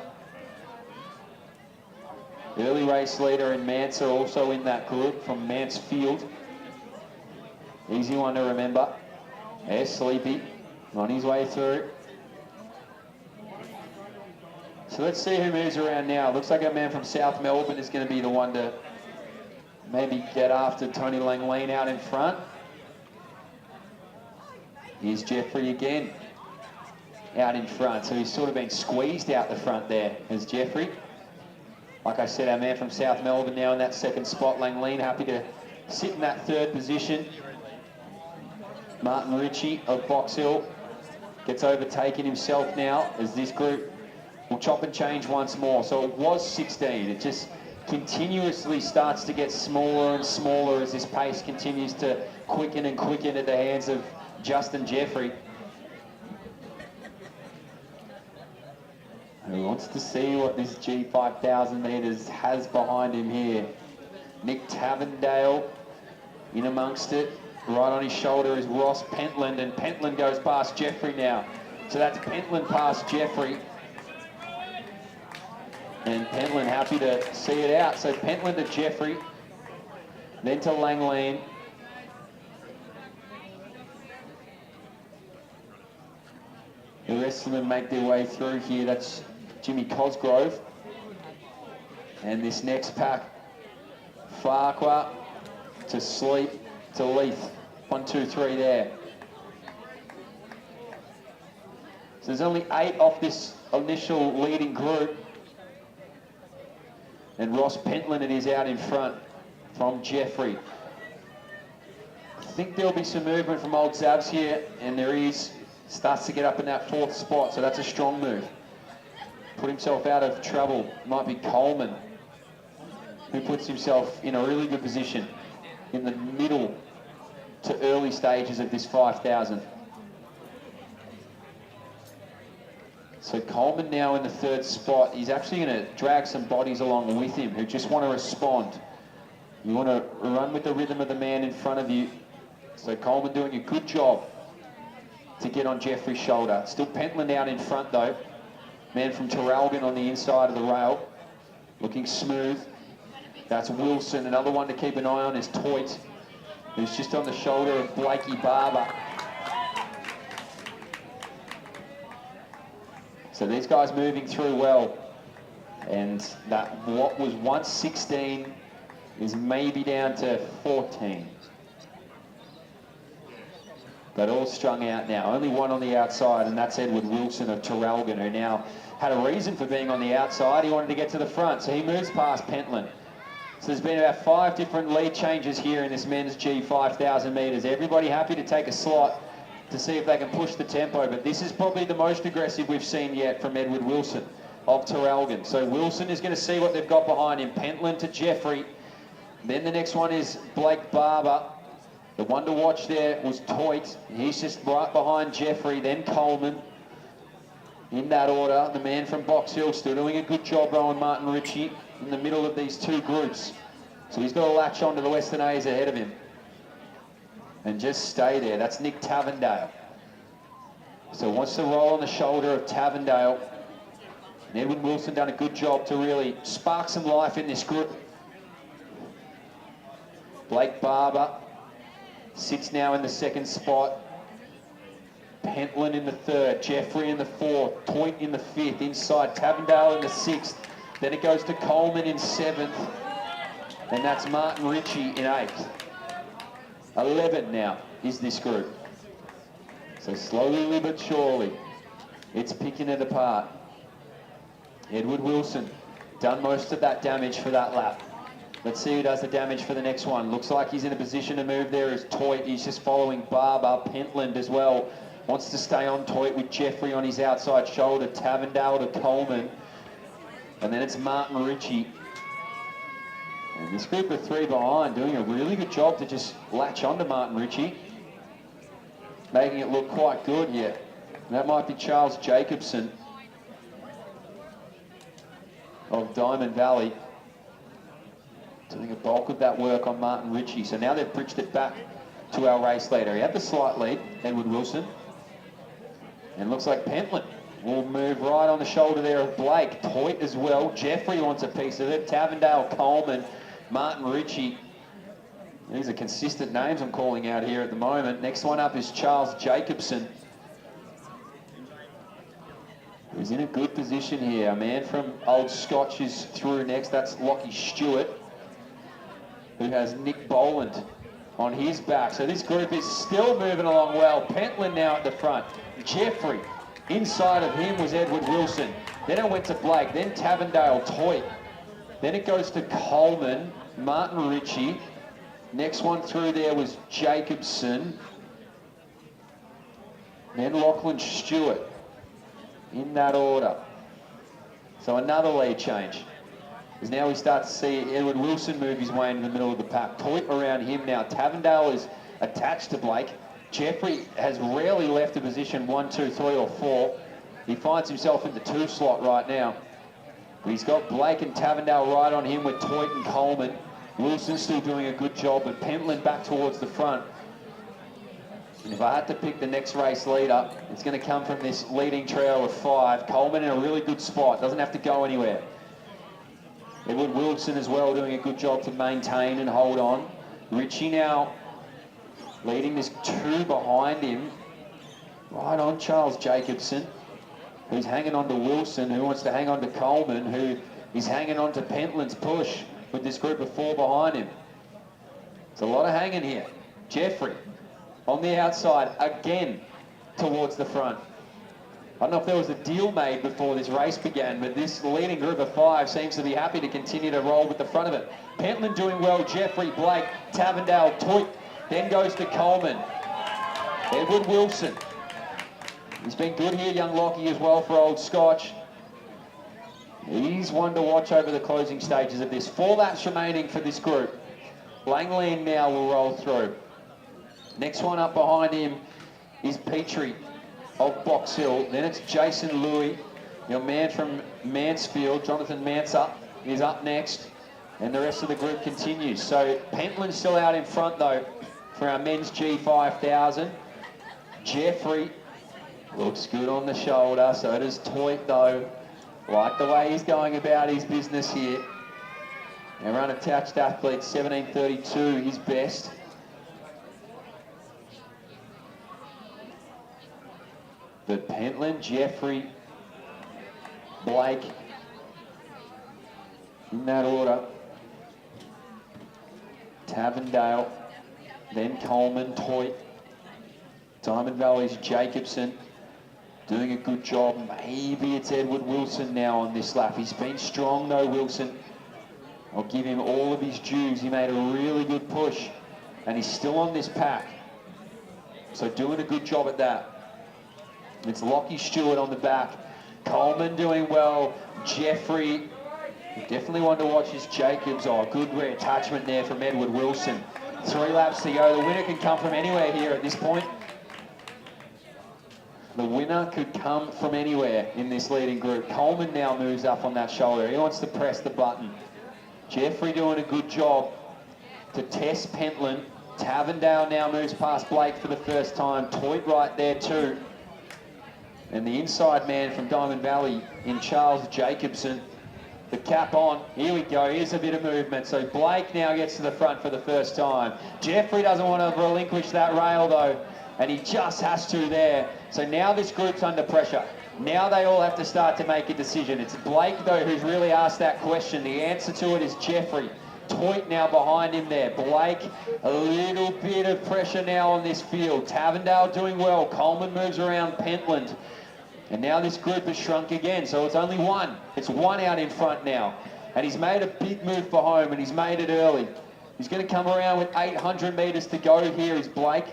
Early race leader in Manser also in that group from Mansfield. Easy one to remember. There's Sleepy on his way through. So let's see who moves around now. Looks like a man from South Melbourne is going to be the one to maybe get after Tony Langleen out in front. Here's Jeffrey again out in front. So he's sort of been squeezed out the front there as Jeffrey. Like I said, our man from South Melbourne now in that second spot. Langleen happy to sit in that third position. Martin Ritchie of Box Hill gets overtaken himself now as this group will chop and change once more. So it was 16. It just continuously starts to get smaller and smaller as this pace continues to quicken and quicken at the hands of Justin Jeffrey. Who wants to see what this G5000 meters has behind him here. Nick Tavendale in amongst it. Right on his shoulder is Ross Pentland, and Pentland goes past Jeffrey now. So that's Pentland past Jeffrey. And Pentland happy to see it out. So Pentland to Jeffrey, then to Langleen. The rest of them make their way through here. That's Jimmy Cosgrove. And this next pack, Farquhar to Sleep to Leith. 1, 2, 3 there. So there's only 8 off this initial leading group. And Ross Pentland is out in front from Jeffrey. I think there'll be some movement from old Zabs here, and there is. Starts to get up in that 4th spot, so that's a strong move. Put himself out of trouble. Might be Coleman, who puts himself in a really good position in the middle to early stages of this 5,000. So Coleman now in the 3rd spot. He's actually going to drag some bodies along with him who just want to respond. You want to run with the rhythm of the man in front of you. So Coleman doing a good job to get on Jeffrey's shoulder. Still Pentland out in front though. Man from Terralgan on the inside of the rail. Looking smooth. That's Wilson. Another one to keep an eye on is Toit, who's just on the shoulder of Blakey Barber. So these guys moving through well. And that what was once 16 is maybe down to 14. But all strung out now. Only one on the outside, and that's Edward Wilson of Terralgan, who now had a reason for being on the outside. He wanted to get to the front, so he moves past Pentland. So there's been about 5 different lead changes here in this men's G 5,000 metres. Everybody happy to take a slot to see if they can push the tempo, but this is probably the most aggressive we've seen yet from Edward Wilson of Terrelgan. So Wilson is going to see what they've got behind him. Pentland to Jeffrey. Then the next one is Blake Barber. The one to watch there was Toit. He's just right behind Jeffrey, then Coleman. In that order, the man from Box Hill still doing a good job, Rowan Martin Ritchie, in the middle of these two groups. So he's got to latch on to the Western A's ahead of him. And just stay there. That's Nick Tavendale. So wants to roll on the shoulder of Tavendale. And Edwin Wilson done a good job to really spark some life in this group. Blake Barber sits now in the second spot. Pentland in the third, Jeffrey in the fourth, Toit in the fifth, inside Tavendale in the sixth. Then it goes to Coleman in seventh, and that's Martin Ritchie in eighth. 11 now is this group. So slowly but surely, it's picking it apart. Edward Wilson done most of that damage for that lap. Let's see who does the damage for the next one. Looks like he's in a position to move there as Toit. He's just following Barber. Pentland as well wants to stay on Toit with Jeffrey on his outside shoulder. Tavendale to Coleman. And then it's Martin Ritchie. And this group of 3 behind doing a really good job to just latch onto Martin Ritchie. Making it look quite good here. And that might be Charles Jacobson of Diamond Valley, doing a bulk of that work on Martin Ritchie. So now they've bridged it back to our race leader. He had the slight lead, Edward Wilson. And looks like Pentland will move right on the shoulder there of Blake. Toit as well. Jeffrey wants a piece of it. Tavendale, Coleman, Martin Ritchie. These are consistent names I'm calling out here at the moment. Next one up is Charles Jacobson, who's in a good position here. A man from Old Scotch is through next. That's Lockie Stewart, who has Nick Boland on his back. So this group is still moving along well. Pentland now at the front. Jeffrey, inside of him was Edward Wilson. Then it went to Blake, then Tavendale, Toit. Then it goes to Coleman, Martin Ritchie. Next one through there was Jacobson. Then Lachlan Stewart, in that order. So another lead change. As now we start to see Edward Wilson move his way into the middle of the pack. Toit around him now. Tavendale is attached to Blake. Jeffrey has rarely left a position 1, 2, 3 or 4. He finds himself in the 2 slot right now. But he's got Blake and Tavendale right on him with Toit and Coleman. Wilson's still doing a good job, but Pentland back towards the front. And if I had to pick the next race leader, it's going to come from this leading trio of 5. Coleman in a really good spot, doesn't have to go anywhere. Edward Wilson as well doing a good job to maintain and hold on. Ritchie now leading this 2 behind him. Right on Charles Jacobson, who's hanging on to Wilson, who wants to hang on to Coleman, who is hanging on to Pentland's push with this group of 4 behind him. It's a lot of hanging here. Jeffrey on the outside again towards the front. I don't know if there was a deal made before this race began, but this leading group of 5 seems to be happy to continue to roll with the front of it. Pentland doing well, Jeffrey, Blake, Tavendale, Toit, then goes to Coleman. Edward Wilson. He's been good here, young Lockie as well for Old Scotch. He's one to watch over the closing stages of this. 4 laps remaining for this group. Langley now will roll through. Next one up behind him is Petrie of Box Hill. Then it's Jason Louis, your man from Mansfield. Jonathan Manser is up next, and the rest of the group continues. So Pentland's still out in front though for our men's G5000. Jeffrey looks good on the shoulder, so does Toit though. Like the way he's going about his business here. Our unattached athlete, 17:32, his best. But Pentland, Jeffrey, Blake, in that order. Tavendale, then Coleman, Toit, Diamond Valley's Jacobson, doing a good job. Maybe it's Edward Wilson now on this lap. He's been strong though, Wilson. I'll give him all of his dues. He made a really good push, and he's still on this pack. So doing a good job at that. It's Lockie Stewart on the back. Coleman doing well. Jeffrey, definitely one to watch is Jacobs. Oh, good reattachment there from Edward Wilson. 3 laps to go. The winner can come from anywhere here at this point. The winner could come from anywhere in this leading group. Coleman now moves up on that shoulder. He wants to press the button. Jeffrey doing a good job to test Pentland. Tavendale now moves past Blake for the first time. Toit right there too. And the inside man from Diamond Valley in Charles Jacobson. The cap on. Here we go. Here's a bit of movement. So Blake now gets to the front for the first time. Jeffrey doesn't want to relinquish that rail though, and he just has to there. So now this group's under pressure. Now they all have to start to make a decision. It's Blake though who's really asked that question. The answer to it is Jeffrey. Toit now behind him there. Blake, a little bit of pressure now on this field. Tavendale doing well. Coleman moves around Pentland. And now this group has shrunk again, so it's only one. It's one out in front now. And he's made a big move for home, and he's made it early. He's going to come around with 800 metres to go here is Blake.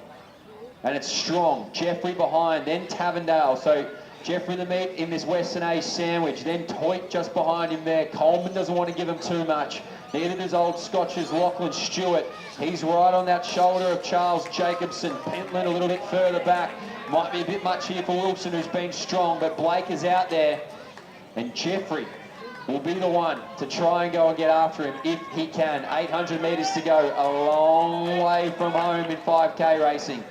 And it's strong. Jeffrey behind, then Tavendale. So Jeffrey the meat in this Western Ace sandwich. Then Toit just behind him there. Coleman doesn't want to give him too much. Neither does Old Scotch's Lachlan Stewart. He's right on that shoulder of Charles Jacobson. Pentland a little bit further back. Might be a bit much here for Wilson, who's been strong, but Blake is out there. And Jeffrey will be the one to try and go and get after him if he can. 800 metres to go, a long way from home in 5K racing.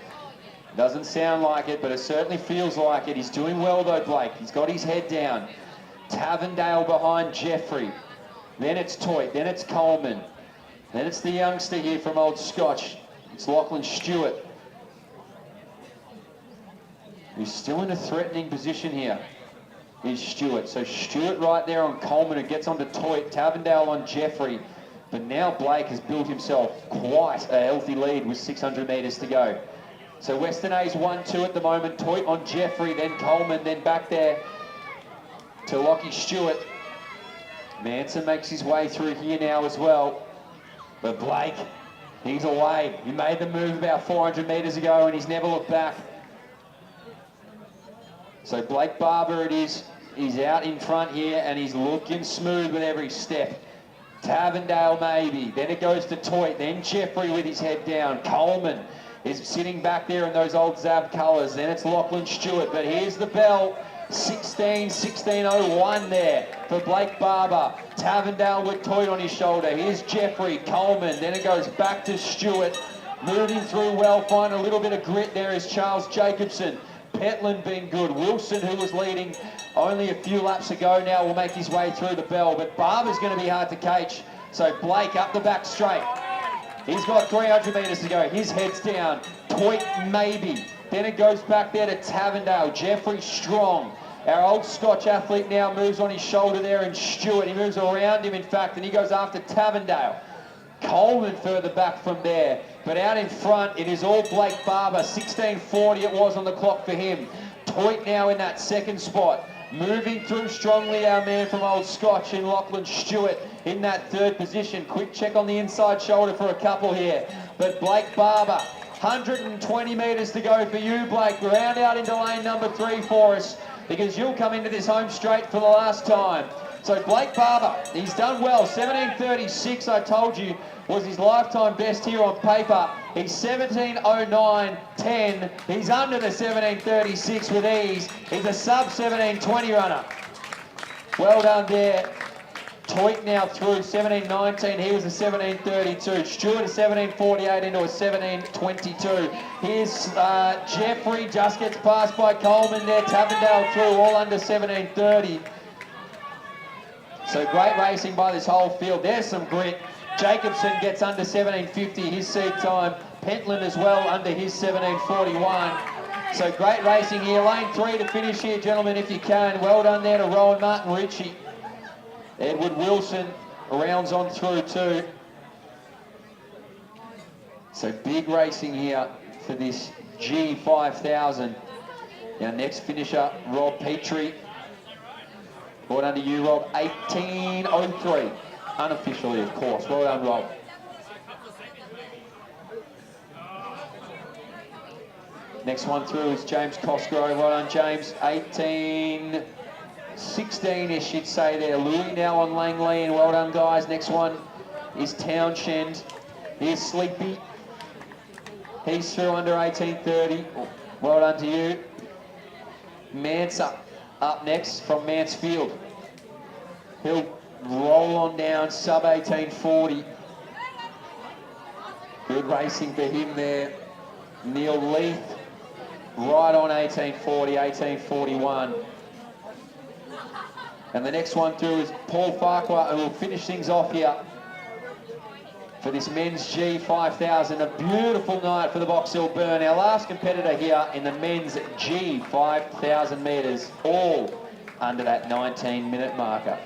Doesn't sound like it, but it certainly feels like it. He's doing well though, Blake. He's got his head down. Tavendale behind Jeffrey. Then it's Toit, then it's Coleman. Then it's the youngster here from Old Scotch. It's Lachlan Stewart. He's still in a threatening position here, is Stewart. So Stewart right there on Coleman, who gets onto Toit. Tavendale on Jeffrey. But now Blake has built himself quite a healthy lead with 600 metres to go. So Western A's 1-2 at the moment. Toit on Jeffrey, then Coleman, then back there to Lockie Stewart. Manson makes his way through here now as well. But Blake, he's away. He made the move about 400 metres ago and he's never looked back. So Blake Barber it is. He's out in front here and he's looking smooth with every step. Tavendale maybe. Then it goes to Toit. Then Jeffrey with his head down. Coleman is sitting back there in those old Zab colours. Then it's Lachlan Stewart. But here's the bell. 16:01 there for Blake Barber. Tavendale with Toit on his shoulder. Here's Jeffrey, Coleman. Then it goes back to Stewart. Moving through well. Find a little bit of grit there is Charles Jacobson. Pentland being good. Wilson, who was leading only a few laps ago now, will make his way through the bell. But Barber's going to be hard to catch. So Blake up the back straight. He's got 300 metres to go. His head's down. Toit maybe. Then it goes back there to Tavendale. Jeffrey strong. Our Old Scotch athlete now moves on his shoulder there, and Stewart. He moves around him, in fact, and he goes after Tavendale. Coleman further back from there. But out in front, it is all Blake Barber. 16:40 it was on the clock for him. Toit now in that second spot. Moving through strongly, our man from Old Scotch in Lachlan Stewart in that third position. Quick check on the inside shoulder for a couple here. But Blake Barber, 120 metres to go for you, Blake. Round out into lane number 3 for us, because you'll come into this home straight for the last time. So Blake Barber, he's done well. 17:36, I told you, was his lifetime best here on paper. He's 17:09.10. He's under the 17:36 with ease. He's a sub 17:20 runner. Well done there. Toit now through 17:19. He was a 17:32. Stewart a 17:48 into a 17:22. Here's Jeffrey, just gets passed by Coleman there. Tavendale through, all under 17:30. So great racing by this whole field. There's some grit. Jacobson gets under 17:50, his seed time. Pentland as well under his 17:41. So great racing here. Lane 3 to finish here, gentlemen, if you can. Well done there to Rowan Martin Ritchie. Edward Wilson rounds on through too. So big racing here for this G5000. Our next finisher, Rob Petrie. Brought under you, Rob, 18:03. Unofficially, of course. Well done, Rob. Next one through is James Cosgrove. Well done, James. 18-16-ish, you'd say there. Louis now on Langley, and well done, guys. Next one is Townshend. Here's Sleepy. He's through under 18:30. Well done to you. Mance up next from Mansfield. He'll roll on down, sub 18:40. Good racing for him there. Neil Leith, right on 18:40, 18:41. And the next one through is Paul Farquhar, and we'll finish things off here for this men's G 5000. A beautiful night for the Box Hill Burn. Our last competitor here in the men's G 5000 metres, all under that 19-minute marker.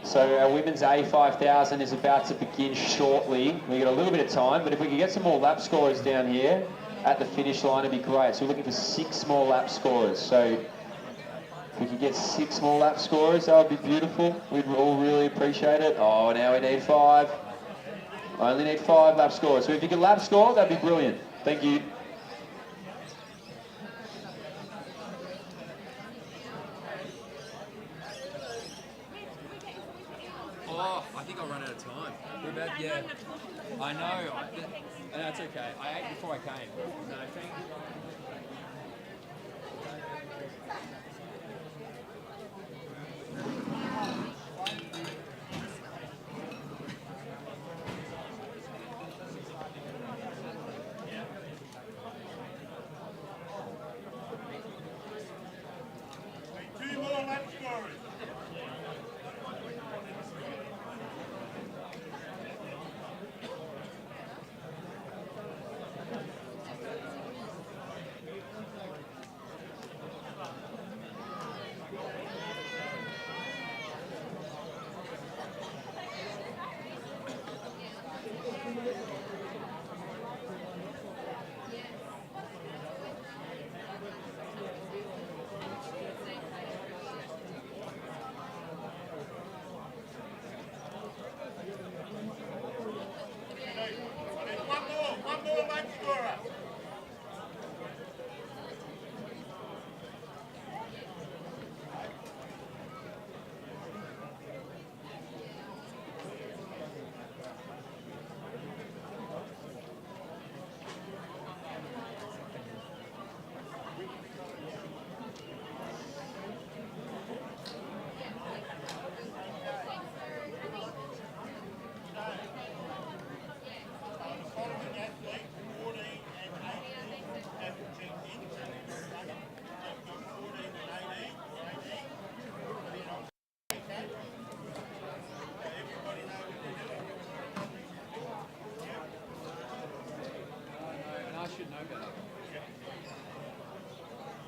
So our women's A5000 is about to begin shortly. We've got a little bit of time, but if we could get some more lap scorers down here at the finish line, it'd be great. So we're looking for 6 more lap scorers. So if we could get 6 more lap scorers, that would be beautiful. We'd all really appreciate it. Oh, now we need 5. Only need 5 lap scorers. So if you could lap score, that'd be brilliant. Thank you. Oh, I think I'll run out of time. We're about, yeah. I know. That's okay. I ate before I came. No, thank you. Two more lap scorers.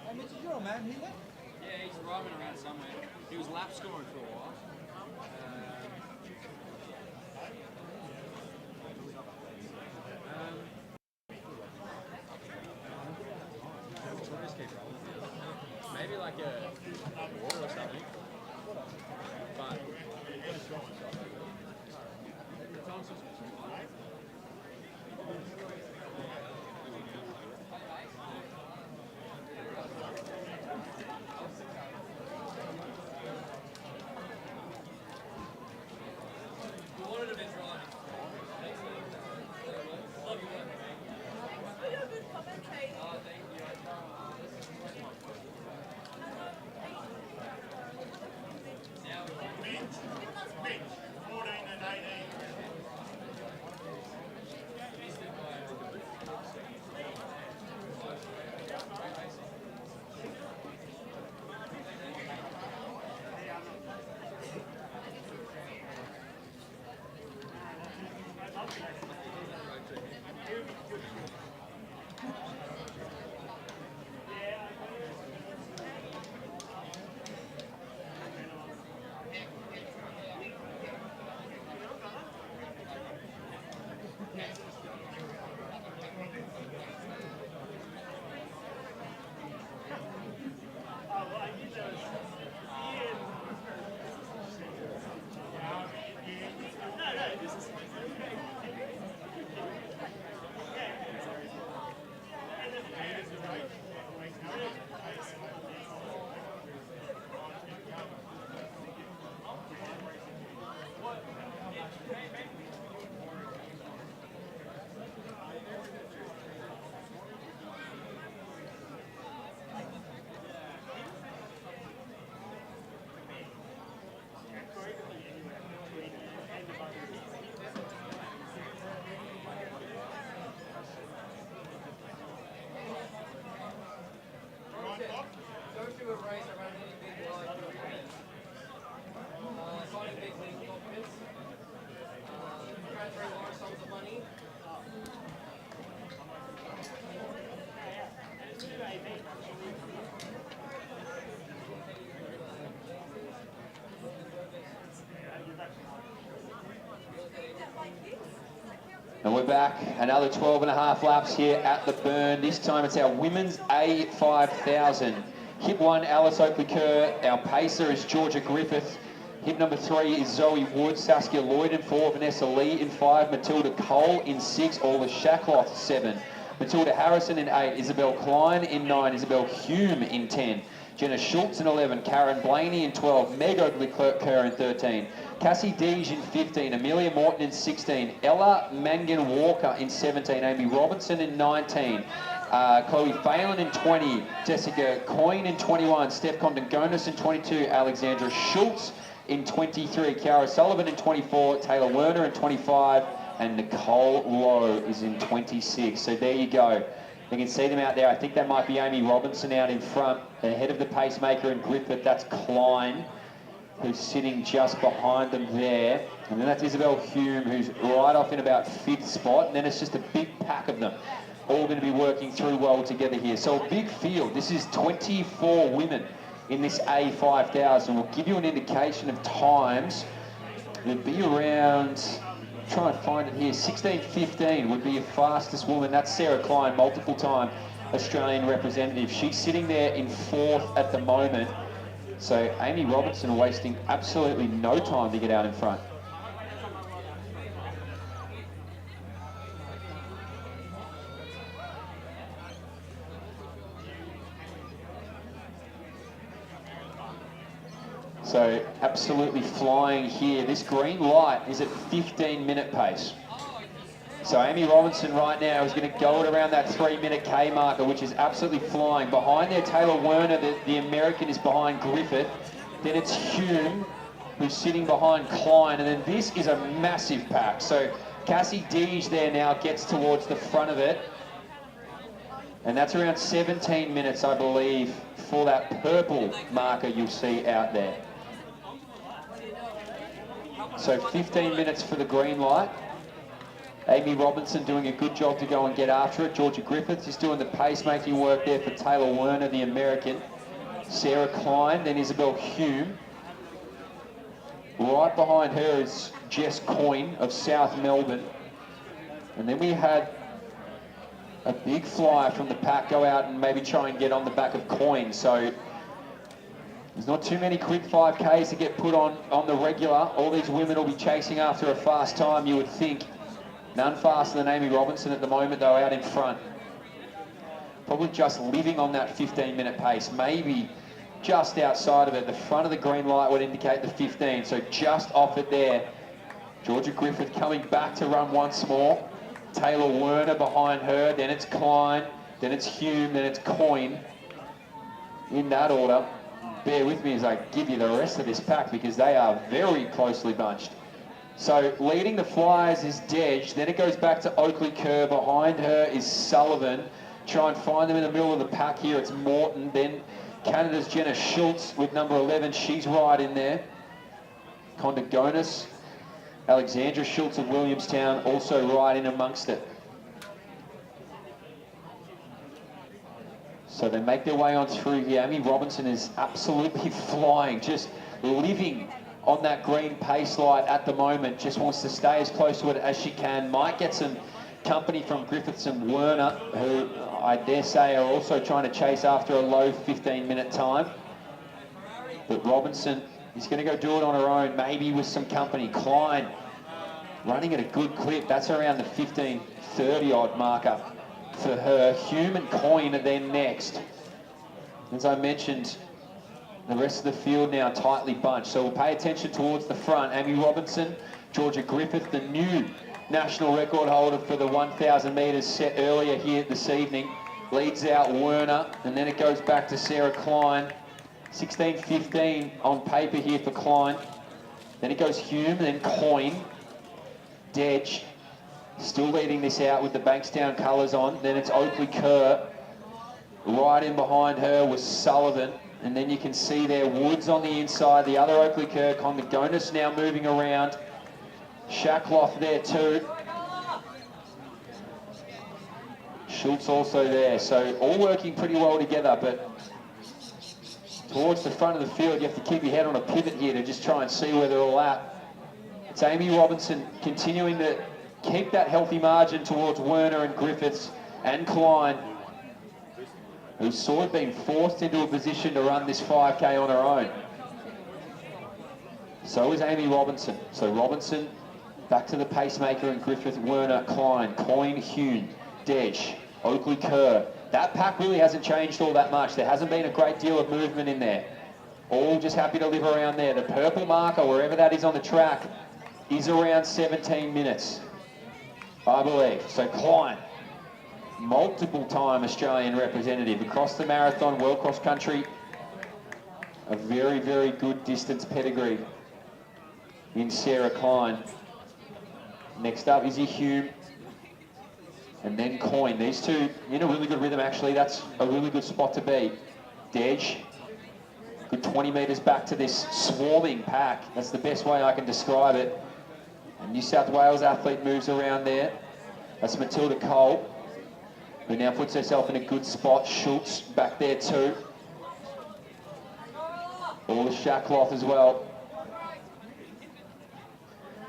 Hey, Mitch, you're man. He left. Yeah, he's roaming around somewhere. He was lap scoring for a while. Maybe like a water or something. But Mitch, 14 and 18. don't do a race around any big line. Find a big league confidence. Try 3 large sums of money. And we're back, another 12 and a half laps here at the Burn. This time it's our women's A5000. Hip 1, Alice Oakley-Kerr. Our pacer is Georgia Griffith. Hip number 3 is Zoe Wood. Saskia Lloyd in 4, Vanessa Lee in 5, Matilda Cole in 6, Orla Shackloth 7, Matilda Harrison in 8, Isabel Klein in 9, Isabel Hume in 10, Jenna Schultz in 11, Karen Blaney in 12, Meg Oakley-Kerr in 13, Cassie Deege in 15, Amelia Morton in 16, Ella Mangan-Walker in 17, Amy Robinson in 19, Chloe Phelan in 20, Jessica Coyne in 21, Steph Condon-Gonis in 22, Alexandra Schultz in 23, Kiara Sullivan in 24, Taylor Werner in 25, and Nicole Lowe is in 26. So there you go. You can see them out there. I think that might be Amy Robinson out in front, ahead of the pacemaker and Griffith. That's Klein, who's sitting just behind them there. And then that's Isabel Hume, who's right off in about 5th spot. And then it's just a big pack of them, all going to be working through well together here. So a big field. This is 24 women in this A5000. We'll give you an indication of times. It'd be around, try and find it here, 16:15 would be your fastest woman. That's Sarah Klein, multiple time Australian representative. She's sitting there in 4th at the moment. So Amy Robinson wasting absolutely no time to get out in front. So absolutely flying here. This green light is at 15-minute pace. So Amy Robinson right now is going to go it around that 3-minute K marker, which is absolutely flying. Behind there, Taylor Werner, the American, is behind Griffith. Then it's Hume, who's sitting behind Klein. And then this is a massive pack. So Cassie Deege there now gets towards the front of it. And that's around 17 minutes, I believe, for that purple marker you'll see out there. So 15 minutes for the green light. Amy Robinson doing a good job to go and get after it. Georgia Griffiths is doing the pacemaking work there for Taylor Werner, the American. Sarah Klein, then Isabel Hume. Right behind her is Jess Coyne of South Melbourne. And then we had a big flyer from the pack go out and maybe try and get on the back of Coyne. So there's not too many quick 5Ks to get put on the regular. All these women will be chasing after a fast time, you would think. None faster than Amy Robinson at the moment, though, out in front. Probably just living on that 15-minute pace, maybe just outside of it. The front of the green light would indicate the 15, so just off it there. Georgia Griffith coming back to run once more. Taylor Werner behind her, then it's Klein, then it's Hume, then it's Coyne. In that order. Bear with me as I give you the rest of this pack because they are very closely bunched. So leading the flyers is Dej, then it goes back to Oakley Kerr, behind her is Sullivan. Try and find them in the middle of the pack here, it's Morton, then Canada's Jenna Schultz with number 11, she's right in there. Condagonis, Alexandra Schultz of Williamstown also right in amongst it. So they make their way on through here. Amy Robinson is absolutely flying, just living on that green pace light at the moment. Just wants to stay as close to it as she can. Might get some company from Griffiths and Werner, who I dare say are also trying to chase after a low 15-minute time. But Robinson is going to go do it on her own, maybe with some company. Klein running at a good clip. That's around the 15:30 odd marker for her. Hume and Coyne are then next. As I mentioned, the rest of the field now tightly bunched. So we'll pay attention towards the front. Amy Robinson, Georgia Griffith, the new national record holder for the 1,000 metres set earlier here this evening, leads out Werner, and then it goes back to Sarah Klein. 16:15 on paper here for Klein. Then it goes Hume, then Coyne, Dej, still leading this out with the Bankstown colours on. Then it's Oakley Kerr. Right in behind her was Sullivan. And then you can see there Woods on the inside, the other Oakley Kerr. Condagonis now moving around. Shackloff there too. Schultz also there. So all working pretty well together, but towards the front of the field, you have to keep your head on a pivot here to just try and see where they're all at. It's Amy Robinson continuing to keep that healthy margin towards Werner and Griffiths and Klein, who's sort of been forced into a position to run this 5K on her own. So is Amy Robinson. So Robinson back to the pacemaker and Griffith, Werner, Klein, Coyne, Hume, Dej, Oakley Kerr. That pack really hasn't changed all that much. There hasn't been a great deal of movement in there. All just happy to live around there. The purple marker, wherever that is on the track, is around 17 minutes, I believe. So Klein, multiple-time Australian representative across the marathon, world cross country, a very, very good distance pedigree in Sarah Klein. Next up, Izzy Hume, and then Coyne. These two in a really good rhythm, actually. That's a really good spot to be. Dej, good 20 metres back to this swarming pack. That's the best way I can describe it. A New South Wales athlete moves around there. That's Matilda Cole, who now puts herself in a good spot. Schultz back there too. All the Shackloff as well.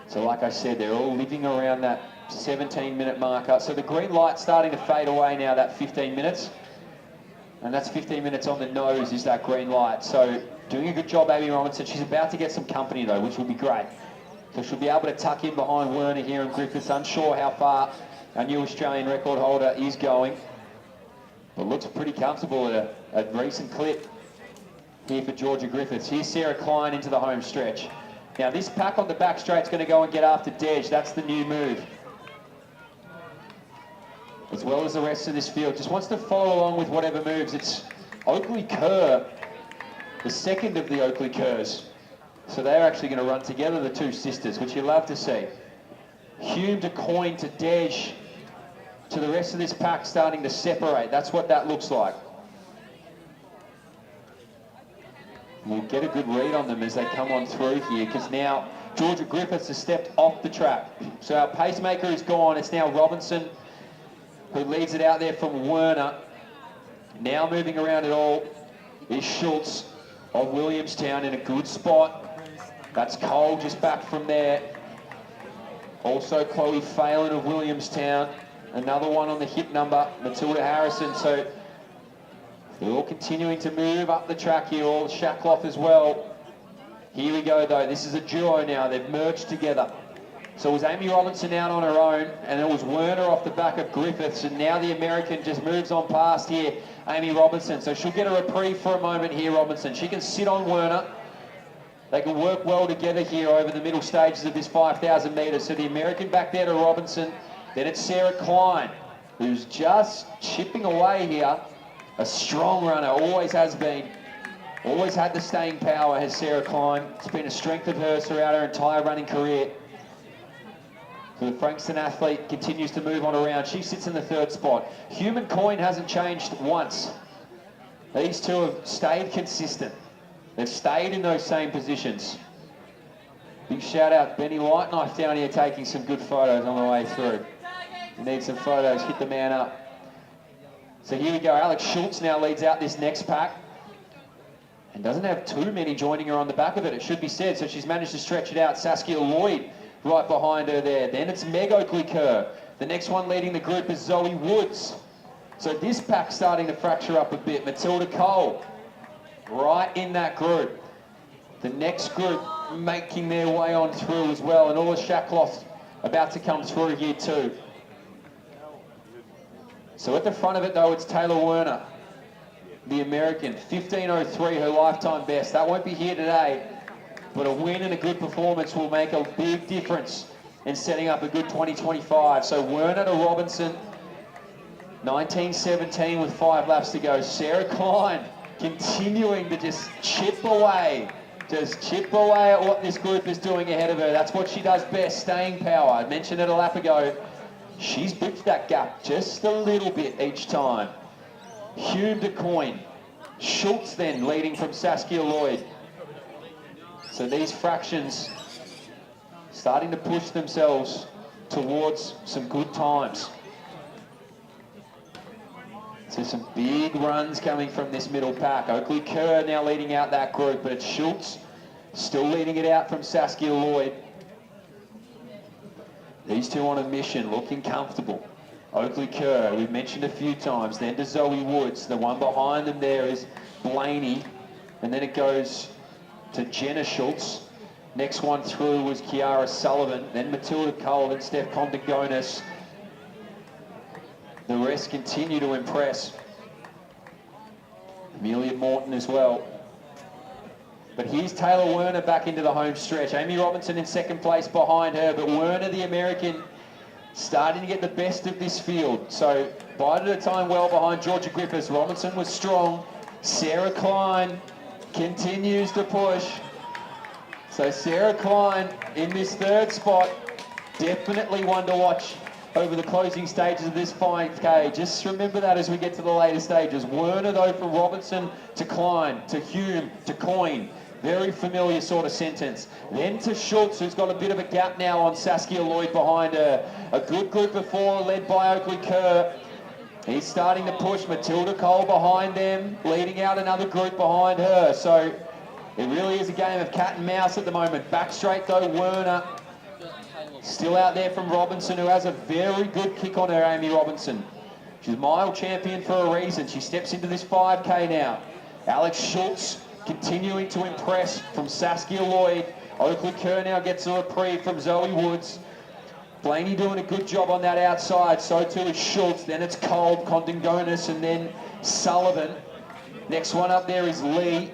So like I said, they're all living around that 17-minute marker. So the green light's starting to fade away now, that 15 minutes. And that's 15 minutes on the nose is that green light. So doing a good job, Amy Robinson. She's about to get some company though, which will be great. So she'll be able to tuck in behind Werner here and Griffiths. Unsure how far our new Australian record holder is going, but looks pretty comfortable at a recent clip here for Georgia Griffiths. Here's Sarah Klein into the home stretch. Now this pack on the back straight's going to go and get after Dej. That's the new move. As well as the rest of this field. Just wants to follow along with whatever moves. It's Oakley Kerr, the second of the Oakley Kerrs. So they're actually going to run together, the two sisters, which you love to see. Hume to Coyne to Dej, to the rest of this pack starting to separate. That's what that looks like. We'll get a good read on them as they come on through here, because now Georgia Griffiths has stepped off the track. So our pacemaker is gone. It's now Robinson who leads it out there from Werner. Now moving around it all is Schultz of Williamstown in a good spot. That's Cole just back from there. Also Chloe Phelan of Williamstown. Another one on the hip number, Matilda Harrison. So they're all continuing to move up the track here, all Shackloff as well. Here we go though, this is a duo now, they've merged together. So it was Amy Robinson out on her own, and it was Werner off the back of Griffiths, and now the American just moves on past here, Amy Robinson. So she'll get a reprieve for a moment here, Robinson. She can sit on Werner. They can work well together here over the middle stages of this 5,000 metres. So the American back there to Robinson, then it's Sarah Klein, who's just chipping away here. A strong runner, always has been. Always had the staying power, has Sarah Klein. It's been a strength of hers throughout her entire running career. So the Frankston athlete continues to move on around. She sits in the third spot. Human Coin hasn't changed once. These two have stayed consistent. They've stayed in those same positions. Big shout out Benny Lightknife down here taking some good photos on the way through. You need some photos, hit the man up. So here we go, Alex Schultz now leads out this next pack. And doesn't have too many joining her on the back of it, it should be said. So she's managed to stretch it out. Saskia Lloyd right behind her there. Then it's Meg Oakley-Kerr. The next one leading the group is Zoe Woods. So this pack's starting to fracture up a bit. Matilda Cole right in that group. The next group making their way on through as well. And Orla Shackloff about to come through here too. So at the front of it though, it's Taylor Werner, the American, 15:03, her lifetime best. That won't be here today, but a win and a good performance will make a big difference in setting up a good 2025. So Werner to Robinson, 19:17 with 5 laps to go. Sarah Klein continuing to just chip away at what this group is doing ahead of her. That's what she does best, staying power. I mentioned it a lap ago. She's bridged that gap just a little bit each time. Hume to Coin. Schultz then leading from Saskia Lloyd. So these fractions starting to push themselves towards some good times. So some big runs coming from this middle pack. Oakley-Kerr now leading out that group, but it's Schultz still leading it out from Saskia Lloyd. These two on a mission, looking comfortable. Oakley-Kerr, we've mentioned a few times, then to Zoe Woods. The one behind them there is Blaney, and then it goes to Jenna Schultz. Next one through was Kiara Sullivan, then Matilda Cole, then Steph Condigonis. The rest continue to impress. Amelia Morton as well. But here's Taylor Werner back into the home stretch. Amy Robinson in second place behind her, but Werner, the American, starting to get the best of this field. So bided her time well behind Georgia Griffiths. Robinson was strong. Sarah Klein continues to push. So Sarah Klein in this third spot, definitely one to watch over the closing stages of this 5K. Just remember that as we get to the later stages. Werner though from Robinson to Klein, to Hume, to Coin. Very familiar sort of sentence. Then to Schultz, who's got a bit of a gap now on Saskia Lloyd behind her. A good group of 4 led by Oakley-Kerr. He's starting to push. Matilda Cole behind them, leading out another group behind her. So it really is a game of cat and mouse at the moment. Back straight though, Werner. Still out there from Robinson, who has a very good kick on her, Amy Robinson. She's a mile champion for a reason. She steps into this 5K now. Alex Schultz continuing to impress from Saskia Lloyd. Oakley-Kerr now gets a reprieve from Zoe Woods. Blaney doing a good job on that outside, so too is Schultz. Then it's Cole, Condingonis, and then Sullivan. Next one up there is Lee.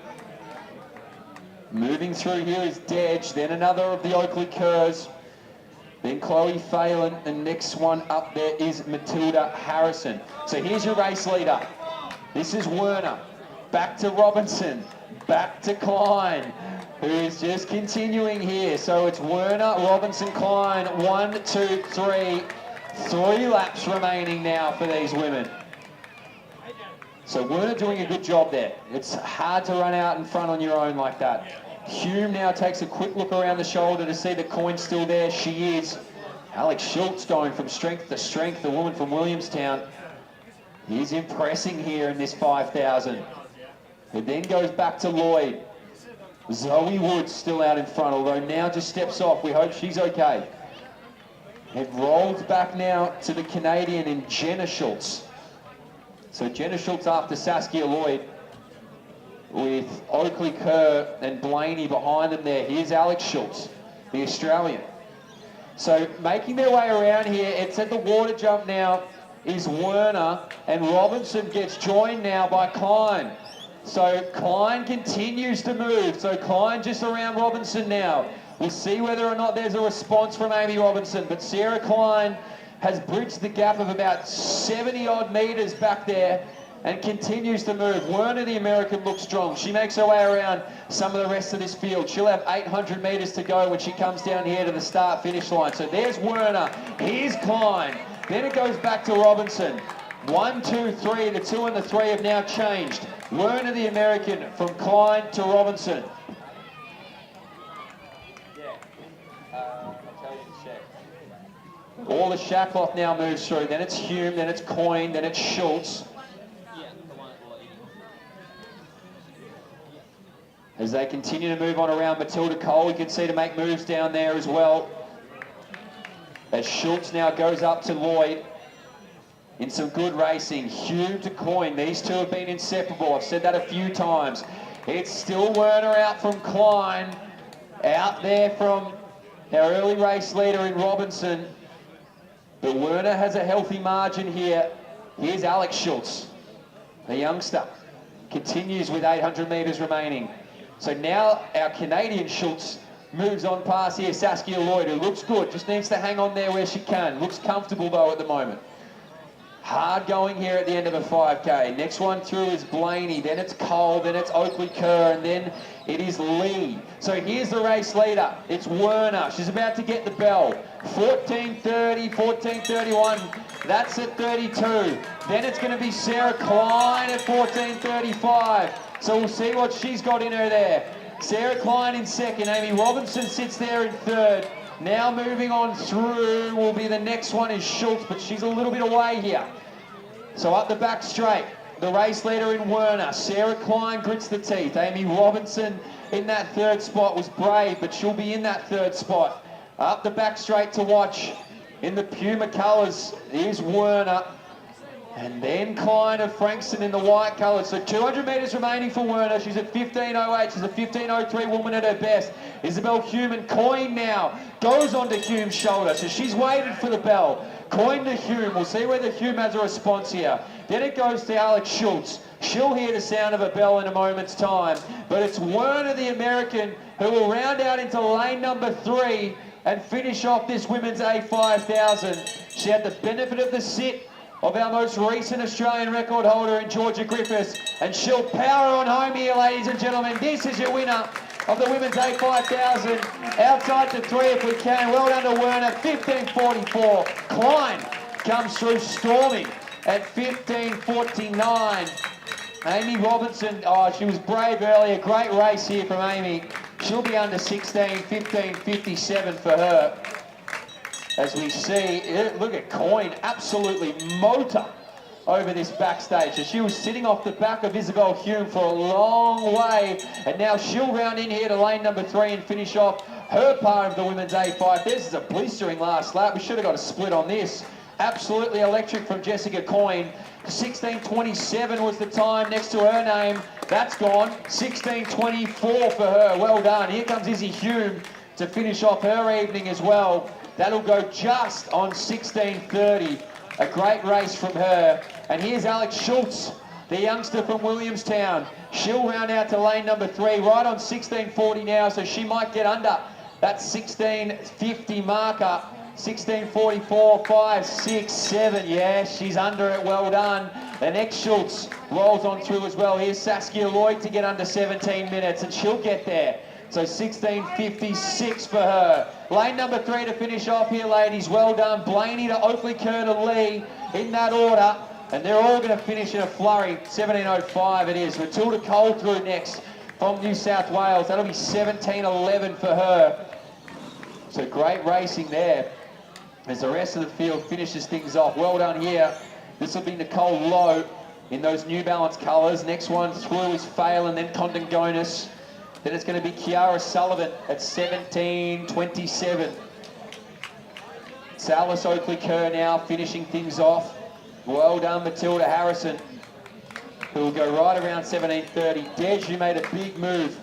Moving through here is Dedge, then another of the Oakley-Kerrs. Then Chloe Phelan, the next one up there is Matilda Harrison. So here's your race leader. This is Werner. Back to Robinson. Back to Klein, who is just continuing here. So it's Werner, Robinson, Klein. 1, 2, 3. 3 laps remaining now for these women. So Werner doing a good job there. It's hard to run out in front on your own like that. Hume now takes a quick look around the shoulder to see that Coin's still there. She is. Alex Schultz going from strength to strength, the woman from Williamstown. He's impressing here in this 5,000. It then goes back to Lloyd. Zoe Woods still out in front, although now just steps off. We hope she's okay. It rolls back now to the Canadian in Jenna Schultz. So Jenna Schultz after Saskia Lloyd, with Oakley Kerr and Blaney behind them there. Here's Alex Schultz, the Australian. So making their way around here, it's at the water jump now, is Werner, and Robinson gets joined now by Klein. So Klein continues to move. So Klein just around Robinson now. We'll see whether or not there's a response from Amy Robinson, but Sarah Klein has bridged the gap of about 70 odd metres back there and continues to move. Werner, the American, looks strong. She makes her way around some of the rest of this field. She'll have 800 metres to go when she comes down here to the start-finish line. So there's Werner. Here's Klein. Then it goes back to Robinson. 1, 2, 3. The 2 and the 3 have now changed. Werner, the American, from Klein to Robinson. All the Shackloff now moves through. Then it's Hume, then it's Coyne, then it's Schultz. As they continue to move on around Matilda Cole, you can see to make moves down there as well. As Schultz now goes up to Lloyd in some good racing. Hume to Coyne. These two have been inseparable. I've said that a few times. It's still Werner out from Klein. Out there from our early race leader in Robinson. But Werner has a healthy margin here. Here's Alex Schultz, a youngster. Continues with 800 metres remaining. So now our Canadian Schultz moves on past here Saskia Lloyd, who looks good, just needs to hang on there where she can. Looks comfortable though at the moment. Hard going here at the end of a 5K. Next one through is Blaney, then it's Cole, then it's Oakley Kerr, and then it is Lee. So here's the race leader. It's Werner. She's about to get the bell. 14:30, 14:31. That's at 32. Then it's going to be Sarah Klein at 14:35. So we'll see what she's got in her there. Sarah Klein in second. Amy Robinson sits there in third. Now moving on through will be the next one is Schultz, but she's a little bit away here. So up the back straight, the race leader in Werner. Sarah Klein grits the teeth. Amy Robinson in that third spot was brave, but she'll be in that third spot. Up the back straight to watch in the Puma colours is Werner. And then Klein of Frankston in the white colours. So 200 metres remaining for Werner. She's at 15:08. She's a 15:03 woman at her best. Isabel Hume and Coyne now goes onto Hume's shoulder. So she's waited for the bell. Coyne to Hume. We'll see whether Hume has a response here. Then it goes to Alex Schultz. She'll hear the sound of a bell in a moment's time. But it's Werner, the American, who will round out into lane number 3 and finish off this women's A5000. She had the benefit of the sit of our most recent Australian record holder in Georgia Griffiths, and she'll power on home here, ladies and gentlemen. This is your winner of the women's A5000. Outside to 3 if we can. Well done to Werner, 15:44. Klein comes through storming at 15:49. Amy Robinson, oh, she was brave earlier. Great race here from Amy. She'll be under 16, 15:57 for her. As we see, look at Coyne, absolutely motor over this backstage. So she was sitting off the back of Isabel Hume for a long way, and now she'll round in here to lane number 3 and finish off her part of the women's A5. This is a blistering last lap. We should have got a split on this. Absolutely electric from Jessica Coyne. 16:27 was the time next to her name. That's gone. 16:24 for her. Well done. Here comes Izzy Hume to finish off her evening as well. That'll go just on 16:30. A great race from her. And here's Alex Schultz, the youngster from Williamstown. She'll round out to lane number 3, right on 16:40 now, so she might get under that 16:50 marker. 16:44, 5, 6, 7. Yeah, she's under it. Well done. The next Schultz rolls on through as well. Here's Saskia Lloyd to get under 17 minutes, and she'll get there. So 16:56 for her. Lane number 3 to finish off here, ladies. Well done. Blaney to Oakley Kerr to Lee in that order. And they're all going to finish in a flurry. 17:05 it is. Matilda Cole through next. from New South Wales. That'll be 17:11 for her. So great racing there as the rest of the field finishes things off. Well done here. This will be Nicole Lowe in those New Balance colours. Next one through is Phelan, then Condon Gonis. Then it's going to be Kiara Sullivan at 17:27. Salis Oakley Kerr now finishing things off. Well done, Matilda Harrison, who will go right around 17:30. Dej, who made a big move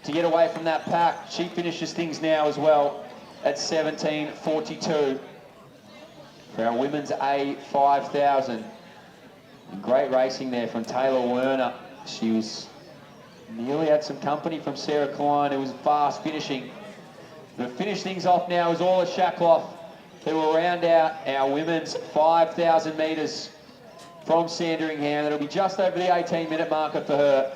to get away from that pack. She finishes things now as well at 17:42. For our women's A 5000. Great racing there from Taylor Werner. She was nearly had some company from Sarah Klein, who was fast finishing. To finish things off now is Orla Shackloff, who will round out our women's 5,000 metres from Sandringham. It'll be just over the 18-minute marker for her.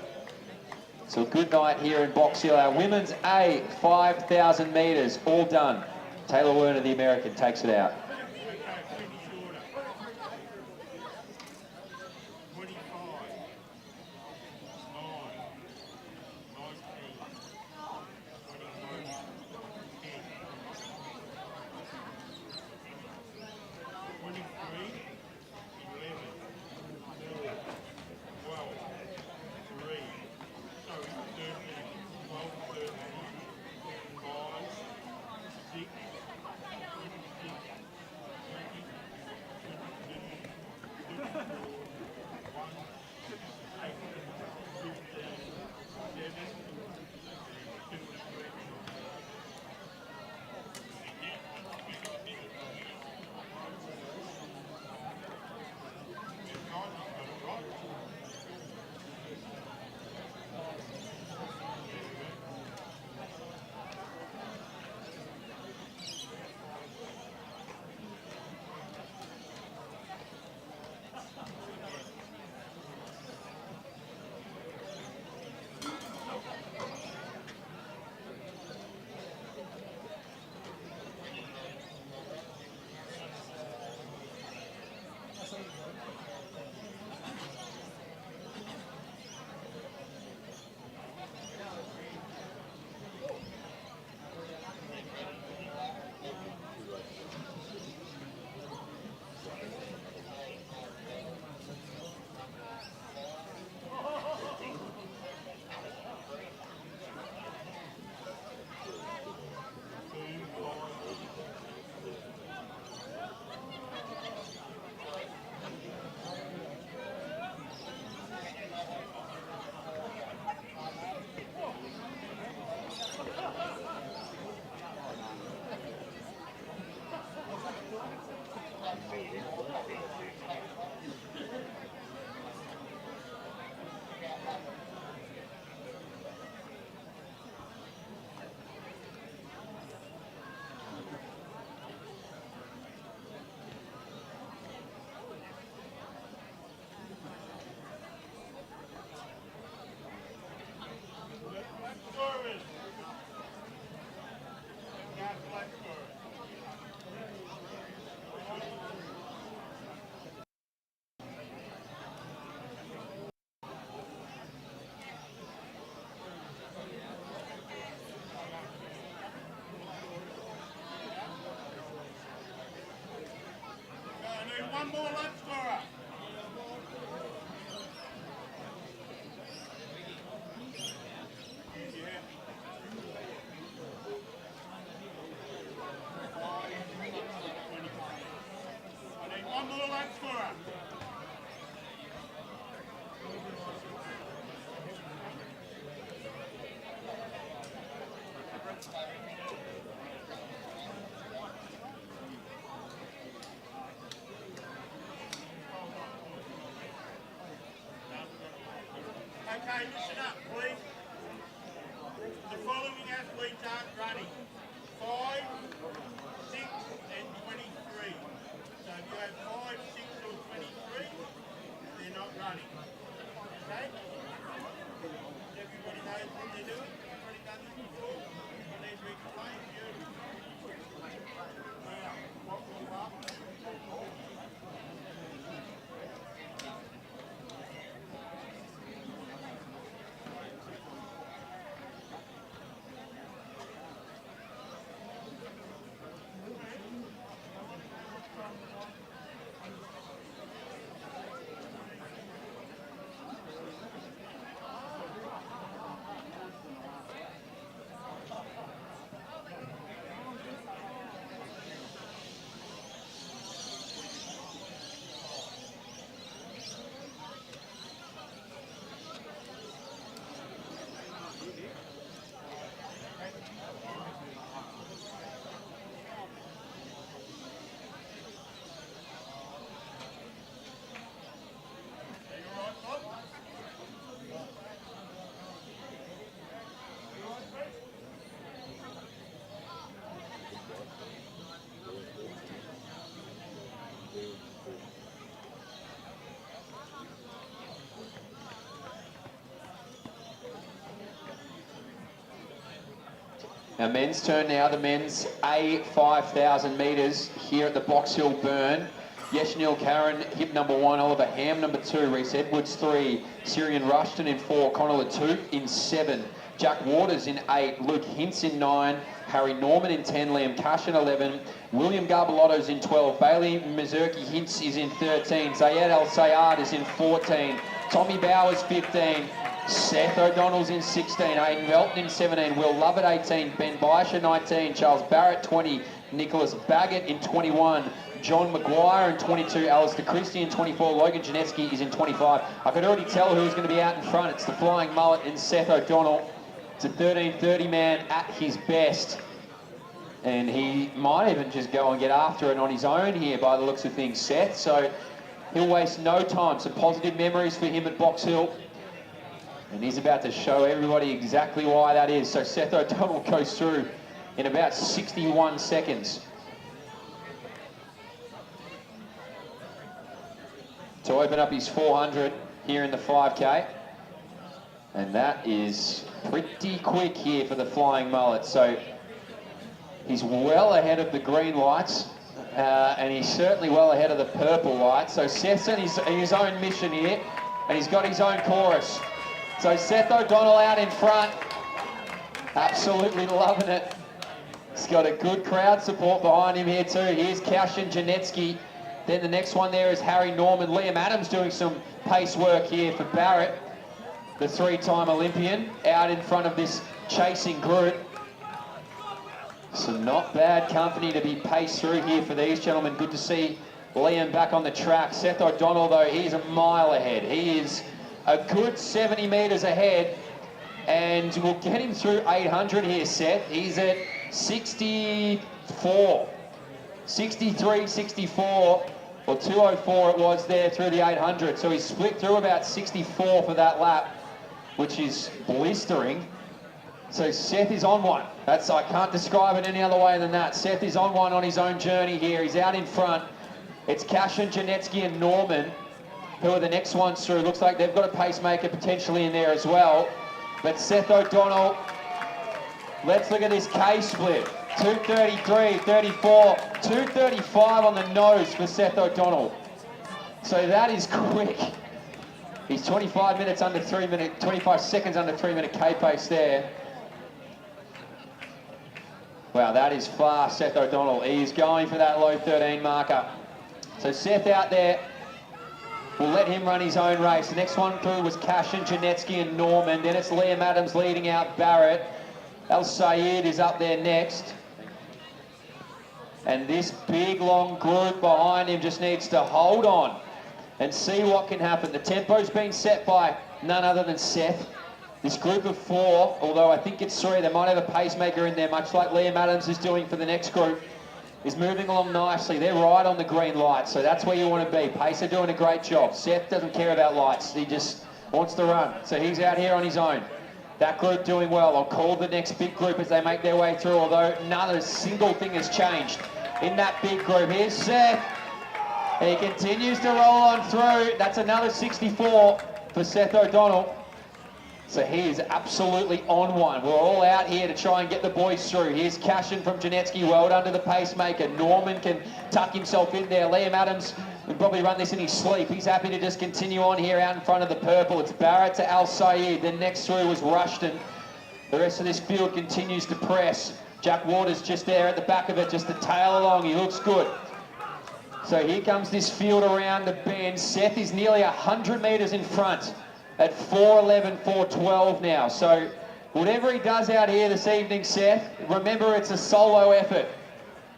So a good night here in Box Hill. Our women's A 5,000 metres, all done. Taylor Werner, the American, takes it out. One more lap scorer. I need one more lap scorer. Okay, listen up, please. The following athletes aren't running. 5, 6 and 23. So if you have 5, 6 or 23, they're not running. Okay? Everybody knows what they're doing? Everybody done this before? I need to explain to you. Now, what will happen? Our men's turn now, the men's A 5,000 metres here at the Box Hill Burn. Yeshnil Karen, hip number 1, Oliver Ham number 2, Reese Edwards 3, Syrian Rushton in 4, Connor Latouf in 7, Jack Waters in 8, Luke Hintz in 9, Harry Norman in 10, Liam Cash in 11, William Garbelotto's in 12, Bailey Mazurki Hintz is in 13, Zayed Al Sayad is in 14, Tommy Bowers 15, Seth O'Donnell's in 16, Aidan Velton in 17, Will Love at 18, Ben Baisha 19, Charles Barrett 20, Nicholas Baggett in 21, John Maguire in 22, Alistair Christie in 24, Logan Janetsky is in 25. I could already tell who's going to be out in front. It's the Flying Mullet and Seth O'Donnell. It's a 13:30 man at his best. And he might even just go and get after it on his own here by the looks of things, Seth. So he'll waste no time. Some positive memories for him at Box Hill. And he's about to show everybody exactly why that is. So Seth O'Donnell goes through in about 61 seconds. To open up his 400 here in the 5K. And that is pretty quick here for the Flying Mullet. So he's well ahead of the green lights, and he's certainly well ahead of the purple lights. So Seth's in his own mission here, and he's got his own chorus. So Seth O'Donnell out in front, absolutely loving it. He's got a good crowd support behind him here too. Here's Kaushan Janetsky. Then the next one there is Harry Norman. Liam Adams doing some pace work here for Barrett, the 3-time Olympian, out in front of this chasing group. So not bad company to be paced through here for these gentlemen. Good to see Liam back on the track. Seth O'Donnell, though, he's a mile ahead. He is a good 70 metres ahead, and we'll get him through 800 here, Seth. He's at 64. 63, 64, or 204 it was there through the 800. So he's split through about 64 for that lap, which is blistering. So Seth is on one. I can't describe it any other way than that. Seth is on one on his own journey here. He's out in front. It's Kaushan Janetsky and Norman who are the next ones through. Looks like they've got a pacemaker potentially in there as well. But Seth O'Donnell, let's look at this K split. 233, 34, 235 on the nose for Seth O'Donnell. So that is quick. He's 25 minutes under 3 minute, 25 seconds under 3 minute K pace there. Wow, that is fast, Seth O'Donnell. He's going for that low 13 marker. So Seth out there, we'll let him run his own race. The next one through was Kaushan Janetsky and Norman. Then it's Liam Adams leading out Barrett. Al Sayed is up there next. And this big, long group behind him just needs to hold on and see what can happen. The tempo's been set by none other than Seth. This group of 4, although I think it's 3, they might have a pacemaker in there, much like Liam Adams is doing for the next group, is moving along nicely. They're right on the green light, so that's where you want to be. Pacer doing a great job. Seth doesn't care about lights. He just wants to run. So he's out here on his own. That group doing well. I'll call the next big group as they make their way through, although not a single thing has changed in that big group. Here's Seth. He continues to roll on through. That's another 64 for Seth O'Donnell. So he is absolutely on one. We're all out here to try and get the boys through. Here's Kaushan from Janetsky, well done to the pacemaker. Norman can tuck himself in there. Liam Adams will probably run this in his sleep. He's happy to just continue on here out in front of the purple. It's Barrett to Al Sayed. Then next through was Rushton. The rest of this field continues to press. Jack Waters just there at the back of it, just to tail along. He looks good. So here comes this field around the bend. Seth is nearly 100 metres in front at 4:11, 4:12 now. So whatever he does out here this evening, Seth, remember it's a solo effort.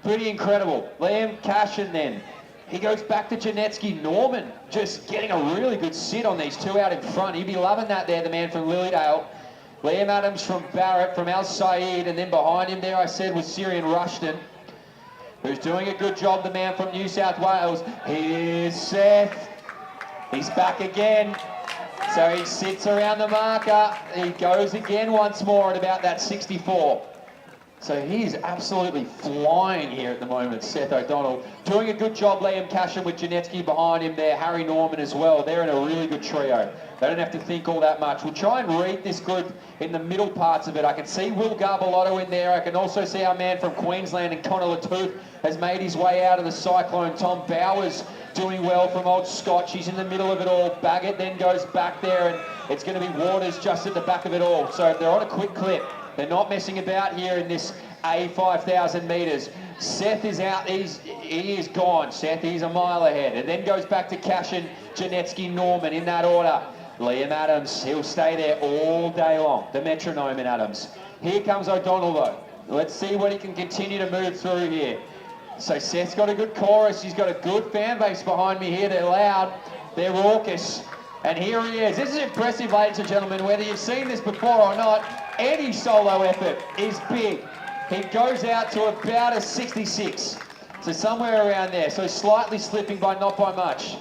Pretty incredible. Liam Kaushan then. He goes back to Janetsky. Norman just getting a really good sit on these two out in front. He'd be loving that there, the man from Lilydale. Liam Adams from Barrett, from Al Sayed, and then behind him there I said was Syrian Rushton, who's doing a good job, the man from New South Wales. Here's Seth. He's back again. So he sits around the marker. He goes again once more at about that 64. So he's absolutely flying here at the moment, Seth O'Donnell. Doing a good job, Liam Cashin with Janetsky behind him there, Harry Norman as well. They're in a really good trio. They don't have to think all that much. We'll try and read this group in the middle parts of it. I can see Will Garbelotto in there. I can also see our man from Queensland and Connor Latooth has made his way out of the Cyclone. Tom Bowers doing well from Old Scotch. He's in the middle of it all. Baggett then goes back there, and it's going to be Waters just at the back of it all. So they're on a quick clip. They're not messing about here in this A 5,000 metres. Seth is out. He is gone. Seth, he's a mile ahead. And then goes back to Cashin, Janetsky, Norman in that order. Liam Adams, he'll stay there all day long. The metronome in Adams. Here comes O'Donnell though. Let's see what he can continue to move through here. So Seth's got a good chorus. He's got a good fan base behind me here. They're loud. They're raucous. And here he is. This is impressive, ladies and gentlemen. Whether you've seen this before or not, any solo effort is big. He goes out to about a 66. So somewhere around there. So slightly slipping by not by much.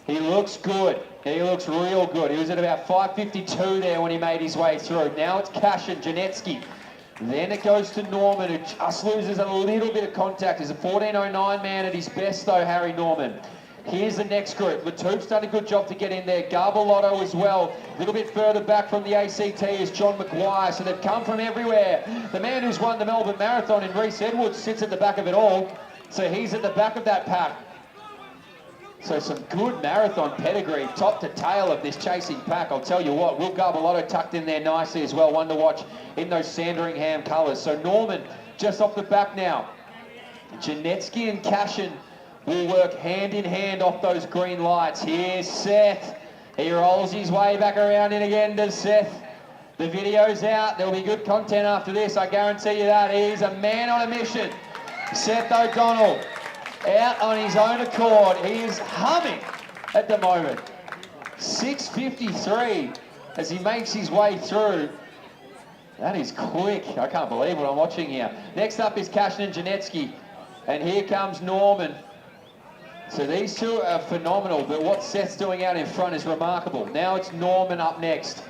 He looks good. He looks real good. He was at about 5:52 there when he made his way through. Now it's Cashin, Janetsky. Then it goes to Norman, who just loses a little bit of contact. He's a 14:09 man at his best though, Harry Norman. Here's the next group. Latooth's done a good job to get in there. Garbelotto as well. A little bit further back from the ACT is John McGuire. So they've come from everywhere. The man who's won the Melbourne Marathon in Reece Edwards sits at the back of it all. So he's at the back of that pack. So some good marathon pedigree, top to tail of this chasing pack. I'll tell you what, Will Garbelotto tucked in there nicely as well. One to watch in those Sandringham colours. So Norman just off the back now. Janetsky and Cashin will work hand in hand off those green lights. Here's Seth. He rolls his way back around in again, does Seth. The video's out. There'll be good content after this, I guarantee you that. He's a man on a mission. Seth O'Donnell, out on his own accord. He is humming at the moment. 6:53 as he makes his way through. That is quick. I can't believe what I'm watching here. Next up is Cashin and Janetsky. And here comes Norman. So these two are phenomenal, but what Seth's doing out in front is remarkable. Now it's Norman up next.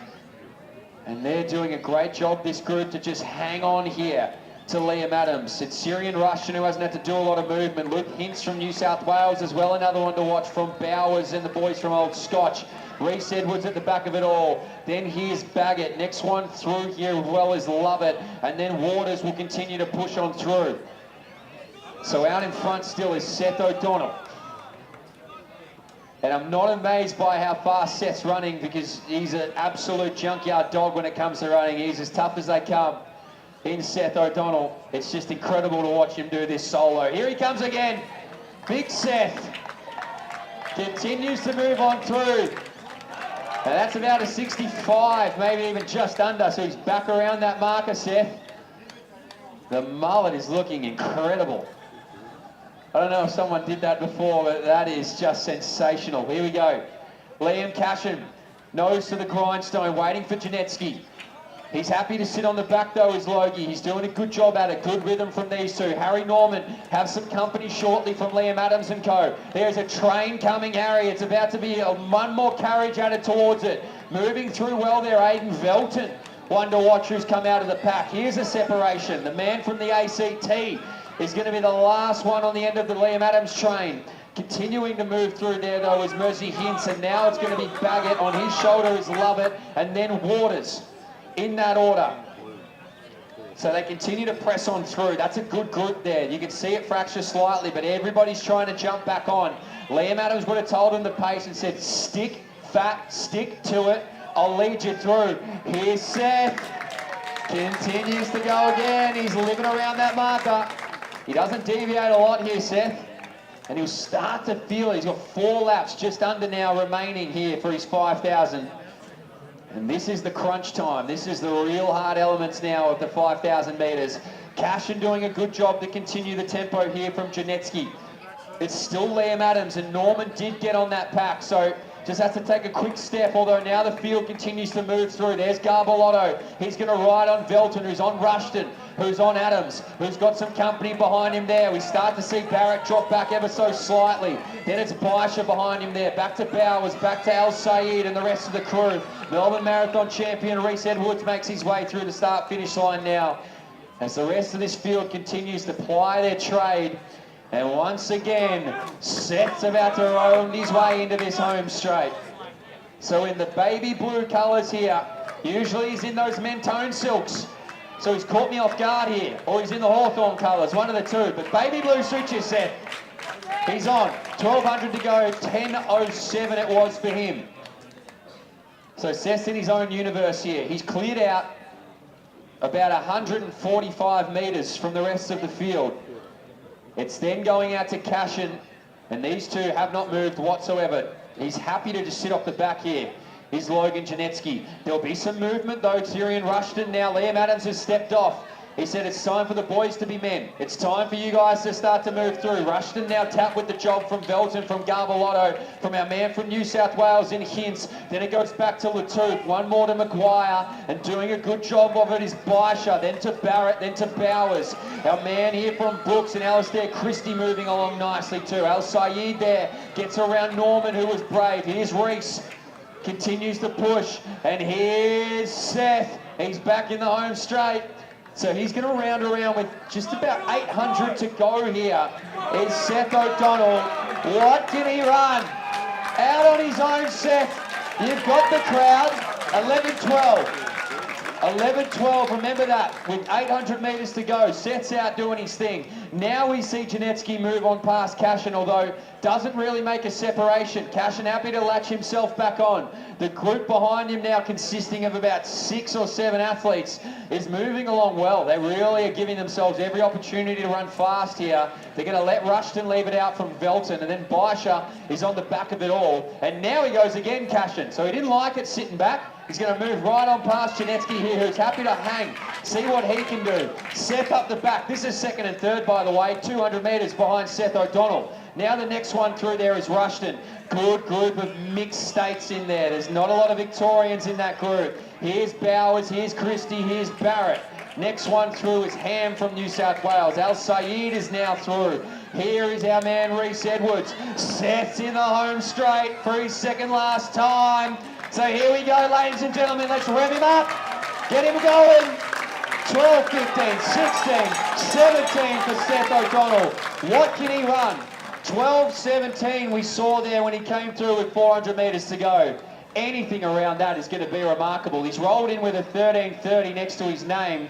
And they're doing a great job, this group, to just hang on here to Liam Adams. It's Syrian Russian who hasn't had to do a lot of movement. Luke Hintz from New South Wales as well. Another one to watch from Bowers and the boys from Old Scotch. Reece Edwards at the back of it all. Then here's Baggett. Next one through here as well is Lovett. And then Waters will continue to push on through. So out in front still is Seth O'Donnell. And I'm not amazed by how fast Seth's running because he's an absolute junkyard dog when it comes to running. He's as tough as they come in Seth O'Donnell. It's just incredible to watch him do this solo. Here he comes again. Big Seth continues to move on through. And that's about a 65, maybe even just under. So he's back around that marker, Seth. The mullet is looking incredible. I don't know if someone did that before, but that is just sensational. Here we go. Liam Cashin, nose to the grindstone, waiting for Janetsky. He's happy to sit on the back though, is Logie. He's doing a good job at it. Good rhythm from these two. Harry Norman have some company shortly from Liam Adams and co. There's a train coming, Harry. It's about to be one more carriage added towards it. Moving through well there, Aidan Velton. One to watch who's come out of the pack. Here's a separation. The man from the ACT is going to be the last one on the end of the Liam Adams train. Continuing to move through there though is Mercy Hintz, and now it's going to be Baggett. On his shoulder is Lovett, and then Waters in that order. So they continue to press on through. That's a good group there. You can see it fracture slightly, but everybody's trying to jump back on. Liam Adams would have told him the pace and said, stick, fat, stick to it. I'll lead you through. Here's Seth. Continues to go again. He's living around that marker. He doesn't deviate a lot here, Seth. And he'll start to feel it. He's got 4 laps just under now remaining here for his 5,000. And this is the crunch time. This is the real hard elements now of the 5,000 metres. Cashin doing a good job to continue the tempo here from Janetsky. It's still Liam Adams, and Norman did get on that pack, so just has to take a quick step, although now the field continues to move through. There's Garbelotto. He's going to ride on Velton, who's on Rushton, who's on Adams, who's got some company behind him there. We start to see Barrett drop back ever so slightly. Then it's Baisha behind him there. Back to Bowers, back to Al Sayed and the rest of the crew. Melbourne Marathon champion Reece Edwards makes his way through the start-finish line now. as the rest of this field continues to ply their trade. And once again, Seth's about to roam his way into this home straight. So in the baby blue colours here, usually he's in those Mentone silks. So he's caught me off guard here, or he's in the Hawthorn colours, one of the two. But baby blue suits you, Seth. He's on. 1,200 to go, 10.07 it was for him. So Seth's in his own universe here. He's cleared out about 145 metres from the rest of the field. It's then going out to Cashin, and these two have not moved whatsoever. He's happy to just sit off the back here. Is Logan Janetsky. There'll be some movement though. Tyrion Rushton now. Liam Adams has stepped off. He said it's time for the boys to be men. It's time for you guys to start to move through. Rushton now tapped with the job from Velton, from Garbalotto, from our man from New South Wales in Hints. Then it goes back to Latouf. One more to Maguire. And doing a good job of it is Baisha. Then to Barrett, then to Bowers. Our man here from Brooks and Alistair Christie moving along nicely too. Al Sayed there gets around Norman, who was brave. Here's Reese. Continues to push, and here's Seth. He's back in the home straight. So he's going to round around with just about 800 to go here. Is Seth O'Donnell. What can he run? Out on his own, Seth. You've got the crowd. 11-12. 11-12, remember that, with 800 metres to go. Seth's out doing his thing. Now we see Janetsky move on past Cashin, although doesn't really make a separation. Cashin happy to latch himself back on. The group behind him now, consisting of about 6 or 7 athletes, is moving along well. They really are giving themselves every opportunity to run fast here. They're going to let Rushton leave it out from Velton, and then Baisha is on the back of it all. And now he goes again, Cashin. So he didn't like it sitting back. He's going to move right on past Janetsky here, who's happy to hang, see what he can do. Seth up the back. This is second and third, by the way, 200 metres behind Seth O'Donnell. Now the next one through there is Rushton. Good group of mixed states in there. There's not a lot of Victorians in that group. Here's Bowers, here's Christie, here's Barrett. Next one through is Ham from New South Wales. Al Sayed is now through. Here is our man Reese Edwards. Seth's in the home straight for his second last time. So here we go, ladies and gentlemen. Let's rev him up. Get him going. 12, 15, 16, 17 for Seth O'Donnell. What can he run? 12-17 we saw there when he came through with 400 metres to go. Anything around that is going to be remarkable. He's rolled in with a 13:30 next to his name.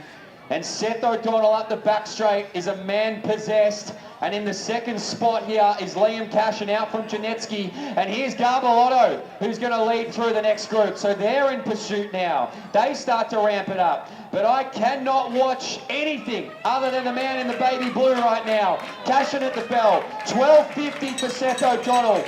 And Seth O'Donnell up the back straight is a man possessed. And in the second spot here is Liam Cashin out from Janetsky. And here's Garbalotto, who's going to lead through the next group. So they're in pursuit now. They start to ramp it up. But I cannot watch anything other than the man in the baby blue right now. Cashin at the bell. 12:50 for Seth O'Donnell.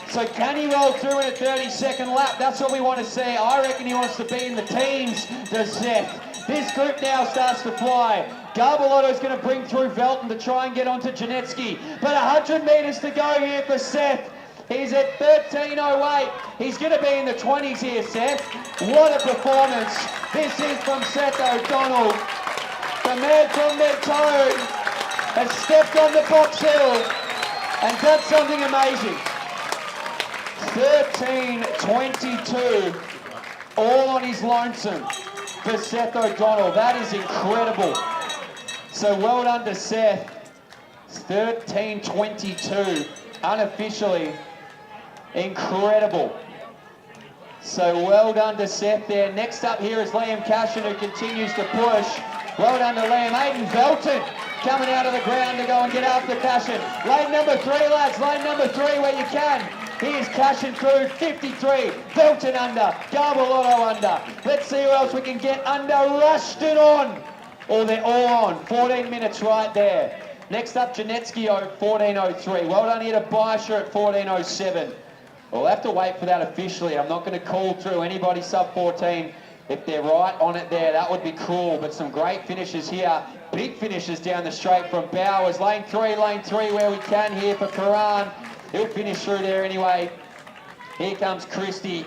So can he roll through in a 30-second lap? That's what we want to see. I reckon he wants to be in the teens, does Seth. This group now starts to fly. Garbalotto's going to bring through Velton to try and get onto Janetsky. But 100 metres to go here for Seth. He's at 13:08. He's going to be in the 20s here, Seth. What a performance. This is from Seth O'Donnell. The man from Mentone has stepped on the box hill and done something amazing. 13:22, all on his lonesome for Seth O'Donnell. That is incredible. So well done to Seth. 13:22, unofficially. Incredible. So well done to Seth there. Next up here is Liam Cashin, who continues to push. Well done to Liam. Aiden Velton coming out of the ground to go and get after Cashin. Lane number 3, lads. Lane number 3 where you can. Here's Cashin through, 53. Velton under, Garbalotto under. Let's see who else we can get under. Rushton on. Oh, they're all on. 14 minutes right there. Next up, Janetsky 14:03. Well done here to Baisha at 14:07. We'll have to wait for that officially. I'm not going to call through anybody sub 14. If they're right on it there, that would be cool. But some great finishes here. Big finishes down the straight from Bowers. Lane 3 where we can here for Karan. He'll finish through there anyway. Here comes Christie.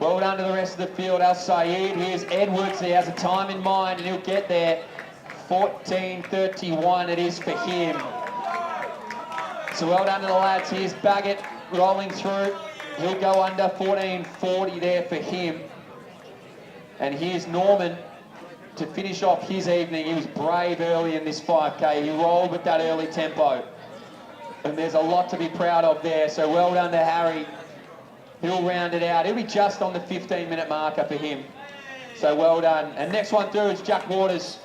Well done to the rest of the field. Al Sayed. Here's Edwards. He has a time in mind and he'll get there. 14:31 it is for him. So well done to the lads. Here's Baggett rolling through. He'll go under 14:40 there for him. And here's Norman. to finish off his evening. He was brave early in this 5K. He rolled with that early tempo. And there's a lot to be proud of there. So well done to Harry. He'll round it out. He'll be just on the 15-minute marker for him. So well done. And next one through is Jack Waters.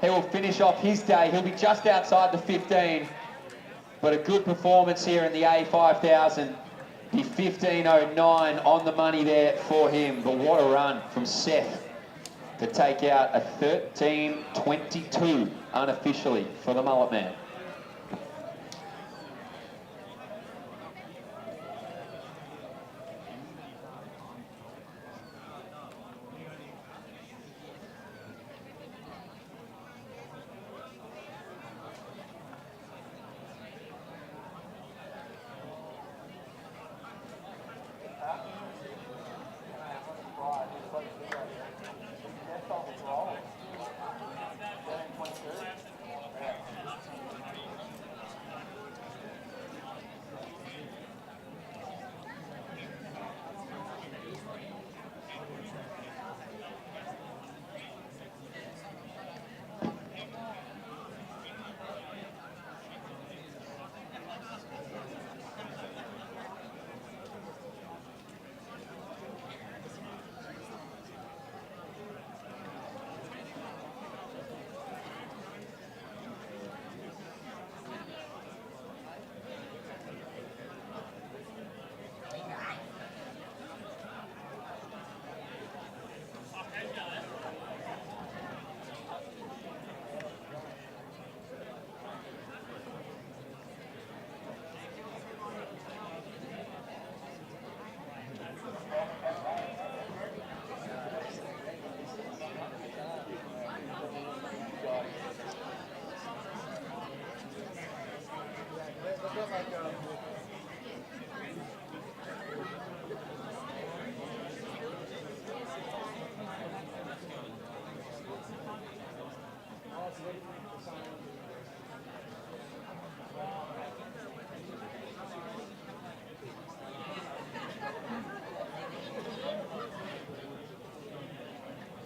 He will finish off his day. He'll be just outside the 15. But a good performance here in the A5000. The 15.09 on the money there for him. But what a run from Seth to take out a 13.22 unofficially for the Mullet Man.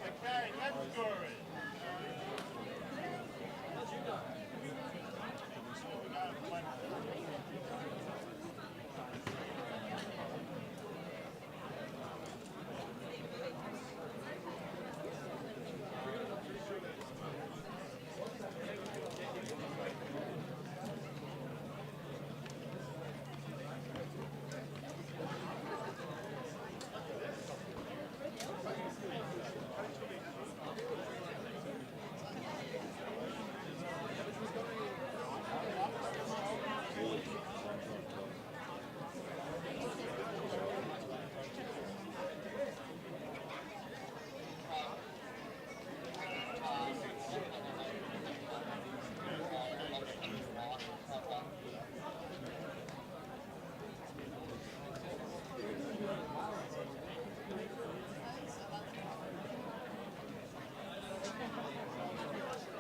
Okay, let's go.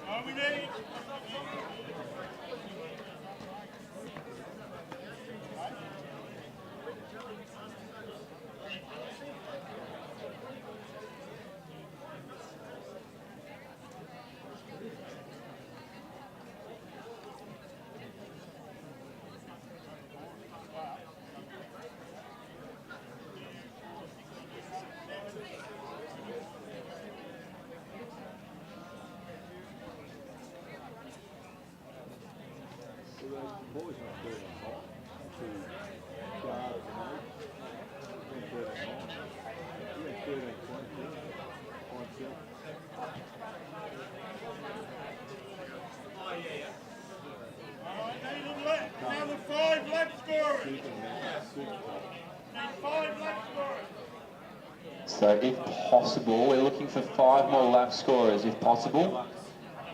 All we need. Now the 5 left scorers. Need 5 left scorers. So if possible, we're looking for 5 more lap scorers, if possible,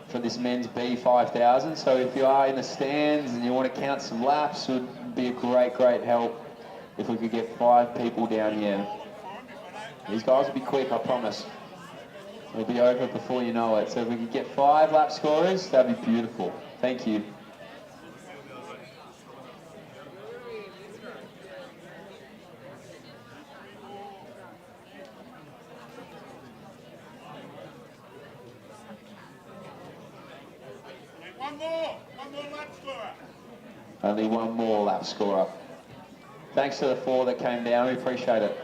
for this men's B5000. So if you are in the stands and you want to count some laps, it would be a great help if we could get 5 people down here. These guys will be quick, I promise. It'll be over before you know it. So if we could get 5 lap scorers, that'd be beautiful. Thank you. One more lap scorer. Only one more lap scorer. Thanks to the 4 that came down. We appreciate it.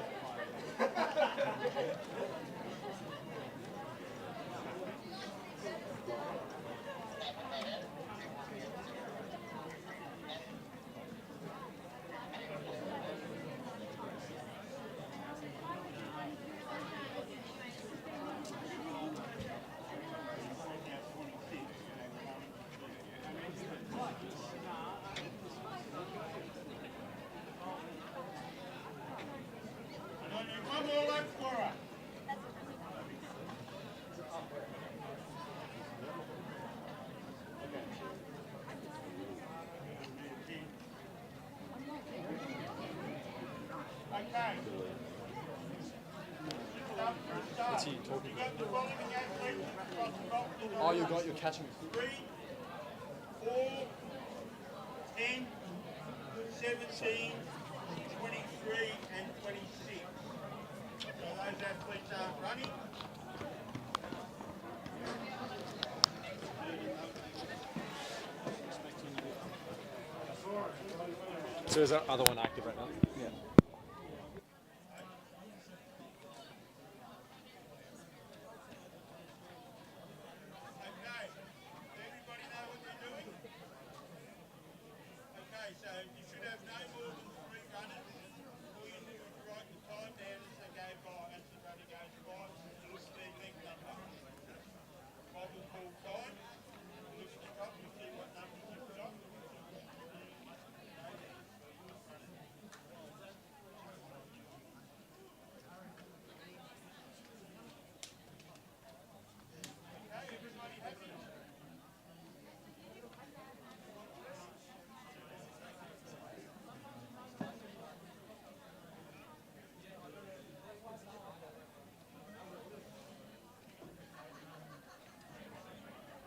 One more lap scorer. Okay. What's he talking You got the following athletes across the box. Oh, you got, you're catching me. 3, 4, 10, 17, 23, and 26. So those athletes aren't running. So is that other one active right now? Yeah. Okay. Does everybody know what they're doing? Okay, so you should have no more than 3 runners. All you do is write the time down as they go by. As the runner goes by, you look at their leg number. Bob will call time. Look at the top, you see what numbers you've got. Okay, everybody happy?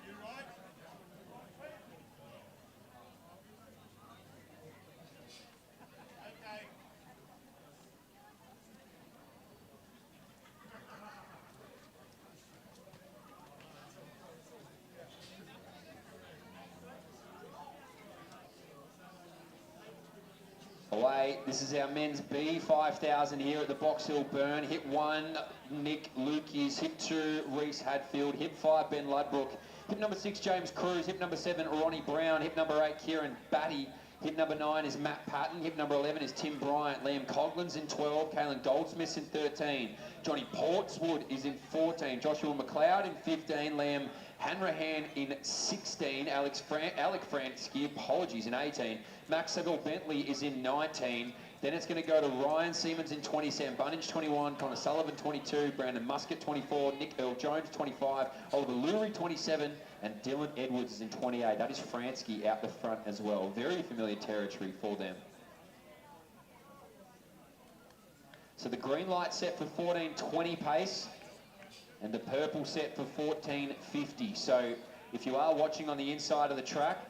You right? Okay. Away. This is our men's B 5000 here at the Box Hill Burn. Hit 1, Nick Lukes. Hit 2, Reese Hadfield. Hit 5, Ben Ludbrook. Hit number 6, James Cruz. Hit number 7, Ronnie Brown. Hit number 8, Kieran Batty. Hit number 9 is Matt Patton. Hit number 11 is Tim Bryant. Liam Coughlin's in 12. Kalen Goldsmith's in 13. Johnny Portswood is in 14. Joshua McLeod in 15. Liam Hanrahan in 16. Alec Fransky, apologies, in 18. Max Seville Bentley is in 19. Then it's going to go to Ryan Siemens in 20, Sam Bunnage 21, Connor Sullivan 22, Brandon Muscat 24, Nick Earl Jones 25, Oliver Lurie 27, and Dylan Edwards is in 28. That is Fransky out the front as well. Very familiar territory for them. So the green light set for 14:20 pace, and the purple set for 14:50. So if you are watching on the inside of the track,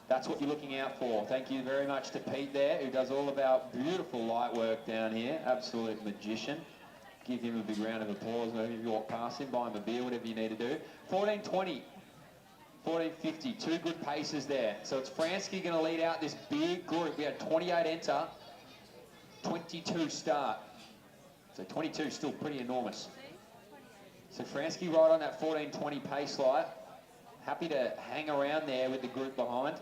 that's what you're looking out for. Thank you very much to Pete there, who does all of our beautiful light work down here. Absolute magician. Give him a big round of applause whenever you walk past him, buy him a beer, whatever you need to do. 14:20, 14:50, 2 good paces there. So it's Fransky going to lead out this big group. We had 28 enter, 22 start. So 22 is still pretty enormous. So Fransky right on that 14:20 pace light. Happy to hang around there with the group behind.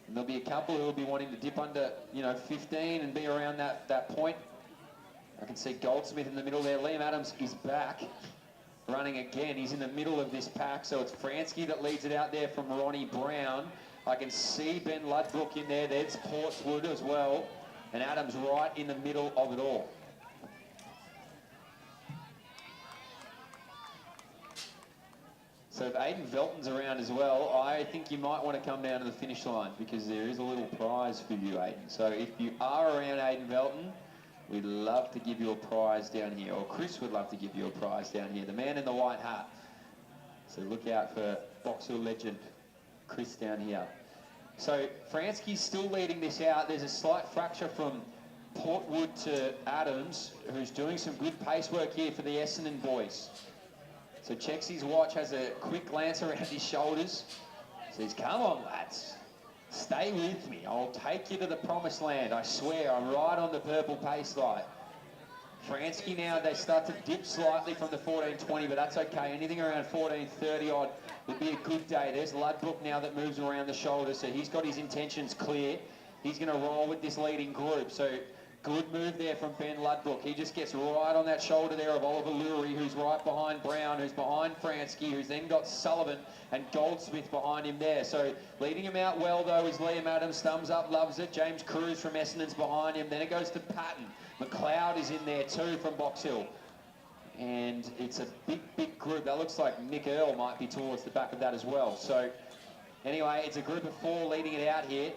And there'll be a couple who will be wanting to dip under, 15 and be around that point. I can see Goldsmith in the middle there. Liam Adams is back, running again. He's in the middle of this pack, so it's Fransky that leads it out there from Ronnie Brown. I can see Ben Ludbrook in there. There's Portswood as well. And Adams right in the middle of it all. So if Aidan Velton's around as well, I think you might want to come down to the finish line because there is a little prize for you, Aidan. So if you are around Aidan Velton, we'd love to give you a prize down here, or Chris would love to give you a prize down here, the man in the white hat. So look out for Box Hill legend Chris down here. So Fransky's still leading this out. There's a slight fracture from Portwood to Adams, who's doing some good pace work here for the Essendon boys. So checks his watch, has a quick glance around his shoulders. Says, come on, lads. Stay with me. I'll take you to the promised land. I swear, I'm right on the purple pace light. Fransky now, they start to dip slightly from the 14.20, but that's okay. Anything around 14.30 odd would be a good day. There's Ludbrook now that moves around the shoulder, so he's got his intentions clear. He's going to roll with this leading group. So good move there from Ben Ludbrook. He just gets right on that shoulder there of Oliver Lurie, who's right behind Brown, who's behind Fransky, who's then got Sullivan and Goldsmith behind him there. So leading him out well, though, is Liam Adams. Thumbs up, loves it. James Cruz from Essendon's behind him. Then it goes to Patton. McLeod is in there too from Box Hill. And it's a big group. That looks like Nick Earl might be towards the back of that as well. So anyway, it's a group of 4 leading it out here.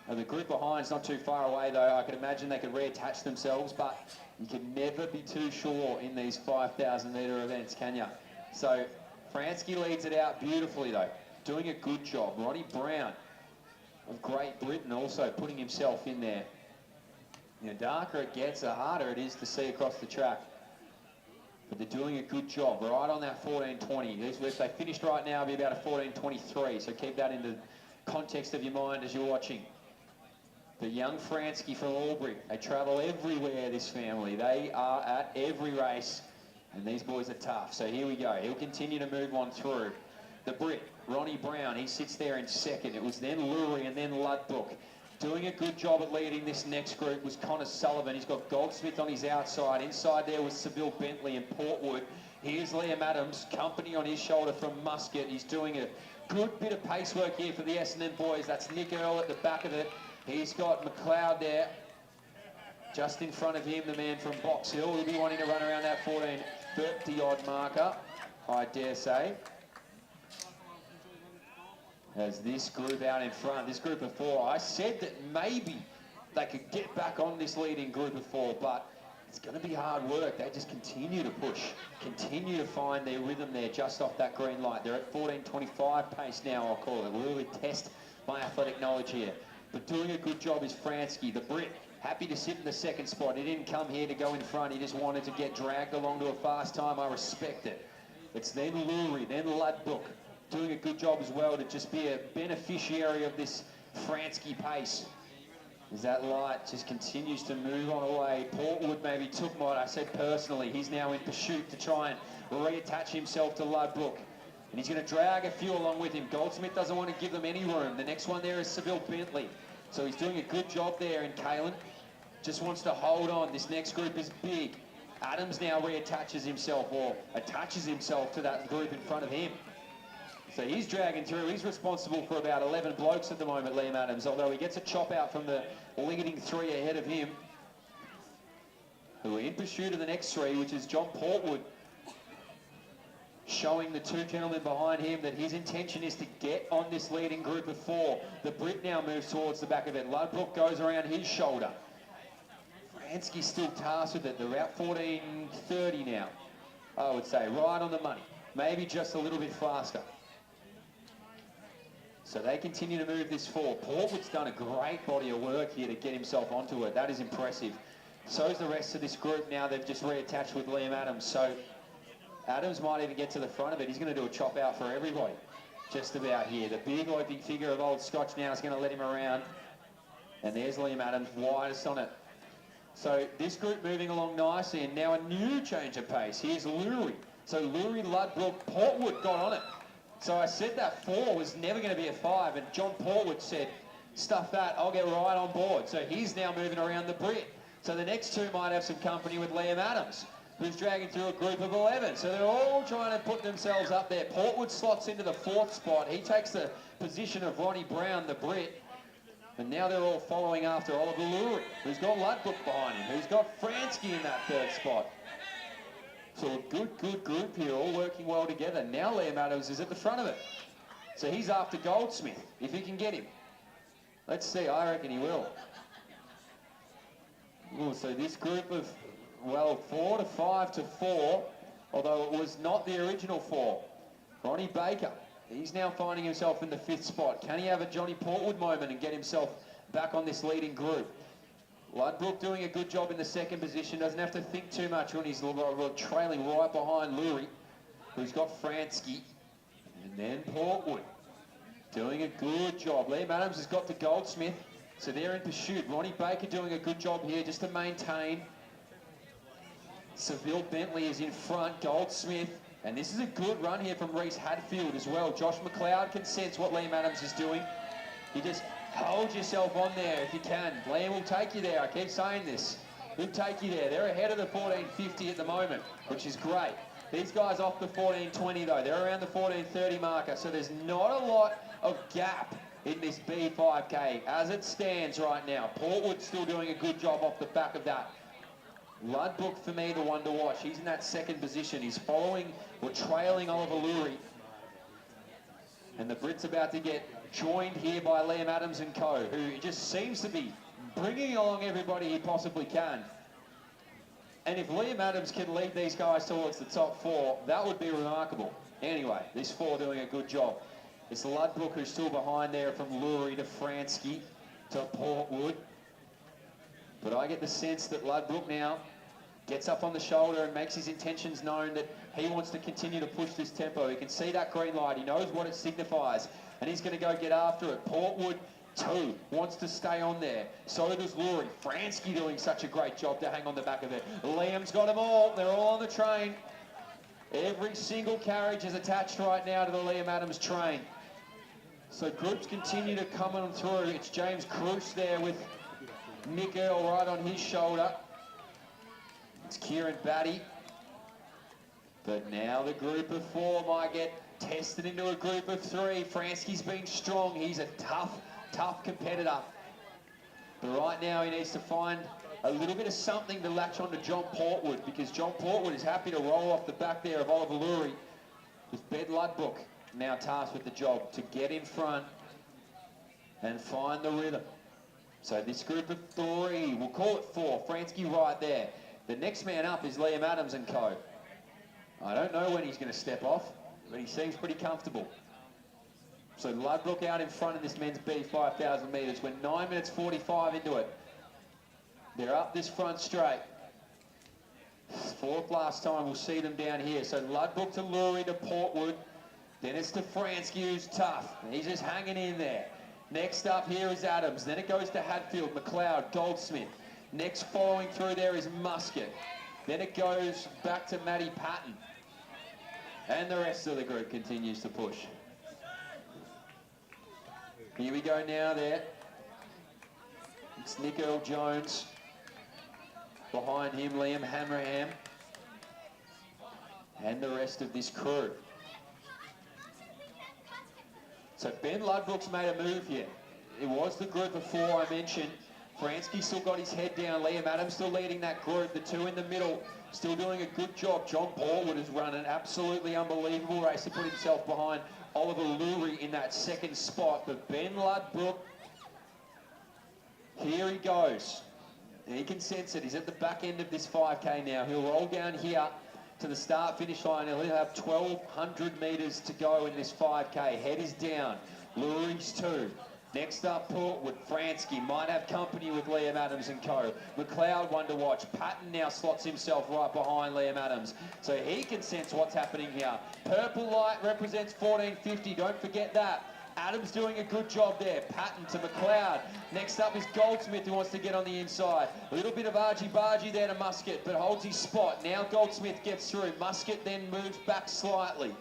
The group behind's not too far away, though. I could imagine they could reattach themselves, but you can never be too sure in these 5,000 metre events, can you? So Fransky leads it out beautifully, though. Doing a good job. Ronnie Brown of Great Britain also putting himself in there. The darker it gets, the harder it is to see across the track. But they're doing a good job, right on that 14.20. If they finished right now, it'd be about a 14.23, so keep that in the context of your mind as you're watching. The young Fransky from Albury, they travel everywhere, this family. They are at every race, and these boys are tough. So here we go. He'll continue to move on through. The Brit, Ronnie Brown, he sits there in second. It was then Lurie and then Ludbrook. Doing a good job at leading this next group was Connor Sullivan. He's got Goldsmith on his outside. Inside there was Seville Bentley and Portwood. Here's Liam Adams, company on his shoulder from Muscat. He's doing a good bit of pace work here for the Essendon boys. That's Nick Earl at the back of it. He's got McLeod there. Just in front of him, the man from Box Hill. He'll be wanting to run around that 14.30 odd marker, I dare say. As this group out in front, this group of 4, I said that maybe they could get back on this leading group of 4, but it's going to be hard work. They just continue to push, continue to find their rhythm there just off that green light. They're at 14.25 pace now, I'll call it. We'll really test my athletic knowledge here. But doing a good job is Fransky, the Brit. Happy to sit in the second spot. He didn't come here to go in front. He just wanted to get dragged along to a fast time. I respect it. It's then Lurie, then Ludbrook. Doing a good job as well to just be a beneficiary of this Fransky pace. As that light just continues to move on away. Portwood maybe took what I said personally. He's now in pursuit to try and reattach himself to Ludbrook. And he's going to drag a few along with him. Goldsmith doesn't want to give them any room. The next one there is Seville Bentley. So he's doing a good job there in Kalen. Just wants to hold on. This next group is big. Adams now reattaches himself or attaches himself to that group in front of him. So he's dragging through. He's responsible for about 11 blokes at the moment, Liam Adams, although he gets a chop out from the leading 3 ahead of him, who are in pursuit of the next 3, which is John Portwood, showing the 2 gentlemen behind him that his intention is to get on this leading group of 4. The Brit now moves towards the back of it. Ludbrook goes around his shoulder. Fransky's still tasked with it. They're about 14.30 now, I would say, right on the money. Maybe just a little bit faster. So they continue to move this forward. Portwood's done a great body of work here to get himself onto it. That is impressive. So's the rest of this group now. They've just reattached with Liam Adams. So Adams might even get to the front of it. He's going to do a chop out for everybody. Just about here. The big oiping figure of Old Scotch now is going to let him around. And there's Liam Adams, widest on it. So this group moving along nicely, and now a new change of pace. Here's Lurie. So Lurie, Ludbrook, Portwood got on it. So I said that 4 was never going to be a 5, and John Portwood said, stuff that, I'll get right on board. So he's now moving around the Brit. So the next 2 might have some company with Liam Adams, who's dragging through a group of 11. So they're all trying to put themselves up there. Portwood slots into the 4th spot. He takes the position of Ronnie Brown, the Brit. And now they're all following after Oliver Lurie, who's got Ludbrook behind him, who's got Fransky in that 3rd spot. So a good group here, all working well together. Now Liam Adams is at the front of it. So he's after Goldsmith, if he can get him. Let's see, I reckon he will. Ooh, so this group of, well, 4 to 5 to 4, although it was not the original 4. Ronnie Baker, he's now finding himself in the 5th spot. Can he have a Johnny Portwood moment and get himself back on this leading group? Ludbrook doing a good job in the 2nd position. Doesn't have to think too much when he's trailing right behind Lurie, who's got Fransky. And then Portwood. doing a good job. Liam Adams has got the Goldsmith, so they're in pursuit. Ronnie Baker doing a good job here just to maintain. Seville Bentley is in front, Goldsmith, and this is a good run here from Reese Hadfield as well. Josh McLeod can sense what Liam Adams is doing. You just hold yourself on there if you can. Liam will take you there, I keep saying this. He'll take you there. They're ahead of the 14.50 at the moment, which is great. These guys off the 14.20 though, they're around the 14.30 marker, so there's not a lot of gap in this B5K as it stands right now. Portwood's still doing a good job off the back of that. Ludbrook for me, the one to watch. He's in that second position. He's following or trailing Oliver Lurie. And the Brit's about to get joined here by Liam Adams and co, who just seems to be bringing along everybody he possibly can. And if Liam Adams can lead these guys towards the top four, that would be remarkable. Anyway, these four doing a good job. It's Ludbrook who's still behind there from Lurie to Fransky to Portwood. But I get the sense that Ludbrook now gets up on the shoulder and makes his intentions known that he wants to continue to push this tempo. He can see that green light. He knows what it signifies. And he's going to go get after it. Portwood, too, wants to stay on there. So does Lurie. Fransky doing such a great job to hang on the back of it. Liam's got them all. They're all on the train. Every single carriage is attached right now to the Liam Adams train. So groups continue to come on through. It's James Cruz there with Nick Earl right on his shoulder. It's Kieran Batty. But now the group of four might get tested into a group of three. Fransky's been strong. He's a tough competitor. But right now he needs to find a little bit of something to latch on to John Portwood, because John Portwood is happy to roll off the back there of Oliver Lurie, with Ben Ludbrook now tasked with the job to get in front and find the rhythm. So this group of three, we'll call it four, Fransky right there. The next man up is Liam Adams and co. I don't know when he's going to step off, but he seems pretty comfortable. So Ludbrook out in front in this men's B 5,000 metres. We're 9 minutes 45 into it. They're up this front straight. Fourth last time we'll see them down here. So Ludbrook to Lurie to Portwood. Then it's to Fransky, who's tough. He's just hanging in there. Next up here is Adams. Then it goes to Hadfield, McLeod, Goldsmith. Next following through there is Muscat. Then it goes back to Matty Patton. And the rest of the group continues to push. Here we go now there. It's Nick Earl Jones. Behind him, Liam Hammerham. And the rest of this crew. So Ben Ludbrook's made a move here. It was the group of four I mentioned. Fransky still got his head down. Liam Adams still leading that group. The two in the middle still doing a good job. John Portwood has run an absolutely unbelievable race to put himself behind Oliver Lurie in that second spot. But Ben Ludbrook, here he goes. And he can sense it. He's at the back end of this 5K now. He'll roll down here to the start-finish line. He'll have 1,200 metres to go in this 5K. Head is down. Lurie's two. Next up, Portwood, Fransky might have company with Liam Adams and co. McLeod one to watch. Patton now slots himself right behind Liam Adams, so he can sense what's happening here. Purple light represents 14.50. Don't forget that. Adams doing a good job there. Patton to McLeod. Next up is Goldsmith, who wants to get on the inside. A little bit of argy-bargy there to Muscat, but holds his spot. Now Goldsmith gets through. Muscat then moves back slightly.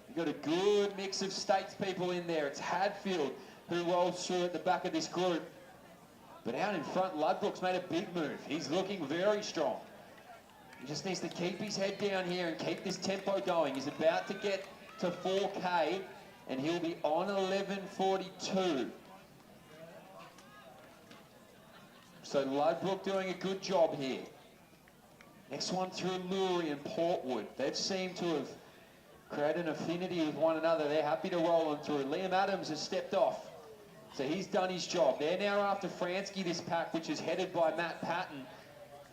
You've got a good mix of statespeople in there. It's Hadfield who rolls through at the back of this group. But out in front, Ludbrook's made a big move. He's looking very strong. He just needs to keep his head down here and keep this tempo going. He's about to get to 4K, and he'll be on 11.42. So Ludbrook doing a good job here. Next one through Lurie and Portwood. They've seemed to have created an affinity with one another. They're happy to roll on through. Liam Adams has stepped off. So he's done his job. They're now after Fransky, this pack, which is headed by Matt Patton.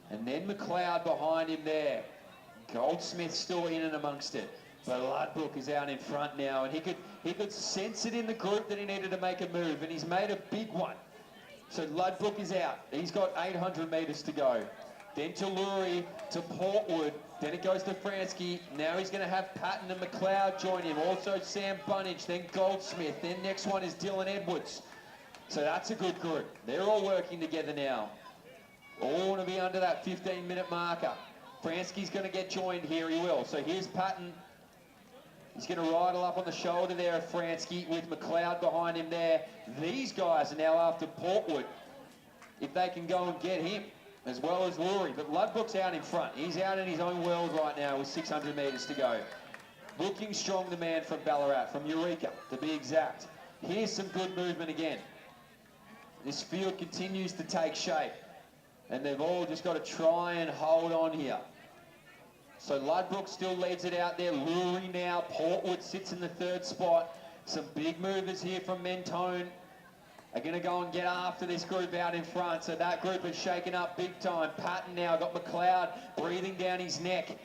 And then McLeod behind him there. Goldsmith still in and amongst it. But Ludbrook is out in front now, and he could sense it in the group that he needed to make a move, and he's made a big one. So Ludbrook is out. He's got 800 metres to go. then to Lurie, to Portwood, then it goes to Fransky. Now he's going to have Patton and McLeod join him. Also Sam Bunnage, then Goldsmith. Then next one is Dylan Edwards. So that's a good group. They're all working together now. All want to be under that 15-minute marker. Fransky's going to get joined here, he will. So here's Patton. He's going to ride up on the shoulder there of Fransky with McLeod behind him there. These guys are now after Portwood, if they can go and get him, as well as Lurie. But Ludbrook's out in front. He's out in his own world right now with 600 metres to go. Looking strong, the man from Ballarat, from Eureka, to be exact. Here's some good movement again. This field continues to take shape, and they've all just got to try and hold on here. So Ludbrook still leads it out there. Lurie now. Portwood sits in the third spot. Some big movers here from Mentone are going to go and get after this group out in front. So that group is shaken up big time. Patton now got McLeod breathing down his neck.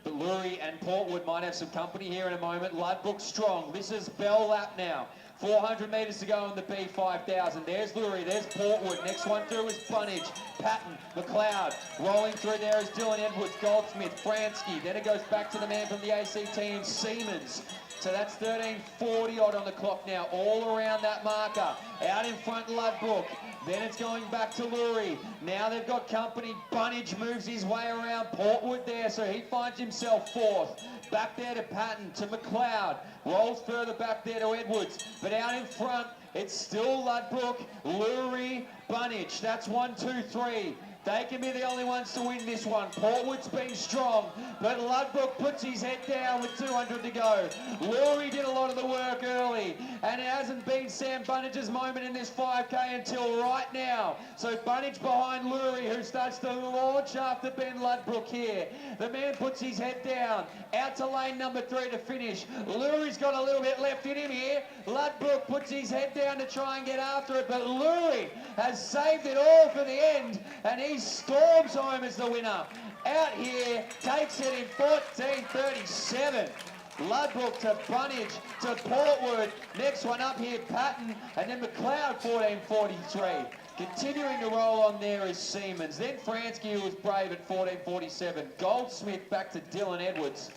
But Lurie and Portwood might have some company here in a moment. Ludbrook strong. This is Bell Lap now. 400 metres to go in the B5000. There's Lurie, there's Portwood. Next one through is Bunnage, Patton, McLeod. Rolling through there is Dylan Edwards, Goldsmith, Fransky. Then it goes back to the man from the ACT and Siemens. So that's 13:40 odd on the clock now, all around that marker. Out in front, Ludbrook. Then it's going back to Lurie. Now they've got company. Bunnage moves his way around Portwood there, so he finds himself fourth. Back there to Patton, to McLeod. Rolls further back there to Edwards. But out in front, it's still Ludbrook, Lurie, Bunnage. That's 1, 2, 3. They can be the only ones to win this one. Portwood's been strong, but Ludbrook puts his head down with 200 to go. Lurie did a lot of the work early, and it hasn't been Sam Bunnage's moment in this 5K until right now. So Bunnage behind Lurie, who starts to launch after Ben Ludbrook here. The man puts his head down, out to lane number 3 to finish. Lurie's got a little bit left in him here. Ludbrook puts his head down to try and get after it, but Lurie has saved it all for the end, and he storms home as the winner. Out here, takes it in 14:37. Ludbrook to Bunnage to Portwood. Next one up here, Patton, and then McLeod 14:43. Continuing to roll on there is Siemens. Then Fransky, who was brave at 14:47. Goldsmith back to Dylan Edwards.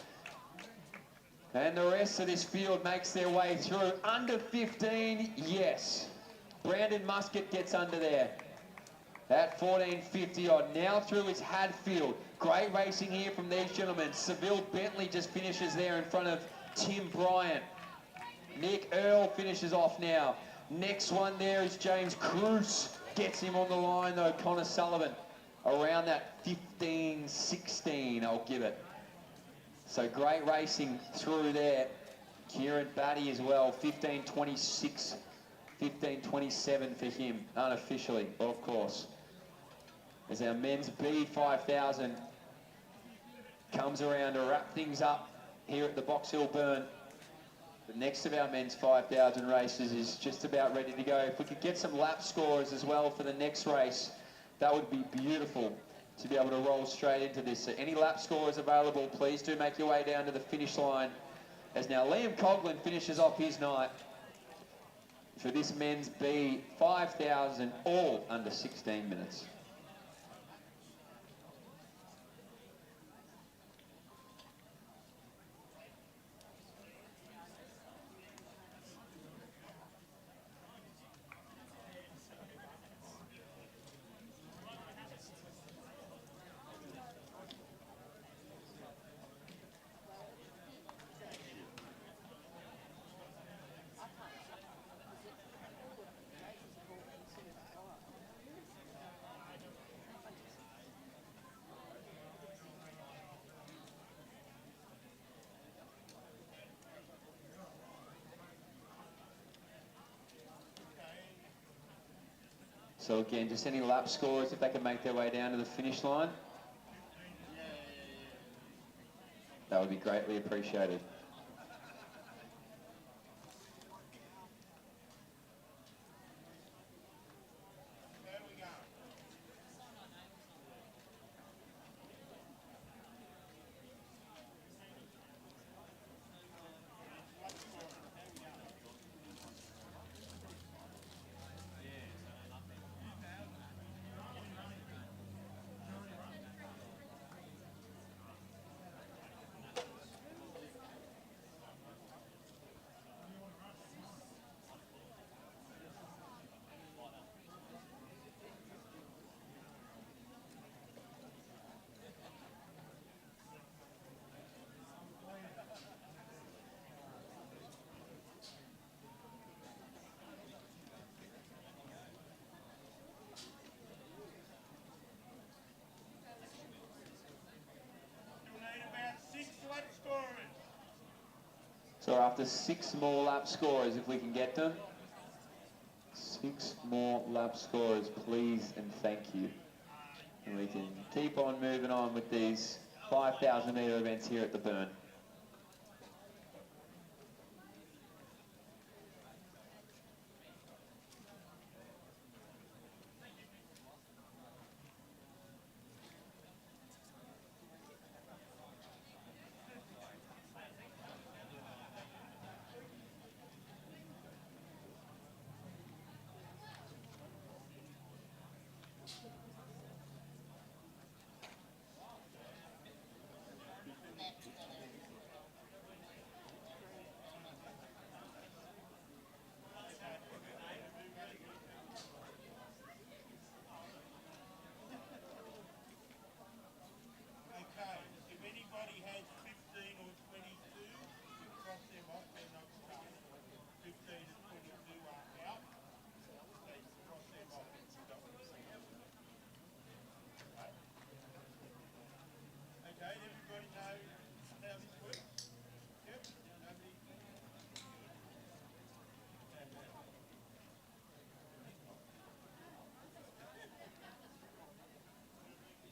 And the rest of this field makes their way through. Under 15, yes. Brandon Muscat gets under there at 14:50 odd. Now through is Hadfield. Great racing here from these gentlemen. Seville Bentley just finishes there in front of Tim Bryant. Nick Earl finishes off now. Next one there is James Cruz. Gets him on the line though, Connor Sullivan. Around that 15:16, I'll give it. So great racing through there. Kieran Batty as well, 15:26. 15:27 for him, unofficially, of course. As our men's B5000 comes around to wrap things up here at the Box Hill Burn. The next of our men's 5,000 races is just about ready to go. If we could get some lap scores as well for the next race, that would be beautiful to be able to roll straight into this. So any lap scores available, please do make your way down to the finish line. As now Liam Coughlin finishes off his night for this men's B5000, all under 16 minutes. So again, just any lap scores if they can make their way down to the finish line. That would be greatly appreciated. So after 6 more lap scorers, if we can get them. 6 more lap scorers, please and thank you. And we can keep on moving on with these 5,000 metre events here at the Burn. Okay, if anybody has 15 or 22, cross them off, they're not starting. 15 and 22 are out. They cross them off. Okay, everybody know how this works? Yep, nobody.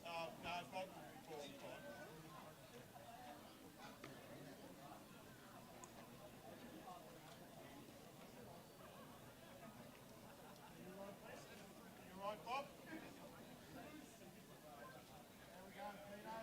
No, Bob will be qualified. You right, Bob? There we go, Pino.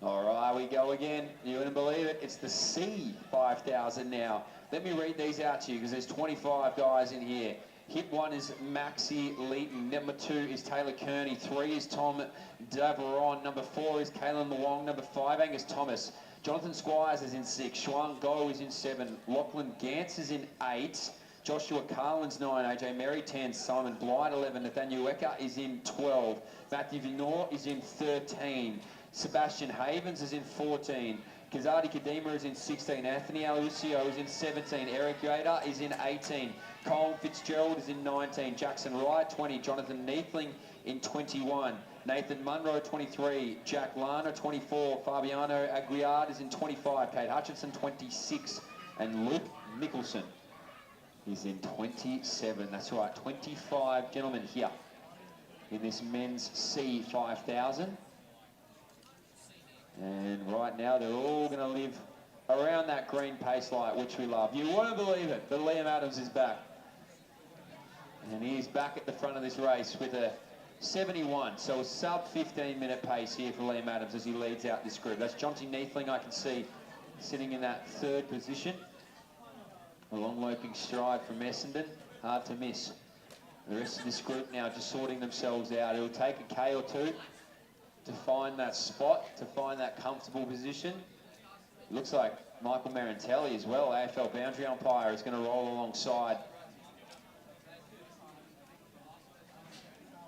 All right, we go again. You wouldn't believe it. It's the C 5,000 now. Let me read these out to you because there's 25 guys in here. Hit 1 is Maxi Leeton. Number 2 is Taylor Kearney. 3 is Tom Daveron. Number 4 is Kalen Luong. Number 5, Angus Thomas. Jonathan Squires is in 6. Xuan Go is in 7. Lachlan Gantz is in 8. Joshua Carlin's 9, AJ Merry 10, Simon Blythe 11, Nathaniel Ecker is in 12, Matthew Vinor is in 13, Sebastian Havens is in 14, Kazadi Kadima is in 16, Anthony Alucio is in 17, Eric Yader is in 18, Colin Fitzgerald is in 19, Jackson Wright 20, Jonathan Neathling in 21, Nathan Munro 23, Jack Lana 24, Fabiano Aguiar is in 25, Kate Hutchinson 26, and Luke Nicholson is in 27. That's right, 25 gentlemen here in this men's C 5,000. And right now they're all going to live around that green pace light, which we love. You won't believe it, but Liam Adams is back. And he's back at the front of this race with a 71. So a sub 15-minute pace here for Liam Adams as he leads out this group. That's Jonty Neathling, I can see, sitting in that 3rd position. A long loping stride from Essendon, hard to miss. The rest of this group now just sorting themselves out. It'll take a K or 2 to find that spot, to find that comfortable position. It looks like Michael Marantelli as well, AFL boundary umpire, is going to roll alongside.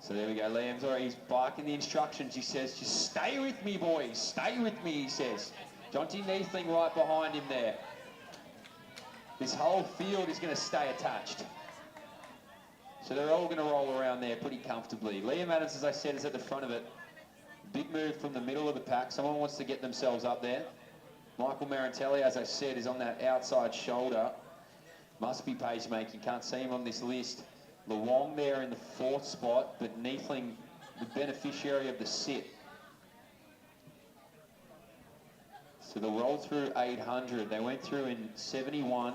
So there we go, Liam's already, he's barking the instructions. He says, just stay with me, boys, stay with me, he says. Jonty Neathling right behind him there. This whole field is going to stay attached. So they're all going to roll around there pretty comfortably. Liam Adams, as I said, is at the front of it. Big move from the middle of the pack. Someone wants to get themselves up there. Michael Marantelli, as I said, is on that outside shoulder. Must be pacemaking. Can't see him on this list. Luong there in the 4th spot, but Neathling, the beneficiary of the sit. So they'll roll through 800. They went through in 71.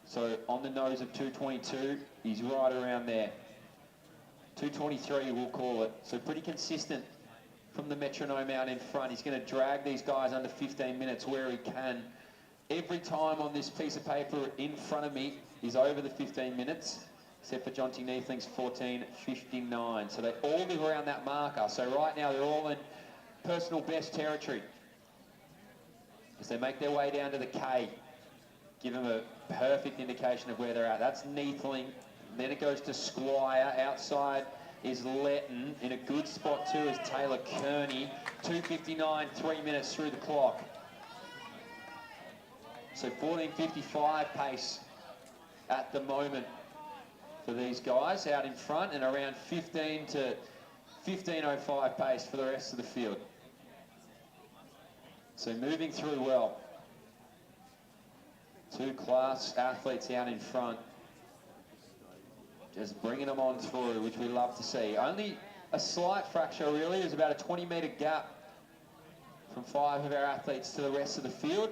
So on the nose of 222, he's right around there. 223, we'll call it. So pretty consistent from the metronome out in front. He's going to drag these guys under 15 minutes where he can. Every time on this piece of paper in front of me is over the 15 minutes, except for Jonty Neathling's 14:59. So they all live around that marker. So right now they're all in personal best territory. As they make their way down to the K, give them a perfect indication of where they're at. That's Neathling. Then it goes to Squire. Outside is Letton. In a good spot too is Taylor Kearney. 2:59, 3 minutes through the clock. So 14.55 pace at the moment for these guys out in front, and around 15 to 15.05 pace for the rest of the field. So moving through well. Two class athletes out in front. Just bringing them on through, which we love to see. Only a slight fracture really. There's about a 20-metre gap from 5 of our athletes to the rest of the field.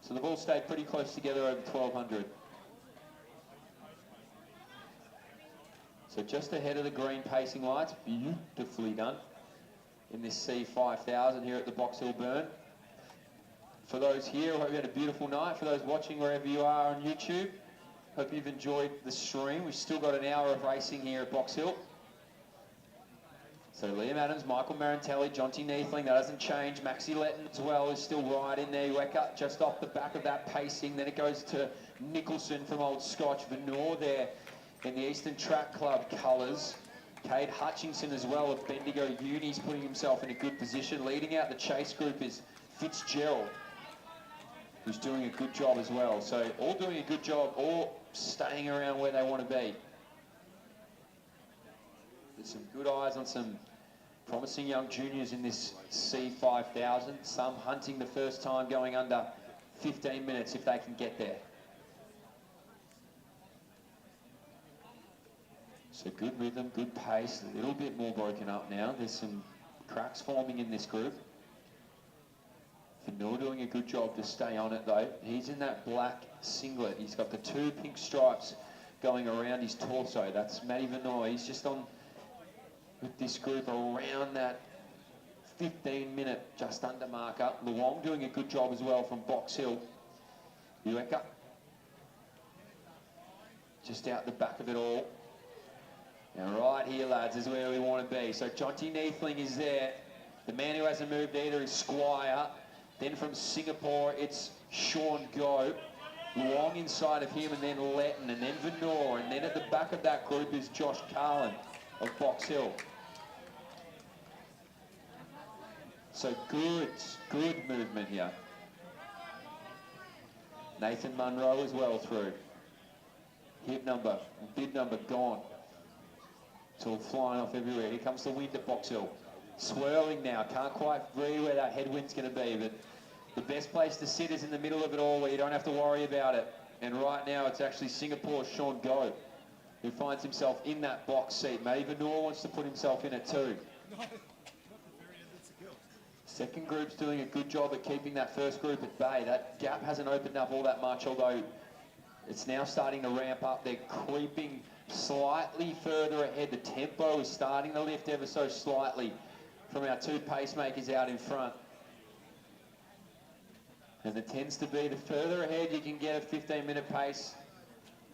So they've all stayed pretty close together over 1200. So just ahead of the green pacing lights, beautifully done in this C5000 here at the Box Hill Burn. For those here, I hope you had a beautiful night. For those watching wherever you are on YouTube, hope you've enjoyed the stream. We've still got an hour of racing here at Box Hill. So Liam Adams, Michael Marantelli, Jonty Neathling, that hasn't changed. Maxi Letton as well is still right in there. Ueka just off the back of that pacing. Then it goes to Nicholson from Old Scotch. Venor there in the Eastern Track Club colours. Cade Hutchinson as well of Bendigo Uni's putting himself in a good position. Leading out the chase group is Fitzgerald, who's doing a good job as well. So all doing a good job, all staying around where they want to be. There's some good eyes on some promising young juniors in this C5000. Some hunting the first time, going under 15 minutes if they can get there. So good rhythm, good pace, a little bit more broken up now. There's some cracks forming in this group. Fanor doing a good job to stay on it though. He's in that black singlet. He's got the 2 pink stripes going around his torso. That's Matty Venor. He's just on with this group around that 15-minute just under marker. Luong doing a good job as well from Box Hill. Ueka just out the back of it all. Now right here, lads, is where we want to be. So Jonty Neathling is there. The man who hasn't moved either is Squire. Then from Singapore, it's Sean Go. Luong inside of him, and then Letton, and then Venor, and then at the back of that group is Josh Carlin of Box Hill. So good movement here. Nathan Munro as well through. Hip number, bid number gone. It's all flying off everywhere. Here comes the wind at Box Hill. Swirling now, can't quite read where that headwind's going to be, but the best place to sit is in the middle of it all where you don't have to worry about it. And right now it's actually Singapore's Sean Go who finds himself in that box seat. Maybe Venor wants to put himself in it too. Second group's doing a good job at keeping that first group at bay. That gap hasn't opened up all that much, although it's now starting to ramp up. They're creeping slightly further ahead. The tempo is starting to lift ever so slightly from our 2 pacemakers out in front. And it tends to be the further ahead you can get a 15-minute pace,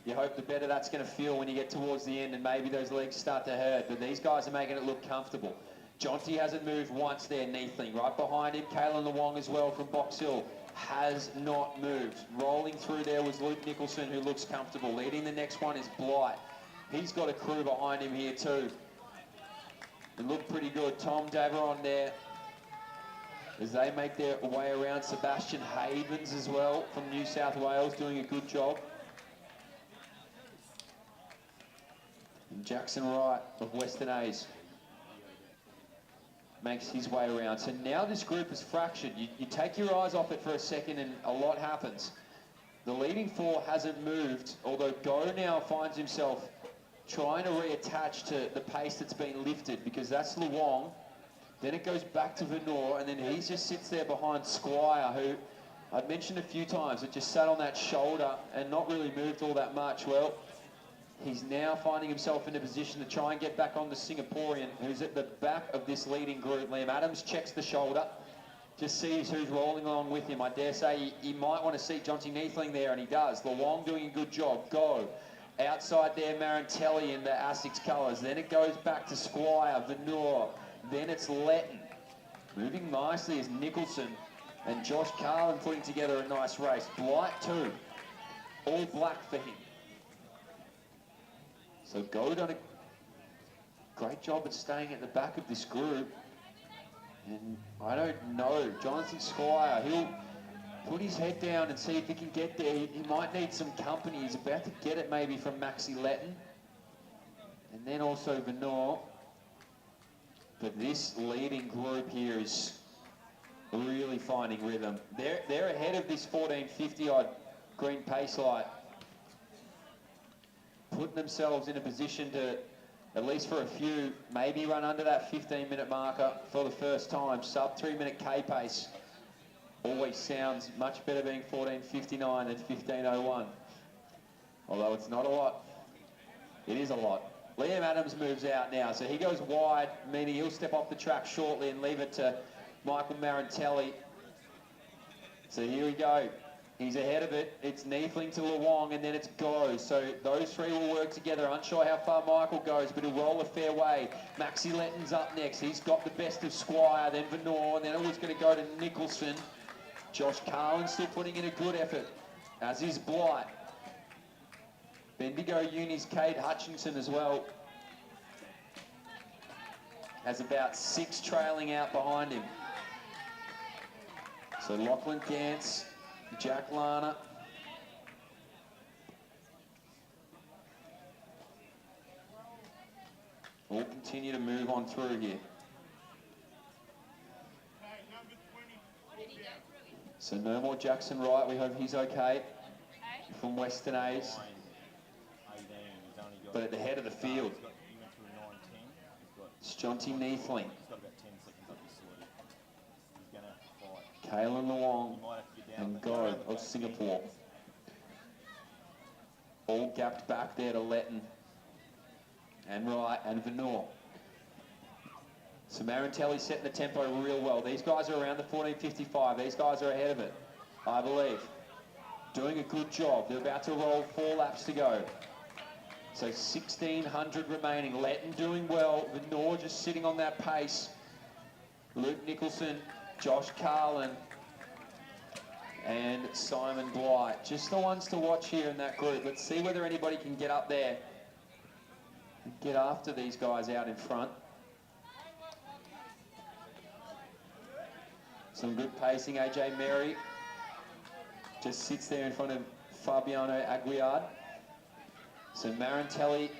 you hope the better that's going to feel when you get towards the end and maybe those legs start to hurt. But these guys are making it look comfortable. Jonty hasn't moved once there, Neathling. Right behind him, Kalen Luong as well from Box Hill. Has not moved. Rolling through there was Luke Nicholson, who looks comfortable. Leading the next one is Blight. He's got a crew behind him here too. They look pretty good. Tom Daveron there as they make their way around. Sebastian Havens as well from New South Wales doing a good job. And Jackson Wright of Western A's makes his way around. So now this group is fractured. You take your eyes off it for a second and a lot happens. The leading 4 hasn't moved, although Go now finds himself trying to reattach to the pace that's been lifted, because that's Luong. Then it goes back to Venor, and then he just sits there behind Squire, who I've mentioned a few times, that just sat on that shoulder and not really moved all that much. Well, he's now finding himself in a position to try and get back on the Singaporean, who's at the back of this leading group. Liam Adams checks the shoulder, just sees who's rolling along with him. I dare say he might want to see Jonty Neathling there, and he does. Luong doing a good job. Go. Outside there, Marantelli in the Asics colours. Then it goes back to Squire, Venor. Then it's Letton. Moving nicely is Nicholson. And Josh Carlin putting together a nice race. Blight too. All black for him. So Go done a great job at staying at the back of this group. And I don't know, Jonathan Squire, he'll put his head down and see if he can get there. He might need some company. He's about to get it maybe from Maxi Letton. And then also Venor. But this leading group here is really finding rhythm. They're ahead of this 1450 odd green pace light. Putting themselves in a position to, at least for a few, maybe run under that 15-minute marker for the first time. Sub 3-minute K pace always sounds much better being 14:59 than 15:01. Although it's not a lot, it is a lot. Liam Adams moves out now, so he goes wide, meaning he'll step off the track shortly and leave it to Michael Marantelli. So here we go. He's ahead of it. It's Neefling to Luong, and then it's Go. So those three will work together. Unsure how far Michael goes, but he'll roll a fair way. Maxi Letton's up next. He's got the best of Squire, then Venor, and then it was going to go to Nicholson. Josh Carlin still putting in a good effort, as is Blight. Bendigo Uni's Cade Hutchinson as well. Has about 6 trailing out behind him. So Lachlan Gantz, Jack Lana. All continue to move on through here. So no more Jackson Wright. We hope he's okay from Western A's. But at the head of the field, it's Jonty Neefling. Kalen Luong and Go of Singapore. All gapped back there to Letton and Wright and Venor. So Marantelli's setting the tempo real well. These guys are around the 14:55. These guys are ahead of it, I believe. Doing a good job. They're about to roll 4 laps to go. So 1,600 remaining. Letton doing well. Venor just sitting on that pace. Luke Nicholson, Josh Carlin, and Simon Blight. Just the ones to watch here in that group. Let's see whether anybody can get up there and get after these guys out in front. Some good pacing. AJ Mary just sits there in front of Fabiano Aguiar. So Marantelli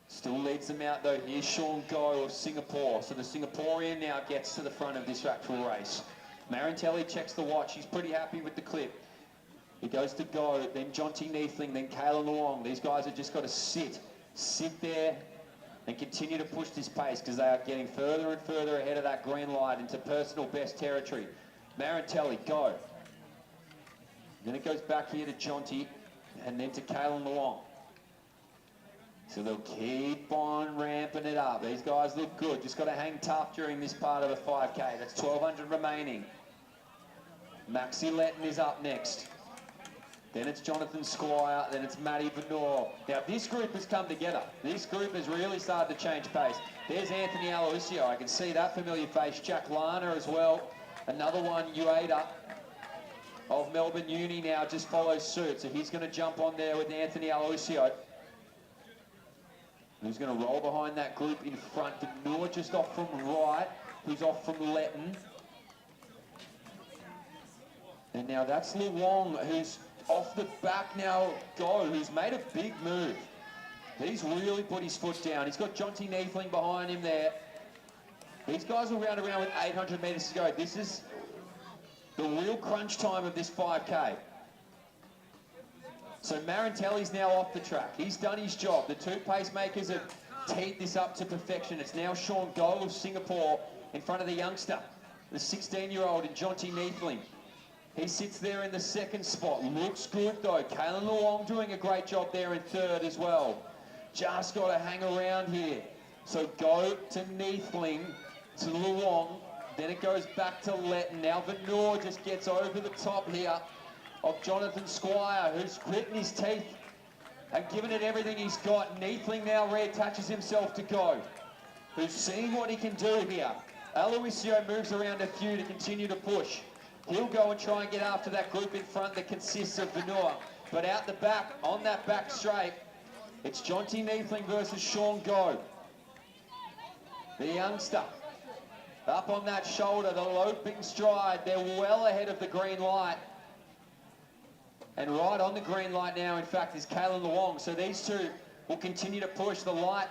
still leads them out though. Here's Sean Go of Singapore. So the Singaporean now gets to the front of this actual race. Marantelli checks the watch. He's pretty happy with the clip. He goes to Go, then Jonty Neefling, then Kayla Luong. These guys have just got to sit there and continue to push this pace because they are getting further and further ahead of that green light into personal best territory. Marantelli, Go. Then it goes back here to Jonty and then to Kayla Luong. So they'll keep on ramping it up. These guys look good. Just got to hang tough during this part of the 5K. That's 1,200 remaining. Maxi Letton is up next. Then it's Jonathan Squire. Then it's Matty Venor. Now this group has come together. This group has really started to change pace. There's Anthony Aloisio. I can see that familiar face. Jack Lana as well. Another one, Ueda of Melbourne Uni now just follows suit. So he's going to jump on there with Anthony Aloisio. Who's going to roll behind that group in front. Venor just off from Wright, who's off from Letton. And now that's Luong, who's off the back now, Go, who's made a big move. He's really put his foot down. He's got Jonty Neefling behind him there. These guys will round around with 800 metres to go. This is the real crunch time of this 5K. So Marantelli's now off the track. He's done his job. The 2 pacemakers have teed this up to perfection. It's now Sean Go of Singapore in front of the youngster, the 16-year-old in Jonty Neefling. He sits there in the 2nd spot. Looks good though. Kalen Luong doing a great job there in 3rd as well. Just got to hang around here. So Go to Neefling, to Luong. Then it goes back to Letton. Now Venor just gets over the top here of Jonathan Squire, who's gritting his teeth and giving it everything he's got. Neefling now reattaches himself to Go, who's seeing what he can do here. Aloisio moves around a few to continue to push. He'll go and try and get after that group in front that consists of Venor. But out the back, on that back straight, it's Jonty Neefling versus Sean Go, the youngster. Up on that shoulder, the loping stride. They're well ahead of the green light. And right on the green light now, in fact, is Kaylin Luong. So these two will continue to push. The light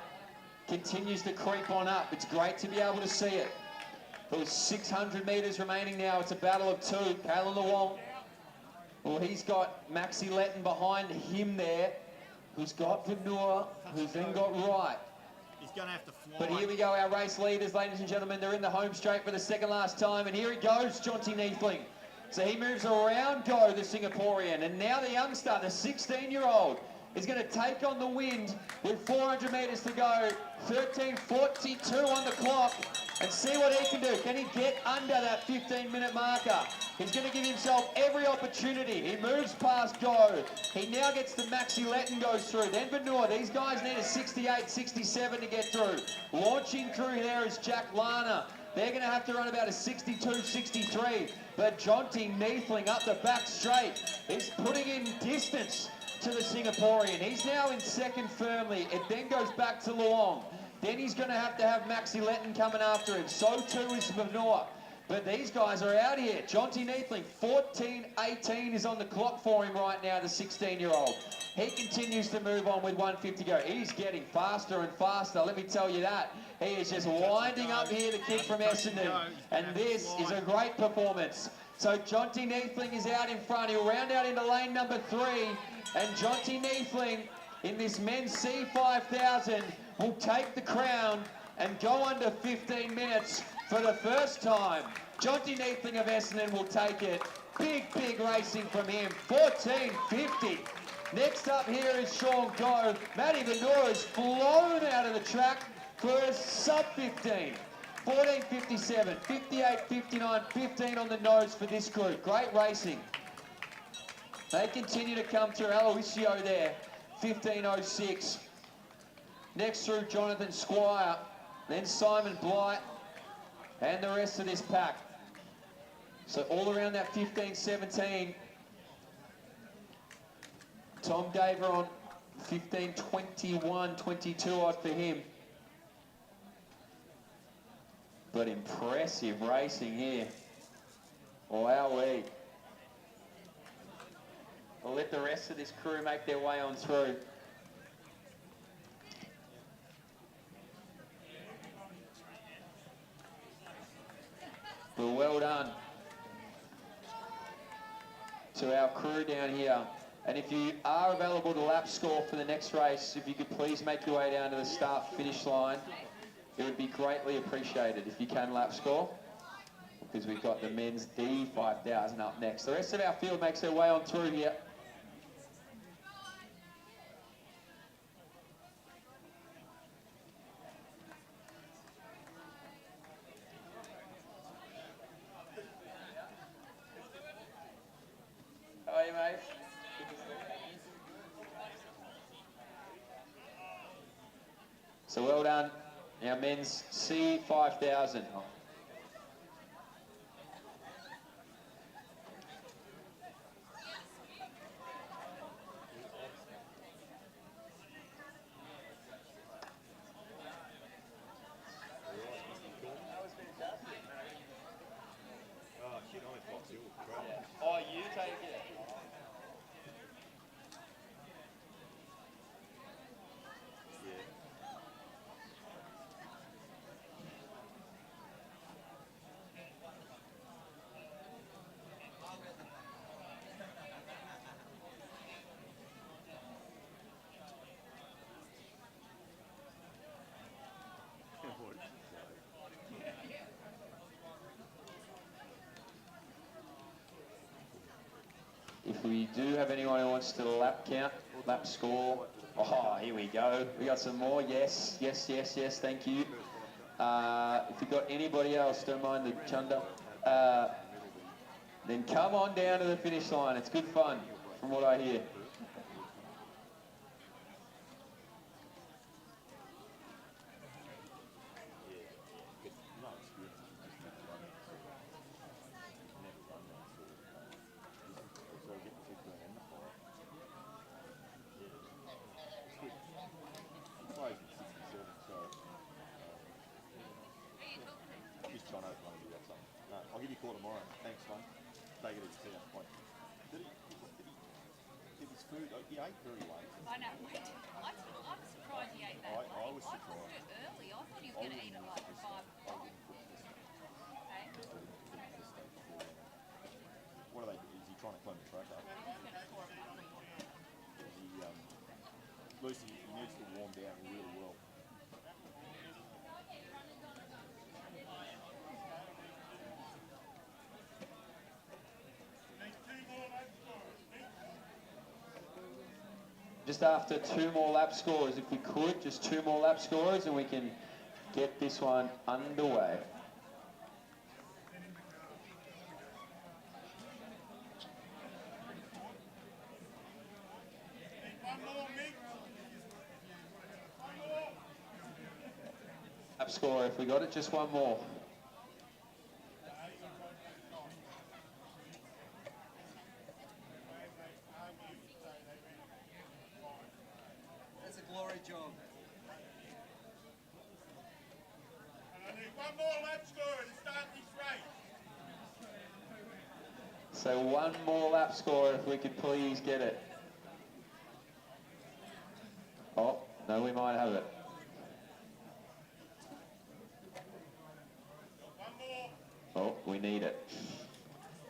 continues to creep on up. It's great to be able to see it. There's 600 metres remaining now. It's a battle of two. Kaylin Luong. Well, he's got Maxi Letton behind him there, who's got Vanua, who's then got Wright. He's going to have to fly. But here we go, our race leaders, ladies and gentlemen. They're in the home straight for the second last time. And here he goes, Jonty Neethling. So he moves around Go, the Singaporean. And now the youngster, the 16-year-old, is going to take on the wind with 400 metres to go. 13:42 on the clock. And see what he can do. Can he get under that 15-minute marker? He's going to give himself every opportunity. He moves past Go. He now gets to Maxi Letton, goes through. Then Vanua. These guys need a 68, 67 to get through. Launching through there is Jack Lana. They're going to have to run about a 62, 63. But Jonty Neethling up the back straight is putting in distance to the Singaporean. He's now in second firmly. It then goes back to Luong. Then he's going to have Maxi Letton coming after him. So too is Vanua. But these guys are out here. Jonty Neethling, 14:18 is on the clock for him right now, the 16-year-old. He continues to move on with 150 to go. He's getting faster and faster, let me tell you that. He is just winding up here, the kid from Essendon. And this is a great performance. So Jonty Neethling is out in front. He'll round out into lane number 3. And Jonty Neethling in this men's C5000 will take the crown and go under 15 minutes for the first time. Jonty Neethling of Essendon will take it. Big racing from him. 14:50. Next up here is Sean Go. Matty Vanua has flown out of the track for a sub-15. 14:57, 58:59, 15 on the nose for this group. Great racing. They continue to come through. Aloisio there, 15:06. Next through Jonathan Squire, then Simon Blight, and the rest of this pack. So all around that 15:17. Tom Daveron, 15:21, 22 odd for him. But impressive racing here. Wowee. We'll let the rest of this crew make their way on through. But well done to our crew down here. And if you are available to lap score for the next race, if you could please make your way down to the start-finish line, it would be greatly appreciated if you can lap score, because we've got the men's D5000 up next. The rest of our field makes their way on through here. How are you, mate? So well done, our men's C5000. Oh, you take it. If we do have anyone who wants to lap count, lap score. Oh, here we go. We got some more. Yes, thank you. If you've got anybody else, don't mind the chunder, then come on down to the finish line. It's good fun, from what I hear. score tomorrow. Thanks, mate. Take it easy. See ya. Bye. Did he give his food? He ate very late. I know. I'm surprised he ate that late. I was I surprised. cooked it early. I thought he was going to eat it like 5 o'clock. Okay. What are they? Is he trying to clean the track up? He's going to pour a bucket. Lucy, he needs to warm down really well. Just after 2 more lap scores, if we could, just 2 more lap scores and we can get this one underway. Lap score, if we got it, just 1 more. That's a glory job. And I need 1 more lap score to start this race. So 1 more lap score, if we could please get it. Oh, no, we might have it. 1 more. Oh, we need it.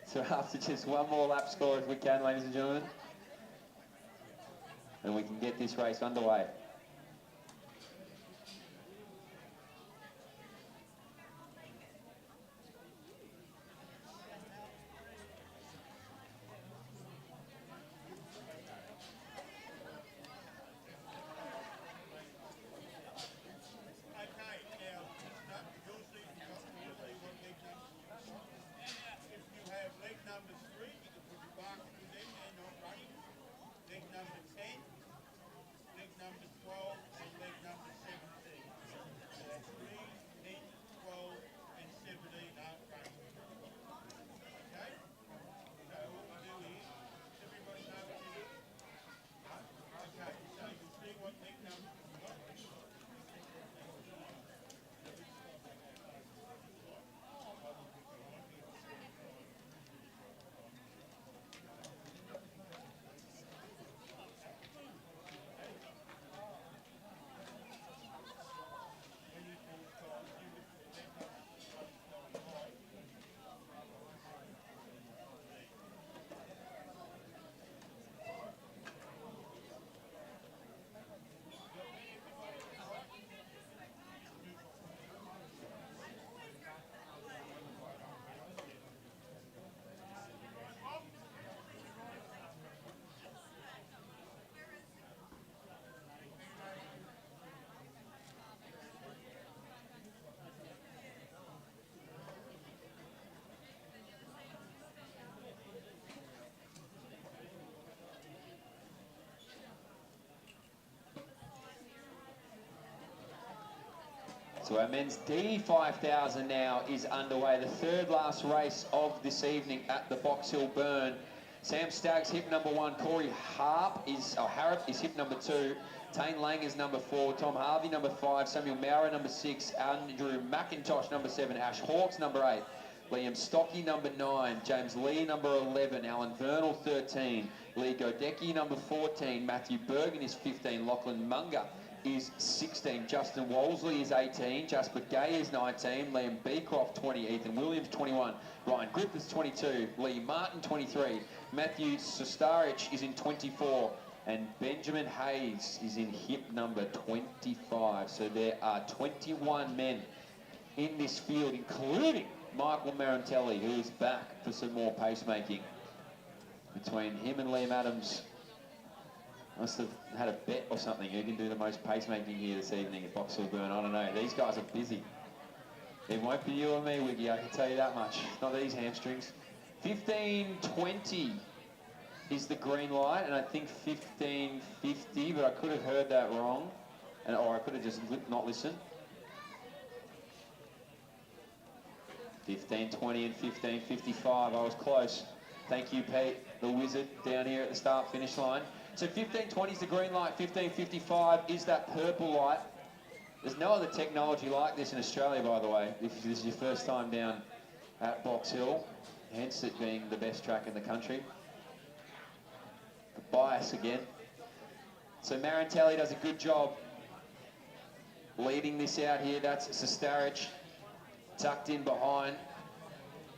So after just 1 more lap score, if we can, ladies and gentlemen, and we can get this race underway. Okay, now, you'll see what leg numbers. If you have leg number 3, you can put your marker to them, they're not running. Leg number 10, leg number 12, and leg number 17. So 3, 10, 12, and 17 aren't running. Okay? So what we do is, everybody know what you do? Okay, so you'll see what leg number you've got. So our men's D5000 now is underway, the 3rd last race of this evening at the Box Hill Burn. Sam Stagg's hip number 1, Corey Harrop is hip number 2, Tane Lang is number 4, Tom Harvey number 5, Samuel Maurer number 6, Andrew McIntosh number 7, Ash Hawkes number 8, Liam Stocky number 9, James Lee number 11, Alan Vernal 13, Lee Godecki number 14, Matthew Bergen is 15, Lachlan Munger is 16, Justin Wolseley is 18, Jasper Gay is 19, Liam Beecroft 20, Ethan Williams 21, Ryan Griffiths 22, Lee Martin 23, Matthew Sostarich is in 24, and Benjamin Hayes is in hip number 25. So there are 21 men in this field, including Michael Marantelli, who is back for some more pacemaking. Between him and Liam Adams, must have had a bet or something who can do the most pacemaking here this evening at Box Hill Burn. I don't know. These guys are busy. It won't be you or me, Wiggy, I can tell you that much. Not these hamstrings. 15:20 is the green light, and I think 15:50, but I could have heard that wrong, or I could have just not listened. 15:20 and 15:55. I was close. Thank you, Pete, the wizard, down here at the start-finish line. So 15:20 is the green light, 15:55 is that purple light. There's no other technology like this in Australia, by the way, if this is your first time down at Box Hill, hence it being the best track in the country. The bias again. So Marantelli does a good job leading this out here. That's Sestarich tucked in behind.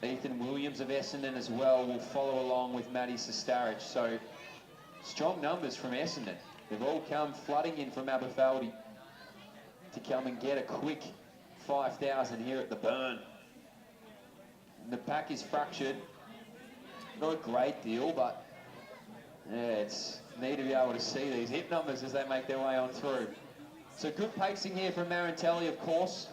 Ethan Williams of Essendon as well will follow along with Matty Sestarich. So strong numbers from Essendon. They've all come flooding in from Aberfeldy to come and get a quick 5,000 here at the Burn. And the pack is fractured. Not a great deal, but yeah, it's neat to be able to see these hit numbers as they make their way on through. So good pacing here from Marantelli, of course.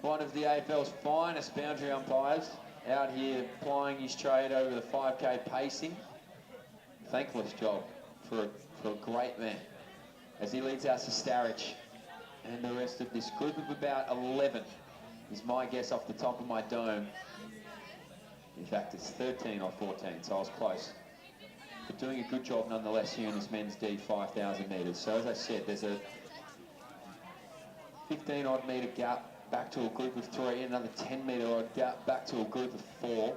One of the AFL's finest boundary umpires out here plying his trade over the 5K pacing. Thankless job for a great man as he leads out Sestarich and the rest of this group of about 11 is my guess off the top of my dome. In fact, it's 13 or 14, so I was close. But doing a good job nonetheless here in this men's D 5,000 metres. So as I said, there's a 15 odd metre gap back to a group of 3, another 10 metre odd gap back to a group of 4.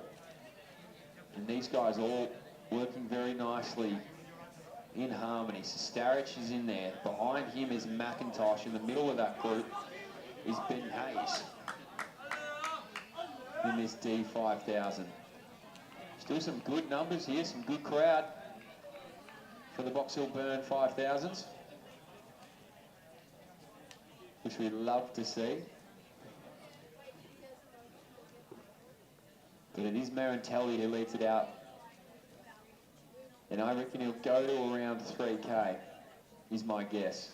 And these guys all working very nicely in harmony. So Sestarich is in there. Behind him is McIntosh. In the middle of that group is Ben Hayes in this D 5,000. Still some good numbers here, some good crowd for the Box Hill Burn 5,000s, which we'd love to see. But it is Marantelli who leads it out. And I reckon he'll go to around 3K, is my guess.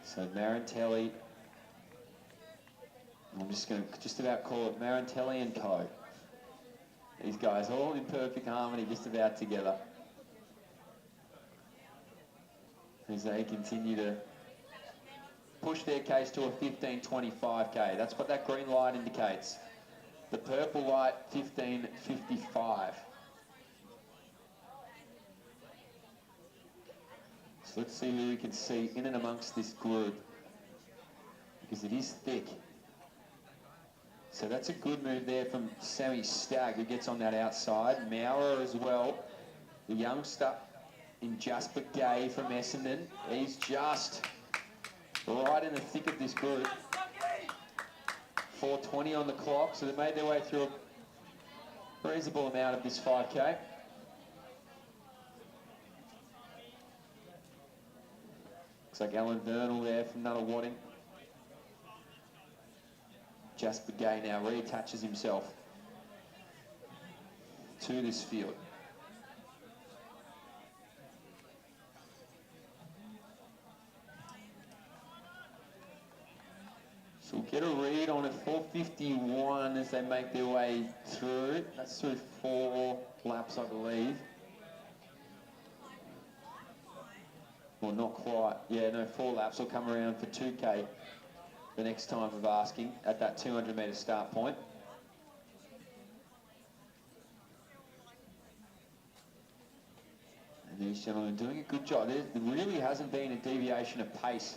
So Marantelli, I'm just going to just about call it Marantelli and Co. These guys all in perfect harmony, just about together. As they continue to push their case to a 15.25K. That's what that green light indicates. The purple light, 15.55. So let's see who we can see in and amongst this group, because it is thick. So that's a good move there from Sammy Stagg, who gets on that outside. Maurer as well, the youngster in Jasper Gay from Essendon. He's just right in the thick of this group. 4:20 on the clock, so they made their way through a reasonable amount of this 5K. Looks like Alan Vernal there from Nunawading. Jasper Gay now reattaches himself to this field. So we'll get a read on a 4:51 as they make their way through. That's through 4 laps, I believe. Well, not quite. Yeah, no, 4 laps will come around for 2K the next time of asking at that 200 metre start point. And these gentlemen doing a good job. There really hasn't been a deviation of pace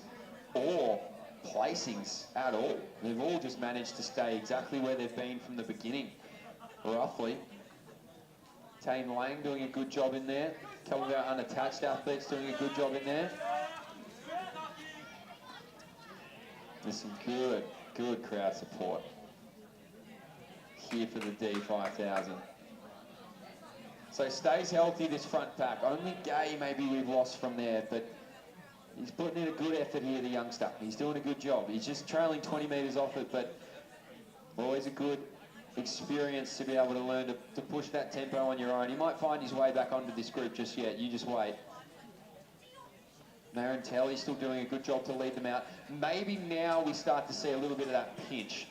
or placings at all. They've all just managed to stay exactly where they've been from the beginning, roughly. Tane Lang doing a good job in there. A couple of our unattached athletes doing a good job in there. There's some good crowd support here for the D5000. So stays healthy, this front pack. Only Gay maybe we've lost from there, but he's putting in a good effort here, the youngster. He's doing a good job. He's just trailing 20 metres off it, but always a good experience to be able to learn to push that tempo on your own. He might find his way back onto this group just yet. You just wait. Marantelli's still doing a good job to lead them out. Maybe now we start to see a little bit of that pinch.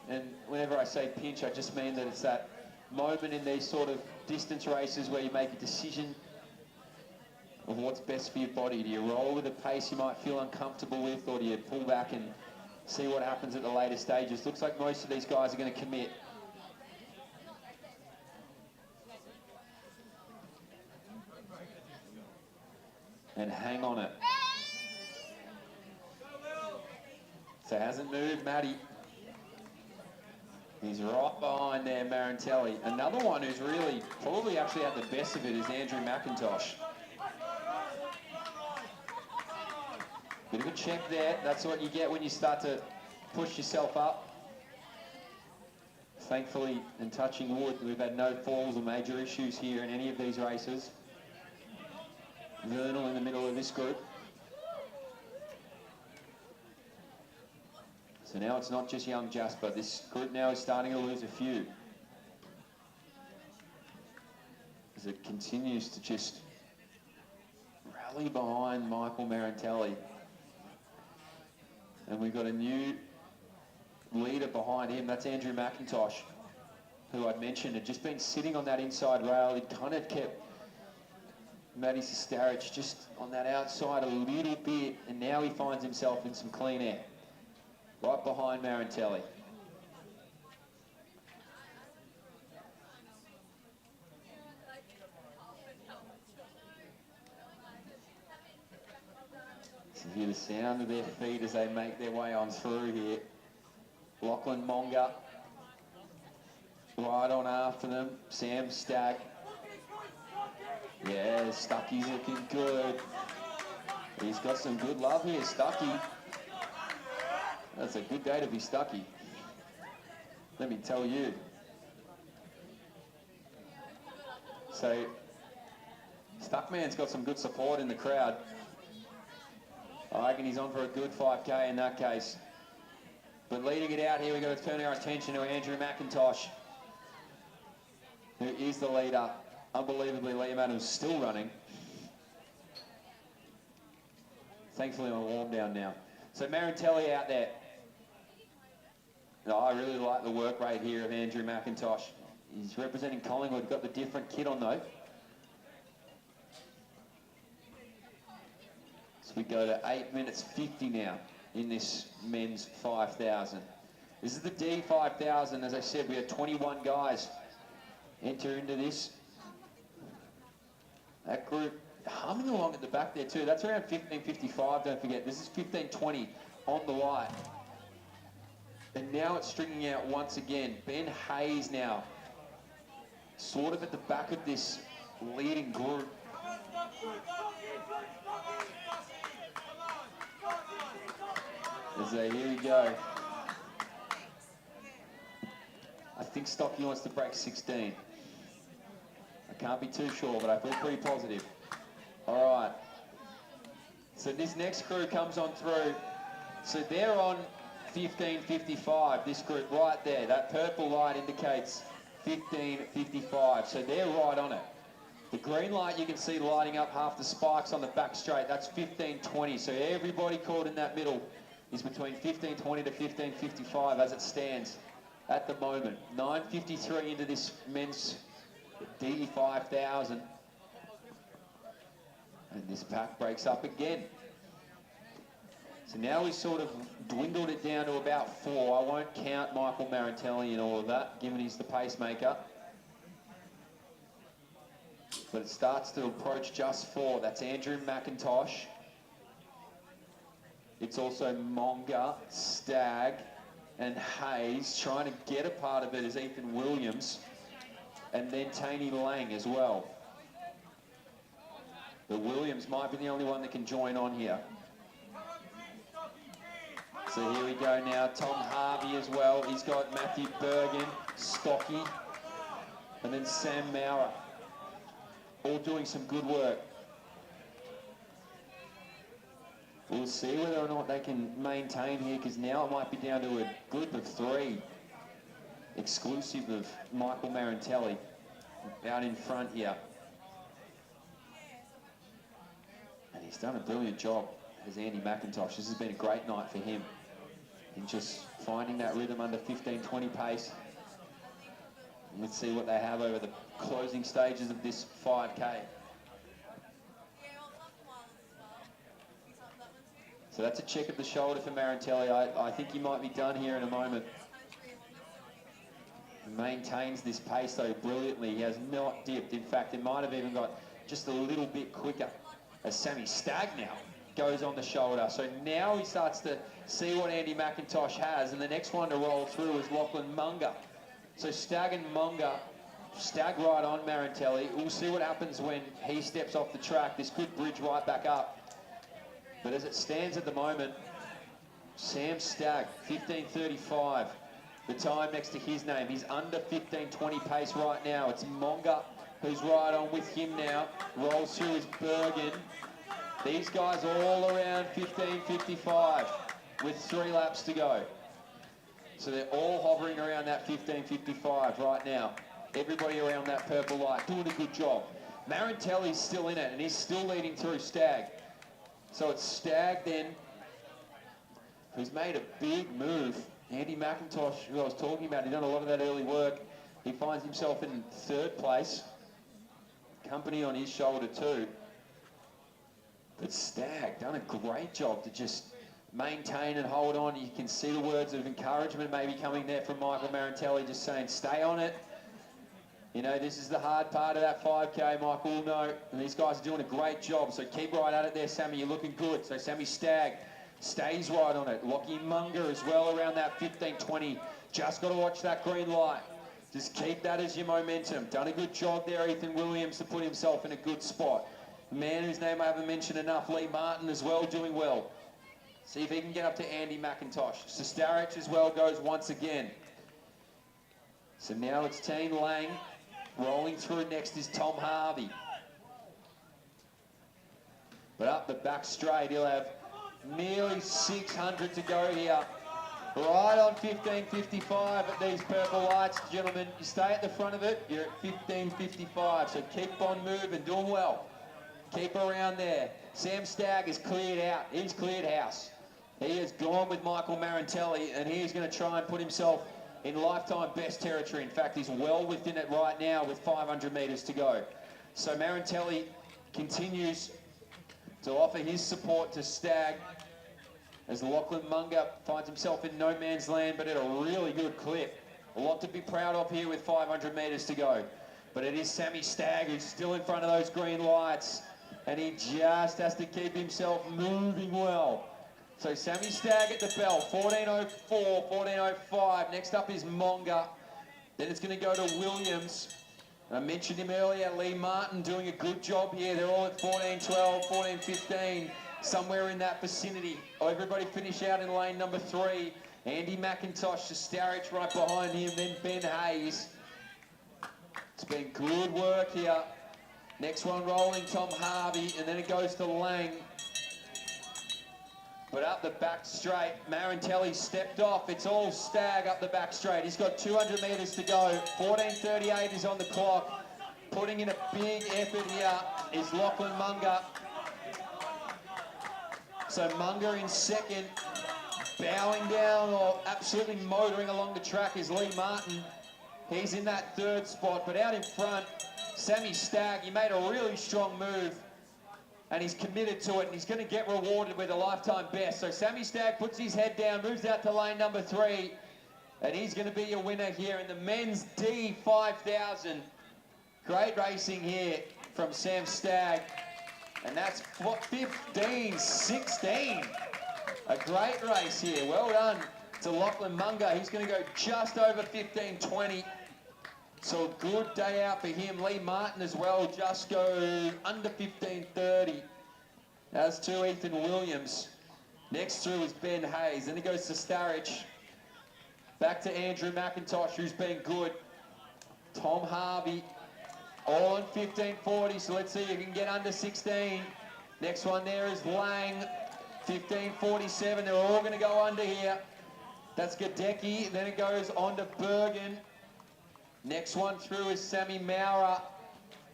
And whenever I say pinch, I just mean that it's that moment in these sort of distance races where you make a decision of what's best for your body. Do you roll with a pace you might feel uncomfortable with, or do you pull back and see what happens at the later stages? Looks like most of these guys are going to commit. And hang on it. So hasn't moved, Matty. He's right behind there, Marantelli. Another one who's really probably actually had the best of it is Andrew McIntosh. Bit of a check there. That's what you get when you start to push yourself up. Thankfully, and touching wood, we've had no falls or major issues here in any of these races. Vernal in the middle of this group. So now it's not just young Jasper. This group now is starting to lose a few. As it continues to just rally behind Michael Marantelli. And we've got a new leader behind him. That's Andrew McIntosh, who I'd mentioned had just been sitting on that inside rail. He kind of kept Matty Sestarich just on that outside a little bit, and now he finds himself in some clean air, right behind Marantelli. So you hear the sound of their feet as they make their way on through here. Lachlan Monga right on after them. Sam Stagg. Yeah, Stucky's looking good. He's got some good love here, Stucky. That's a good day to be Stucky, let me tell you. So, Stuckman's got some good support in the crowd. I reckon he's on for a good 5K in that case. But leading it out here, we've got to turn our attention to Andrew McIntosh, who is the leader. Unbelievably, Liam Adams still running. Thankfully, I'm warm down now. So Marantelli out there. No, I really like the work rate here of Andrew McIntosh. He's representing Collingwood, got the different kit on though. So we go to 8 minutes 50 now in this men's 5,000. This is the D5000. As I said, we had 21 guys enter into this. That group humming along at the back there too. That's around 15:55, don't forget. This is 15:20 on the light. And now it's stringing out once again. Ben Hayes now, sort of at the back of this leading group. Here we go. I think Stocky wants to break 16. I can't be too sure, but I feel pretty positive. All right. So this next crew comes on through. So they're on 15:55, this group right there. That purple light indicates 15:55, so they're right on it. The green light you can see lighting up half the spikes on the back straight, that's 15:20. So everybody caught in that middle is between 15:20 to 15:55 as it stands at the moment. 9:53 into this men's D5000. And this pack breaks up again. So now we've sort of dwindled it down to about 4. I won't count Michael Marantelli and all of that, given he's the pacemaker. But it starts to approach just 4. That's Andrew McIntosh. It's also Monga, Stagg, and Hayes. Trying to get a part of it is Ethan Williams, and then Taney Lang as well. But Williams might be the only one that can join on here. So here we go now, Tom Harvey as well. He's got Matthew Bergen, Stocky, and then Sam Maurer. All doing some good work. We'll see whether or not they can maintain here, because now it might be down to a group of 3, exclusive of Michael Marantelli, out in front here. And he's done a brilliant job as Andy McIntosh. This has been a great night for him in just finding that rhythm under 15:20 pace. Let's see what they have over the closing stages of this 5K. So that's a check of the shoulder for Marantelli. I think he might be done here in a moment. He maintains this pace though brilliantly. He has not dipped. In fact, it might have even got just a little bit quicker as Sammy Stagg now goes on the shoulder. So now he starts to see what Andy McIntosh has, and the next one to roll through is Lachlan Munga. So Stag and Munga, Stag right on Marantelli. We'll see what happens when he steps off the track. This could bridge right back up. But as it stands at the moment, Sam Stag, 15:35. The time next to his name. He's under 15:20 pace right now. It's Monga who's right on with him now. Rolls through his Bergen. These guys all around 15:55 with 3 laps to go. So they're all hovering around that 15:55 right now. Everybody around that purple light doing a good job. Marantelli's still in it and he's still leading through Stag. So it's Stag then who's made a big move. Andy McIntosh, who I was talking about, he's done a lot of that early work. He finds himself in 3rd place. Company on his shoulder too. But Stag done a great job to just maintain and hold on. You can see the words of encouragement maybe coming there from Michael Marantelli, just saying, stay on it. You know, this is the hard part of that 5K, Michael will know. And these guys are doing a great job, so keep right at it there, Sammy. You're looking good. So Sammy Stag stays right on it. Lockie Munger as well around that 15:20. Just got to watch that green light. Just keep that as your momentum. Done a good job there, Ethan Williams, to put himself in a good spot. The man whose name I haven't mentioned enough, Lee Martin, as well, doing well. See if he can get up to Andy McIntosh. Sestaric as well goes once again. So now it's Team Lang. Rolling through next is Tom Harvey. But up the back straight, he'll have nearly 600 to go here. Right on 15:55 at these purple lights, gentlemen. You stay at the front of it, you're at 15:55. So keep on moving, doing well. Keep around there. Sam Stagg is cleared out. He's cleared house. He has gone with Michael Marantelli, and he's going to try and put himself in lifetime best territory. In fact, he's well within it right now with 500 metres to go. So Marantelli continues to offer his support to Stagg as Lachlan Munga finds himself in no man's land, but at a really good clip. A lot to be proud of here with 500 metres to go. But it is Sammy Stagg who's still in front of those green lights, and he just has to keep himself moving well. So Sammy Stagg at the bell, 14:04, 14:05. Next up is Monga. Then it's going to go to Williams. I mentioned him earlier, Lee Martin doing a good job here. They're all at 14:12, 14:15, somewhere in that vicinity. Everybody finish out in lane number 3. Andy McIntosh, Sestaric right behind him, then Ben Hayes. It's been good work here. Next one rolling, Tom Harvey, and then it goes to Lang. But up the back straight, Marantelli stepped off. It's all Stagg up the back straight. He's got 200 metres to go. 14:38 is on the clock. Putting in a big effort here is Lachlan Munga. So Munga in second. Bowing down or absolutely motoring along the track is Lee Martin. He's in that 3rd spot, but out in front, Sammy Stagg. He made a really strong move, and he's committed to it, and he's going to get rewarded with a lifetime best. So Sammy Stagg puts his head down, moves out to lane number 3, and he's going to be your winner here in the men's D5000. Great racing here from Sam Stagg, and that's 15:16. A great race here. Well done to Lachlan Munga. He's going to go just over 15:20. So a good day out for him. Lee Martin as well, just go under 15:30. As to Ethan Williams. Next through is Ben Hayes. Then he goes to Sestaric. Back to Andrew McIntosh, who's been good. Tom Harvey, all on 15:40. So let's see if he can get under 16. Next one there is Lang, 15:47. They're all going to go under here. That's Gadecki. Then it goes on to Bergen. Next one through is Sammy Maurer,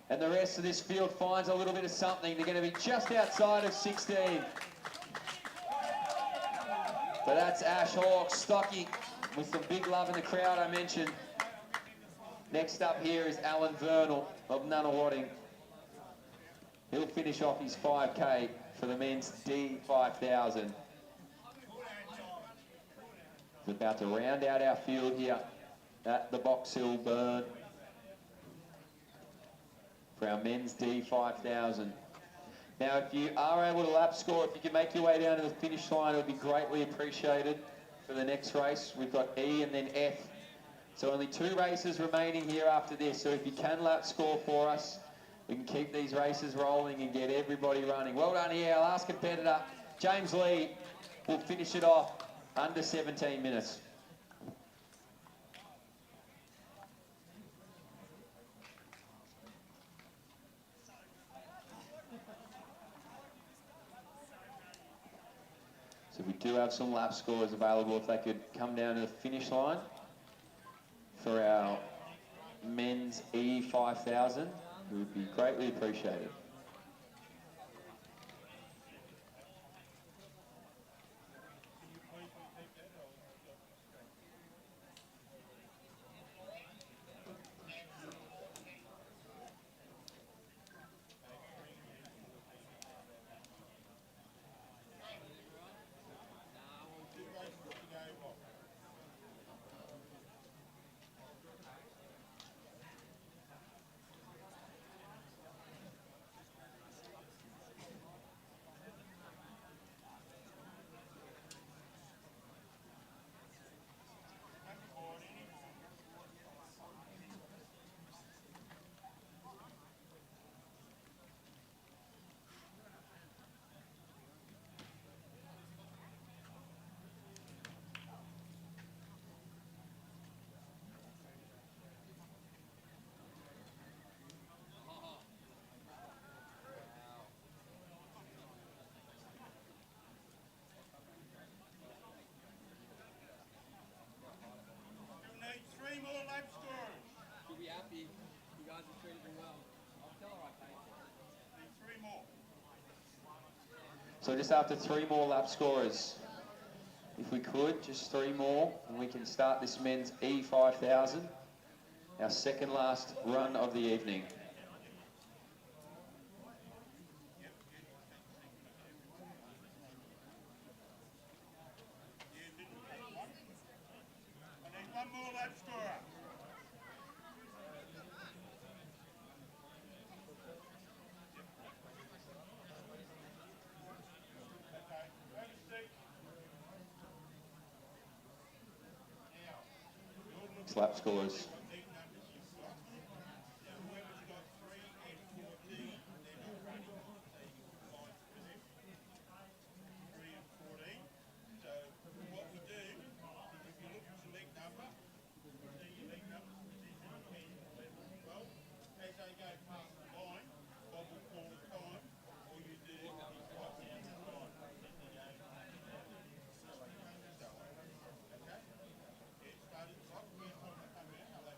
and the rest of this field finds a little bit of something. They're going to be just outside of 16. But that's Ash Hawke, stocky, with some big love in the crowd I mentioned. Next up here is Alan Vernal of Nunawading. He'll finish off his 5K for the men's D5000. We're about to round out our field here at the Box Hill Burn for our men's D5000. Now, if you are able to lap score, if you can make your way down to the finish line, it would be greatly appreciated for the next race. We've got E and then F. So only 2 races remaining here after this. So if you can lap score for us, we can keep these races rolling and get everybody running. Well done here, our last competitor, James Lee, will finish it off under 17 minutes. So we do have some lap scores available if they could come down to the finish line for our men's E5000. It would be greatly appreciated. You'll need 3 more lap scorers. She'll be happy. You guys have treated me well. I'll tell her I paid for it. Need 3 more. So just after 3 more lap scorers, if we could, just 3 more, and we can start this men's E5000, our second last run of the evening. I need 1 more lap scorer. Okay, have a seat. Now, Lap scores. these numbers you've got. Now, whoever's got 3 and 14, they're not running. So you can find position. 3 and 14. So what we do is if you look at select number, see select number, position 10, 11, 12. As they go past the line, Bob will call the time. All you do is write down the time. Then you go, so on. Okay? Yeah, start at the top. When time to come out, I'll let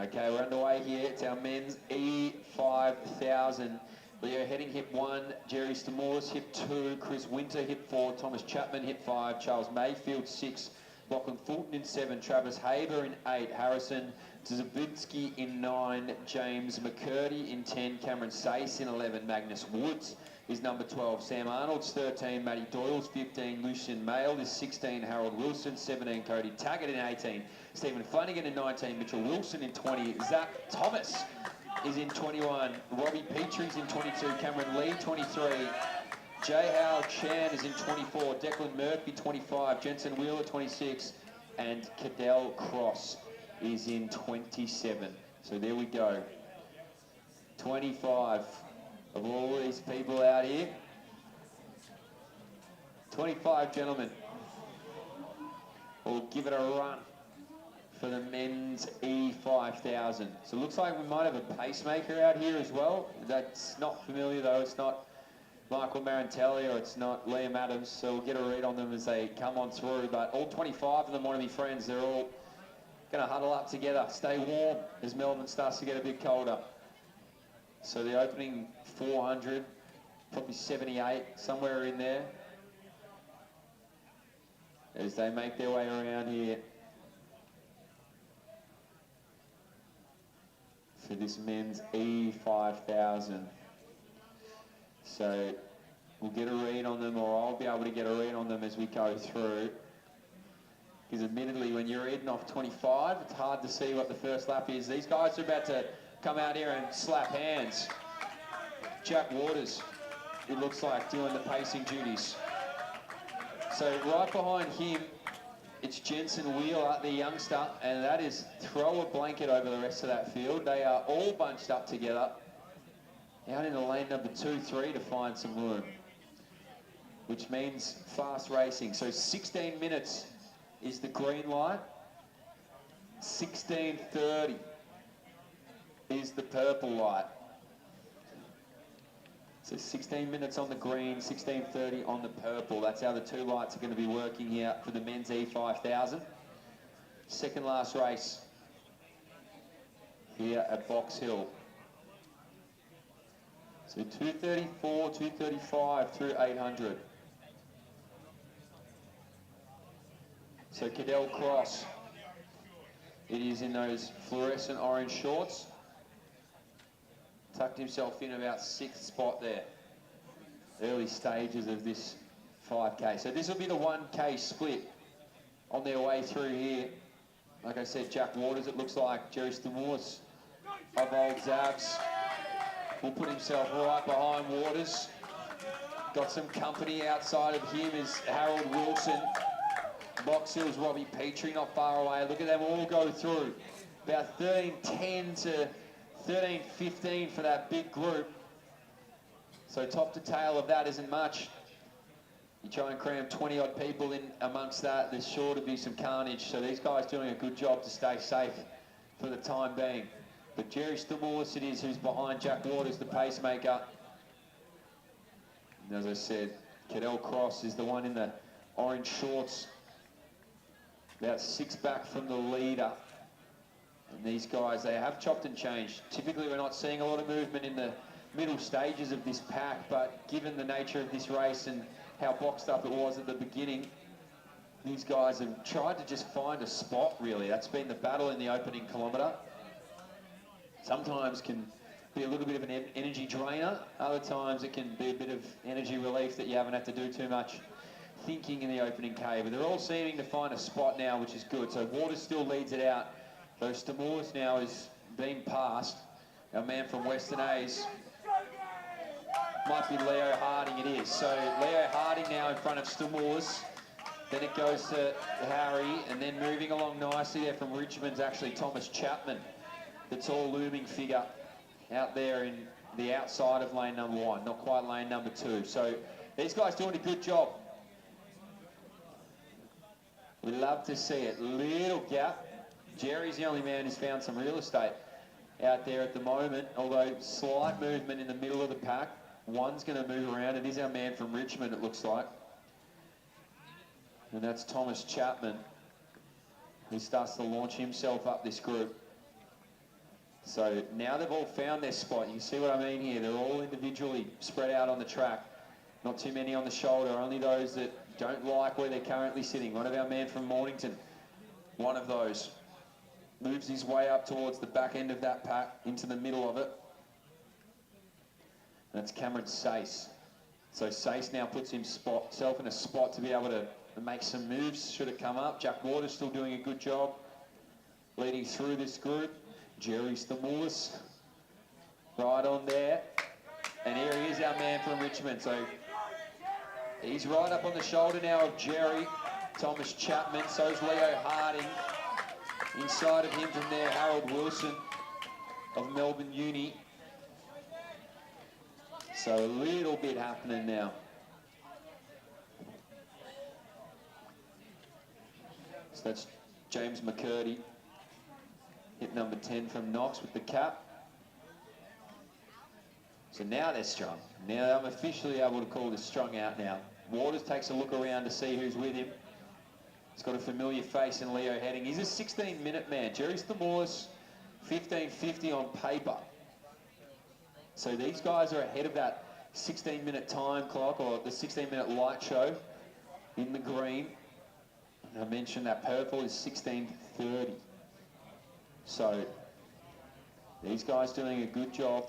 Okay, we're underway here. It's our men's E5000. Leo Heading, hip 1. Jerry Stamoulis, hip 2. Chris Winter, hip 4. Thomas Chapman, hip 5. Charles Mayfield, 6. Lachlan Fulton in 7. Travis Haber in 8. Harrison Zabinski in 9. James McCurdy in 10. Cameron Sace in 11. Magnus Woods is number 12. Sam Arnold's 13. Matty Doyle's 15. Lucian Mail is 16. Harold Wilson, 17. Cody Taggart in 18. Stephen Flanagan in 19. Mitchell Wilson in 20. Zach Thomas is in 21. Robbie Petrie's in 22. Cameron Lee, 23. Jay Howard Chan is in 24. Declan Murphy, 25. Jensen Wheeler, 26. And Cadell Cross is in 27. So there we go. 25 of all these people out here. 25 gentlemen will give it a run for the men's E5000. So it looks like we might have a pacemaker out here as well. That's not familiar though. It's not Michael Marantelli or it's not Liam Adams. So we'll get a read on them as they come on through. But all 25 of them want to be friends. They're all going to huddle up together, stay warm as Melbourne starts to get a bit colder. So the opening 400, probably 78, somewhere in there, as they make their way around here for this men's E5000. So we'll get a read on them, or I'll be able to get a read on them as we go through. Because admittedly, when you're heading off 25, it's hard to see what the first lap is. These guys are about to come out here and slap hands. Jack Waters, it looks like, doing the pacing duties. So right behind him, it's Jensen Wheeler, the youngster, and that is throw a blanket over the rest of that field. They are all bunched up together, out in the lane number 2, 3 to find some room, which means fast racing. So 16 minutes is the green light. 16:30 is the purple light. So 16 minutes on the green, 16:30 on the purple. That's how the two lights are going to be working here for the men's E5000. Second last race here at Box Hill. So 234, 235 through 800. So Cadell Cross, it is in those fluorescent orange shorts. Tucked himself in about 6th spot there. Early stages of this 5K. So this will be the 1K split on their way through here. Like I said, Jack Waters, it looks like. Jerry Stamoulis of Old Zabs will put himself right behind Waters. Got some company outside of him is Harold Wilson. Box Hill's Robbie Petrie not far away. Look at them all go through. About 13:10 to 13:15 for that big group. So top to tail of that isn't much. You try and cram 20 odd people in amongst that, there's sure to be some carnage. So these guys doing a good job to stay safe for the time being. But Jerry Stamoulis it is who's behind Jack Waters, the pacemaker. And as I said, Cadell Cross is the one in the orange shorts. About 6 back from the leader. And these guys, they have chopped and changed. Typically, we're not seeing a lot of movement in the middle stages of this pack, but given the nature of this race and how boxed up it was at the beginning, these guys have tried to just find a spot, really. That's been the battle in the opening kilometre. Sometimes can be a little bit of an energy drainer. Other times it can be a bit of energy relief that you haven't had to do too much thinking in the opening K. But they're all seeming to find a spot now, which is good. So Waters still leads it out. So Stamoulis now is being passed. Our man from Western A's might be Leo Harding, it is. So Leo Harding now in front of Stamoulis. Then it goes to Harry, and then moving along nicely there from Richmond's actually Thomas Chapman. The tall looming figure out there in the outside of lane number 1, not quite lane number 2. So these guys doing a good job. We love to see it. Little gap. Jerry's the only man who's found some real estate out there at the moment, although slight movement in the middle of the pack. One's going to move around. It is our man from Richmond, it looks like. And that's Thomas Chapman, who starts to launch himself up this group. So now they've all found their spot. You can see what I mean here. They're all individually spread out on the track. Not too many on the shoulder, only those that don't like where they're currently sitting. One of our men from Mornington, one of those, moves his way up towards the back end of that pack, into the middle of it. That's Cameron Sace. So Sace now puts himself in a spot to be able to make some moves should it come up. Jack Waters still doing a good job leading through this group. Jerry Stamoulis right on there. And here he is, our man from Richmond. So he's right up on the shoulder now of Jerry. Thomas Chapman, so's Leo Harding. Inside of him from there, Harold Wilson of Melbourne Uni. So a little bit happening now. So that's James McCurdy, hit number 10 from Knox with the cap. So now they're strung. Now I'm officially able to call this strung out now. Waters takes a look around to see who's with him. He's got a familiar face in Leo Heading. He's a 16-minute man. Jerry Stamoulis, 15:50 on paper. So these guys are ahead of that 16-minute time clock, or the 16-minute light show in the green. And I mentioned that purple is 16:30. So these guys doing a good job.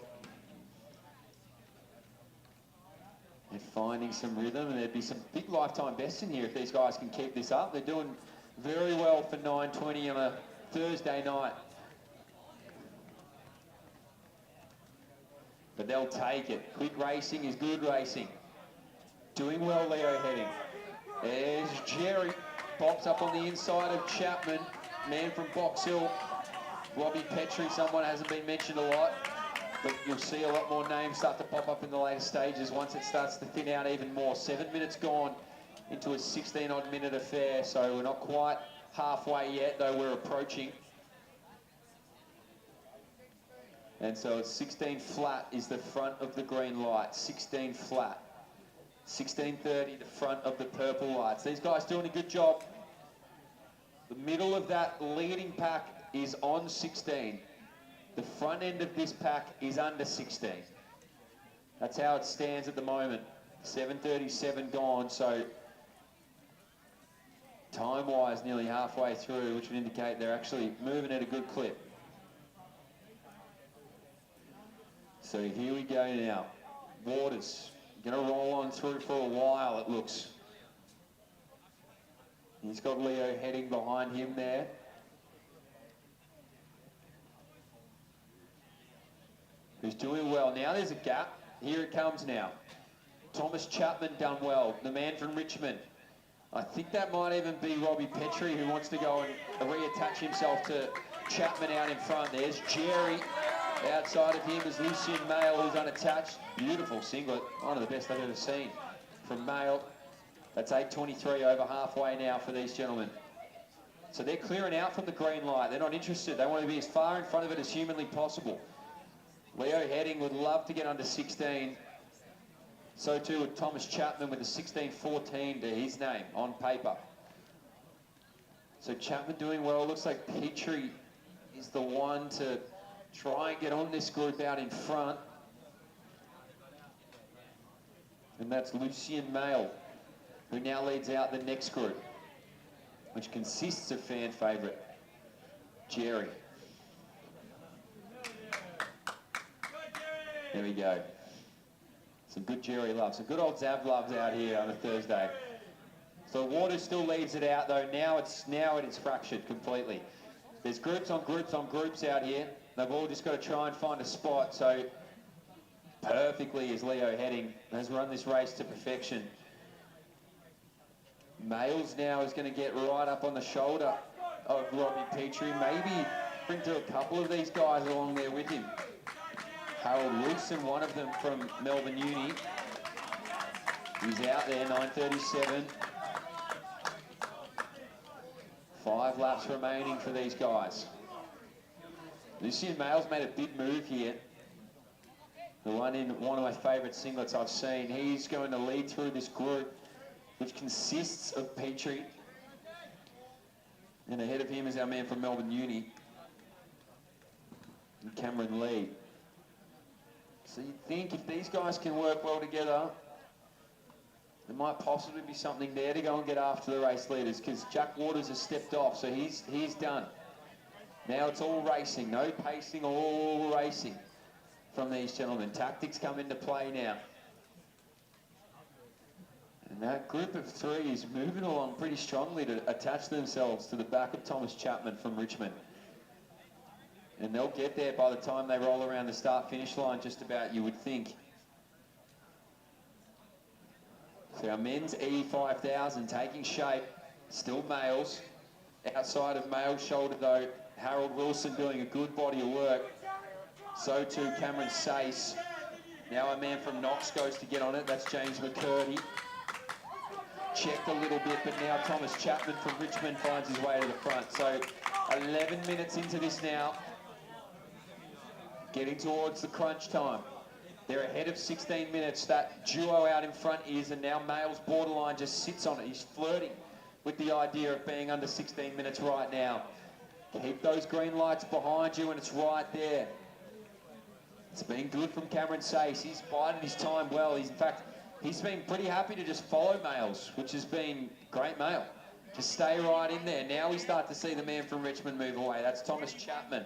They're finding some rhythm, and there'd be some big lifetime bests in here if these guys can keep this up. They're doing very well for 9:20 on a Thursday night. But they'll take it. Quick racing is good racing. Doing well, Leo Heading. There's Jerry. Pops up on the inside of Chapman. Man from Box Hill. Robbie Petrie, someone hasn't been mentioned a lot. But you'll see a lot more names start to pop up in the later stages once it starts to thin out even more. 7 minutes gone into a 16-odd minute affair, so we're not quite halfway yet, though we're approaching. And so it's 16 flat is the front of the green light, 16 flat. 16:30 the front of the purple lights. These guys doing a good job. The middle of that leading pack is on 16. The front end of this pack is under 16. That's how it stands at the moment. 7:37 gone, so time-wise nearly halfway through, which would indicate they're actually moving at a good clip. So here we go now. Waters, going to roll on through for a while, it looks. He's got Leo Heading behind him there. Who's doing well. Now there's a gap. Here it comes now. Thomas Chapman done well, the man from Richmond. I think that might even be Robbie Petrie who wants to go and reattach himself to Chapman out in front. There's Jerry. Outside of him is Lucien Mail, who's unattached. Beautiful singlet, one of the best I've ever seen from Mail. That's 8:23 over halfway now for these gentlemen. So they're clearing out from the green light. They're not interested. They want to be as far in front of it as humanly possible. Leo Heading would love to get under 16. So too would Thomas Chapman with a 16:14 to his name on paper. So Chapman doing well. Looks like Petrie is the one to try and get on this group out in front. And that's Lucien Mail, who now leads out the next group, which consists of fan favourite Jerry. There we go. Some good Jerry love, some good old Zav loves out here on a Thursday. So Waters still leads it out though. Now it is fractured completely. There's groups on groups on groups out here. They've all just got to try and find a spot. So perfectly as Leo Heading has run this race to perfection. Males now is going to get right up on the shoulder of Robbie Petrie. Maybe bring to a couple of these guys along there with him. Harold Wilson, one of them from Melbourne Uni. He's out there, 9:37. 5 laps remaining for these guys. Lucien Mail's made a big move here. The one in one of my favourite singlets I've seen. He's going to lead through this group, which consists of Petrie. And ahead of him is our man from Melbourne Uni. and Cameron Lee. So you'd think if these guys can work well together, there might possibly be something there to go and get after the race leaders, because Jack Waters has stepped off, so he's done. Now it's all racing, no pacing, all racing from these gentlemen. Tactics come into play now. And that group of three is moving along pretty strongly to attach themselves to the back of Thomas Chapman from Richmond. And they'll get there by the time they roll around the start-finish line, just about, you would think. So our men's E5000 taking shape, still males. Outside of male shoulder though, Harold Wilson doing a good body of work. So too Cameron Sace. Now a man from Knox goes to get on it, that's James McCurdy. Checked a little bit, but now Thomas Chapman from Richmond finds his way to the front. So 11 minutes into this now, getting towards the crunch time. They're ahead of 16 minutes. That duo out in front is, and now Males borderline just sits on it. He's flirting with the idea of being under 16 minutes right now. Keep those green lights behind you and it's right there. It's been good from Cameron Sace. He's bided his time well. In fact, he's been pretty happy to just follow Males, which has been great Male. Just stay right in there. Now we start to see the man from Richmond move away. That's Thomas Chapman.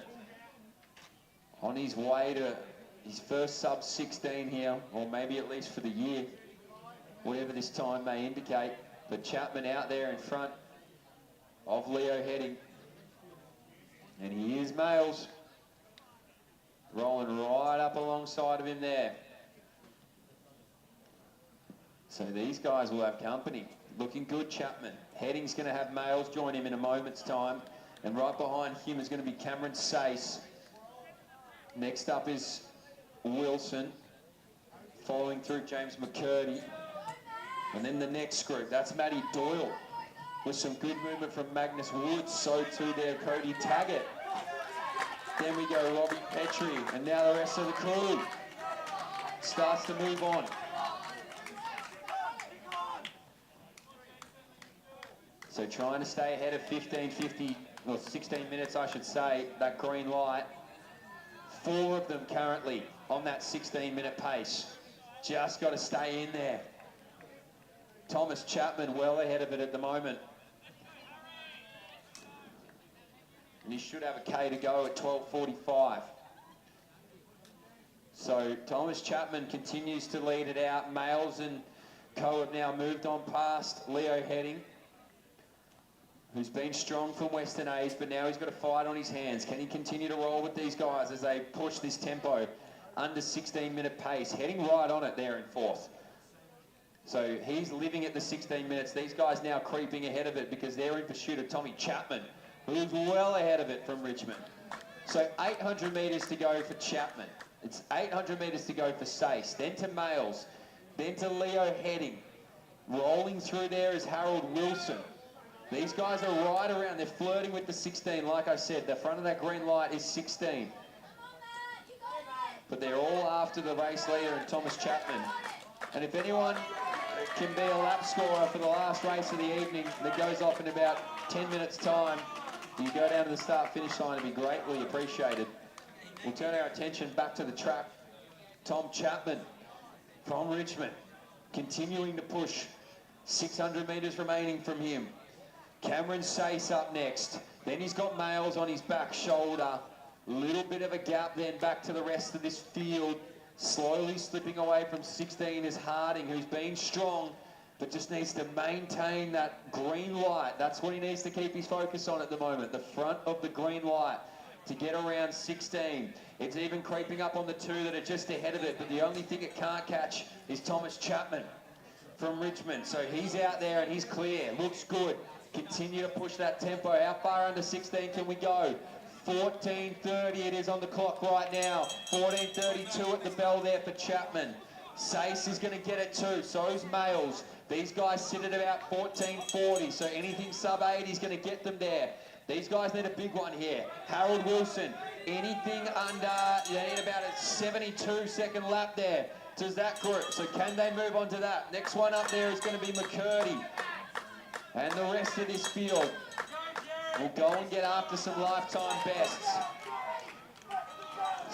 On his way to his first sub-16 here, or maybe at least for the year, whatever this time may indicate. But Chapman out there in front of Leo Heading. And he is Males. Rolling right up alongside of him there. So these guys will have company. Looking good, Chapman. Heading's going to have Males join him in a moment's time. And right behind him is going to be Cameron Sace. Next up is Wilson. Following through James McCurdy. And then the next group, that's Matty Doyle. With some good movement from Magnus Woods. So too there, Cody Taggart. Then we go Robbie Petrie. And now the rest of the crew starts to move on. So trying to stay ahead of 15:50, or 16 minutes I should say, that green light. 4 of them currently on that 16-minute pace. Just got to stay in there. Thomas Chapman well ahead of it at the moment. And he should have a K to go at 12:45. So Thomas Chapman continues to lead it out. Males and Co have now moved on past Leo Heading, who's been strong from Western A's, but now he's got a fight on his hands. Can he continue to roll with these guys as they push this tempo under 16-minute pace? Heading right on it there in 4th. So he's living at the 16 minutes. These guys now creeping ahead of it because they're in pursuit of Tommy Chapman, who's well ahead of it from Richmond. So 800 metres to go for Chapman. It's 800 metres to go for Sace. Then to Males. Then to Leo Heading. Rolling through there is Harold Wilson. These guys are right around. They're flirting with the 16. Like I said, the front of that green light is 16. But they're all after the race leader and Thomas Chapman. And if anyone can be a lap scorer for the last race of the evening that goes off in about 10 minutes time, you go down to the start-finish line, it'd be greatly appreciated. We'll turn our attention back to the track. Tom Chapman from Richmond, continuing to push. 600 metres remaining from him. Cameron Sace up next. Then he's got Males on his back shoulder. Little bit of a gap then back to the rest of this field. Slowly slipping away from 16 is Harding, who's been strong, but just needs to maintain that green light. That's what he needs to keep his focus on at the moment, the front of the green light to get around 16. It's even creeping up on the 2 that are just ahead of it, but the only thing it can't catch is Thomas Chapman from Richmond. So he's out there and he's clear. Looks good. Continue to push that tempo. How far under 16 can we go? 14:30 it is on the clock right now. 14:32 at the bell there for Chapman. Sace is going to get it too. So is Males. These guys sit at about 14:40. So anything sub 8 is going to get them there. These guys need a big one here. Harold Wilson. Anything under, they need about a 72-second lap there to that group. So can they move on to that? Next one up there is going to be McCurdy. And the rest of this field will go and get after some lifetime bests.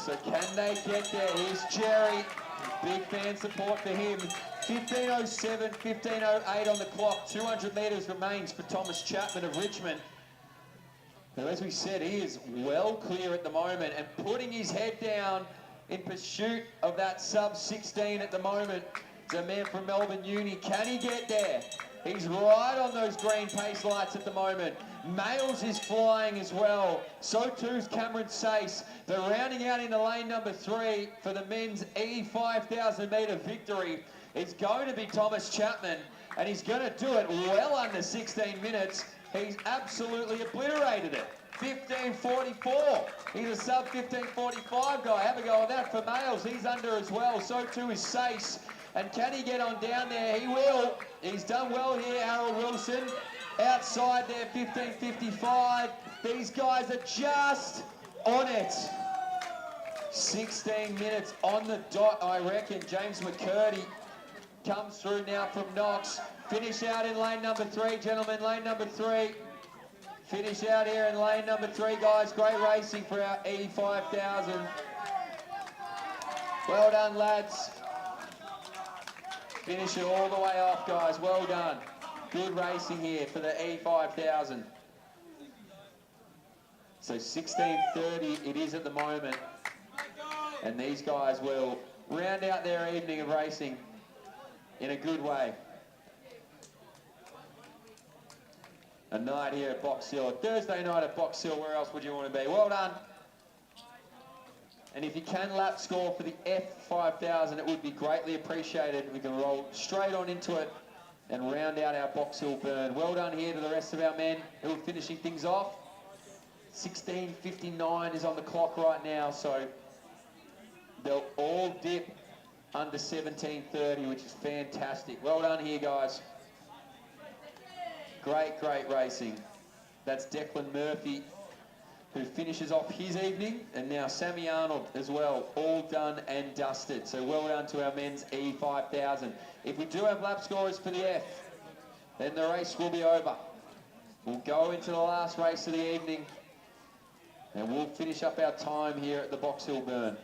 So can they get there? Here's Jerry. Big fan support for him. 15:07, 15:08 on the clock. 200 metres remains for Thomas Chapman of Richmond. Now, as we said, he is well clear at the moment and putting his head down in pursuit of that sub-16 at the moment. It's a man from Melbourne Uni. Can he get there? He's right on those green pace lights at the moment. Males is flying as well. So too's Cameron Sace. They're rounding out into lane number 3 for the men's E5000 metre victory. It's going to be Thomas Chapman, and he's going to do it well under 16 minutes. He's absolutely obliterated it. 15:44. He's a sub 15:45 guy. Have a go at that for males. He's under as well. So too is Sace. And can he get on down there? He will. He's done well here, Harold Wilson. Outside there, 15:55. These guys are just on it. 16 minutes on the dot, I reckon. James McCurdy comes through now from Knox. Finish out in lane number 3, gentlemen. Lane number 3. Finish out here in lane number 3, guys. Great racing for our E5000. Well done, lads. Finish it all the way off, guys. Well done. Good racing here for the E5000. So 16:30 it is at the moment. And these guys will round out their evening of racing in a good way. A night here at Box Hill. Thursday night at Box Hill, where else would you want to be? Well done. And if you can lap score for the F5000, it would be greatly appreciated. We can roll straight on into it and round out our Box Hill burn. Well done here to the rest of our men who are finishing things off. 16:59 is on the clock right now, so they'll all dip under 17:30, which is fantastic. Well done here, guys. Great, great racing. That's Declan Murphy, who finishes off his evening, and now Sammy Arnold as well, all done and dusted. So well done to our men's E5000. If we do have lap scorers for the F, then the race will be over. We'll go into the last race of the evening, and we'll finish up our time here at the Box Hill Burn.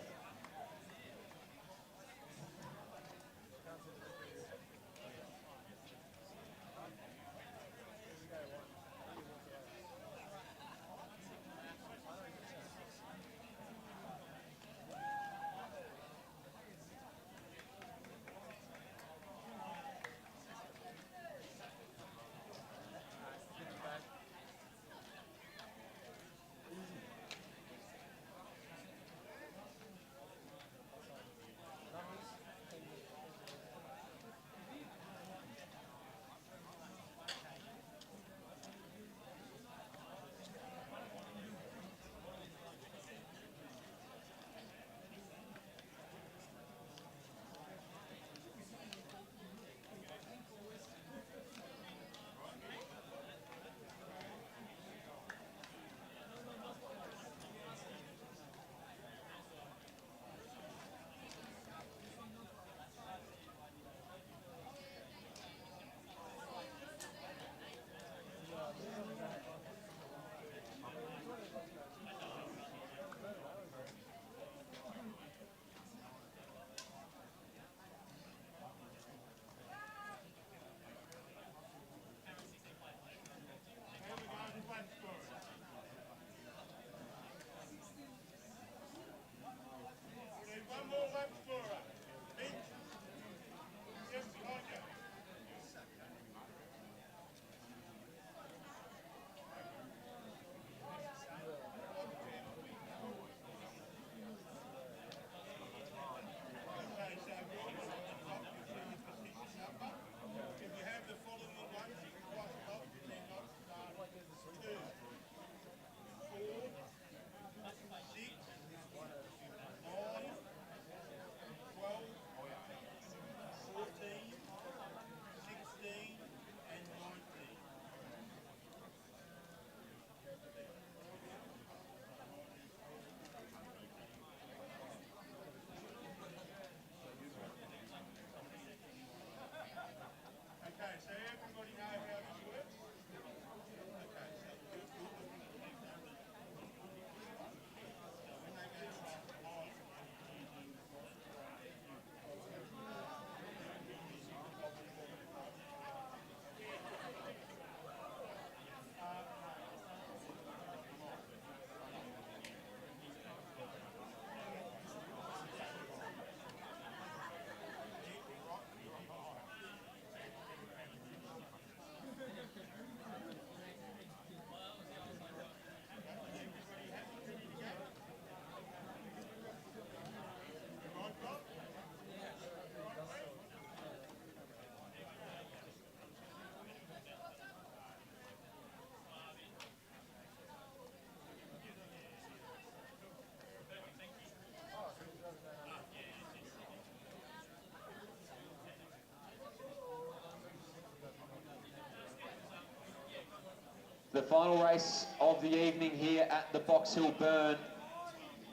The final race of the evening here at the Box Hill Burn.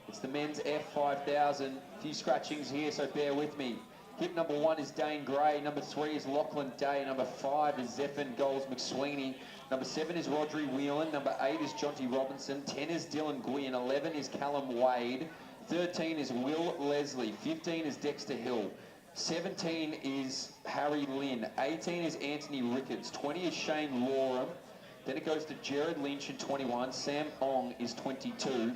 It's the men's F5000. A few scratchings here, so bear with me. Hip number 1 is Dane Gray. Number 3 is Lachlan Day. Number 5 is Zephan Goals McSweeney. Number 7 is Rodri Whelan. Number 8 is Jonty Robinson. 10 is Dylan Gwynn. 11 is Callum Wade. 13 is Will Leslie. 15 is Dexter Hill. 17 is Harry Lynn. 18 is Anthony Ricketts. 20 is Shane Loram. Then it goes to Jared Lynch in 21. Sam Ong is 22.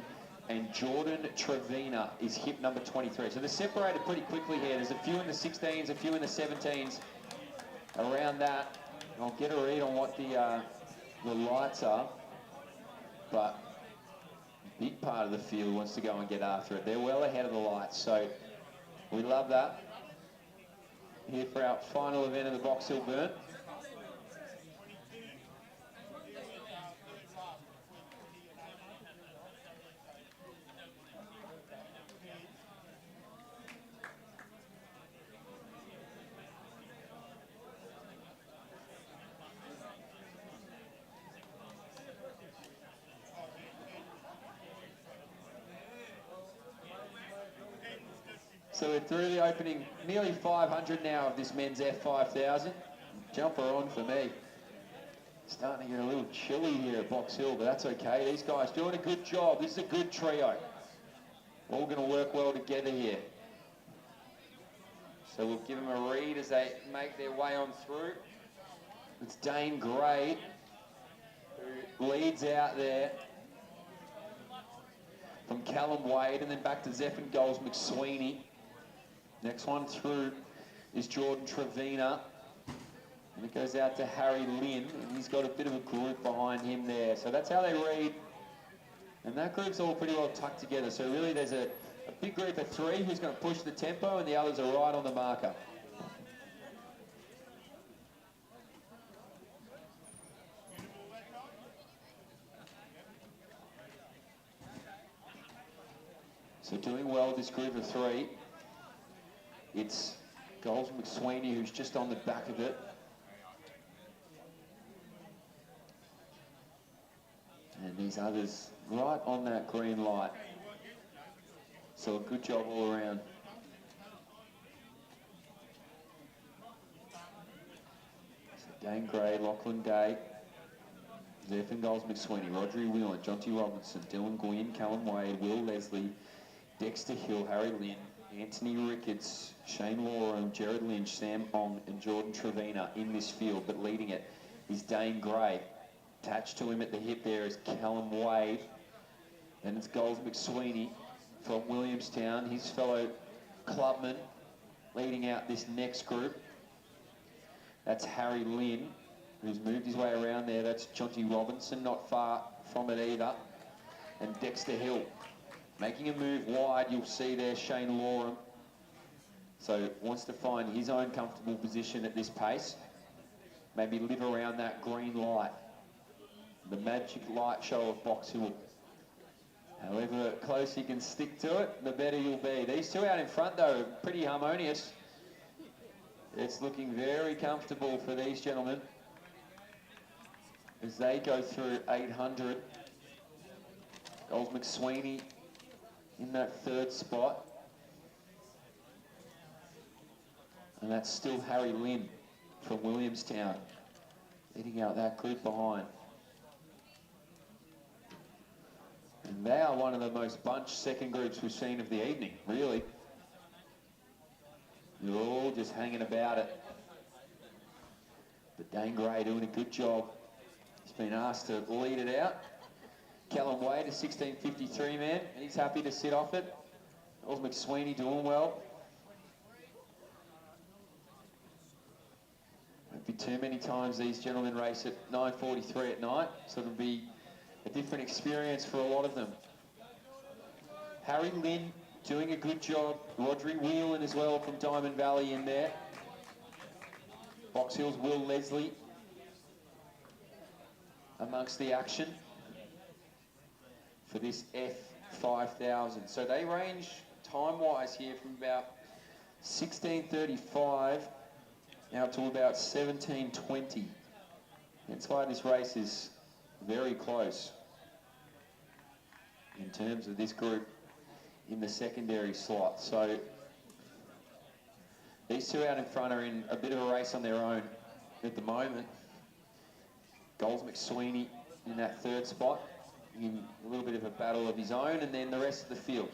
And Jordan Trevina is hip number 23. So they're separated pretty quickly here. There's a few in the 16s, a few in the 17s. Around that, I'll get a read on what the lights are. But a big part of the field wants to go and get after it. They're well ahead of the lights, so we love that. Here for our final event of the Box Hill Burn. So we're through the opening, nearly 500 now of this men's F5000. Jumper on for me. Starting to get a little chilly here at Box Hill, but that's okay. These guys doing a good job. This is a good trio. All going to work well together here. So we'll give them a read as they make their way on through. It's Dane Gray who leads out there from Callum Wade, and then back to Zephan Goals McSweeney. Next one through is Jordan Trevina. And it goes out to Harry Lynn, and he's got a bit of a group behind him there. So that's how they read. And that group's all pretty well tucked together. So really there's a big group of 3 who's going to push the tempo, and the others are right on the marker. So doing well, this group of 3. It's Goals McSweeney who's just on the back of it. And these others right on that green light. So a good job all around. So Dane Gray, Lachlan Day, Zephan Goals McSweeney, Rodri Whelan, Jonty Robinson, Dylan Gwynn, Callum Wade, Will Leslie, Dexter Hill, Harry Lynn, Anthony Ricketts, Shane Loram, Jared Lynch, Sam Ong and Jordan Trevina in this field, but leading it is Dane Gray. Attached to him at the hip there is Callum Wade, and it's Goals McSweeney from Williamstown, his fellow clubman, leading out this next group. That's Harry Lynn, who's moved his way around there. That's Jonty Robinson, not far from it either, and Dexter Hill. Making a move wide, you'll see there Shane Loram. So wants to find his own comfortable position at this pace. Maybe live around that green light. The magic light show of Box Hill. However close he can stick to it, the better you'll be. These 2 out in front though, pretty harmonious. It's looking very comfortable for these gentlemen as they go through 800. Goals McSweeney in that 3rd spot. And that's still Harry Lynn from Williamstown, leading out that group behind. And they are one of the most bunched second groups we've seen of the evening, really. They're all just hanging about it. But Dane Gray doing a good job. He's been asked to lead it out. Callum Wade, a 1653 man, and he's happy to sit off it. Goals McSweeney doing well. Won't be too many times these gentlemen race at 9:43 at night, so it'll be a different experience for a lot of them. Harry Lynn doing a good job. Rodri Whelan as well from Diamond Valley in there. Box Hill's Will Leslie amongst the action for this F5000. So they range time-wise here from about 16:35 now to about 17:20. That's why this race is very close in terms of this group in the secondary slot. So these two out in front are in a bit of a race on their own at the moment. Goals McSweeney in that third spot, in a little bit of a battle of his own, and then the rest of the field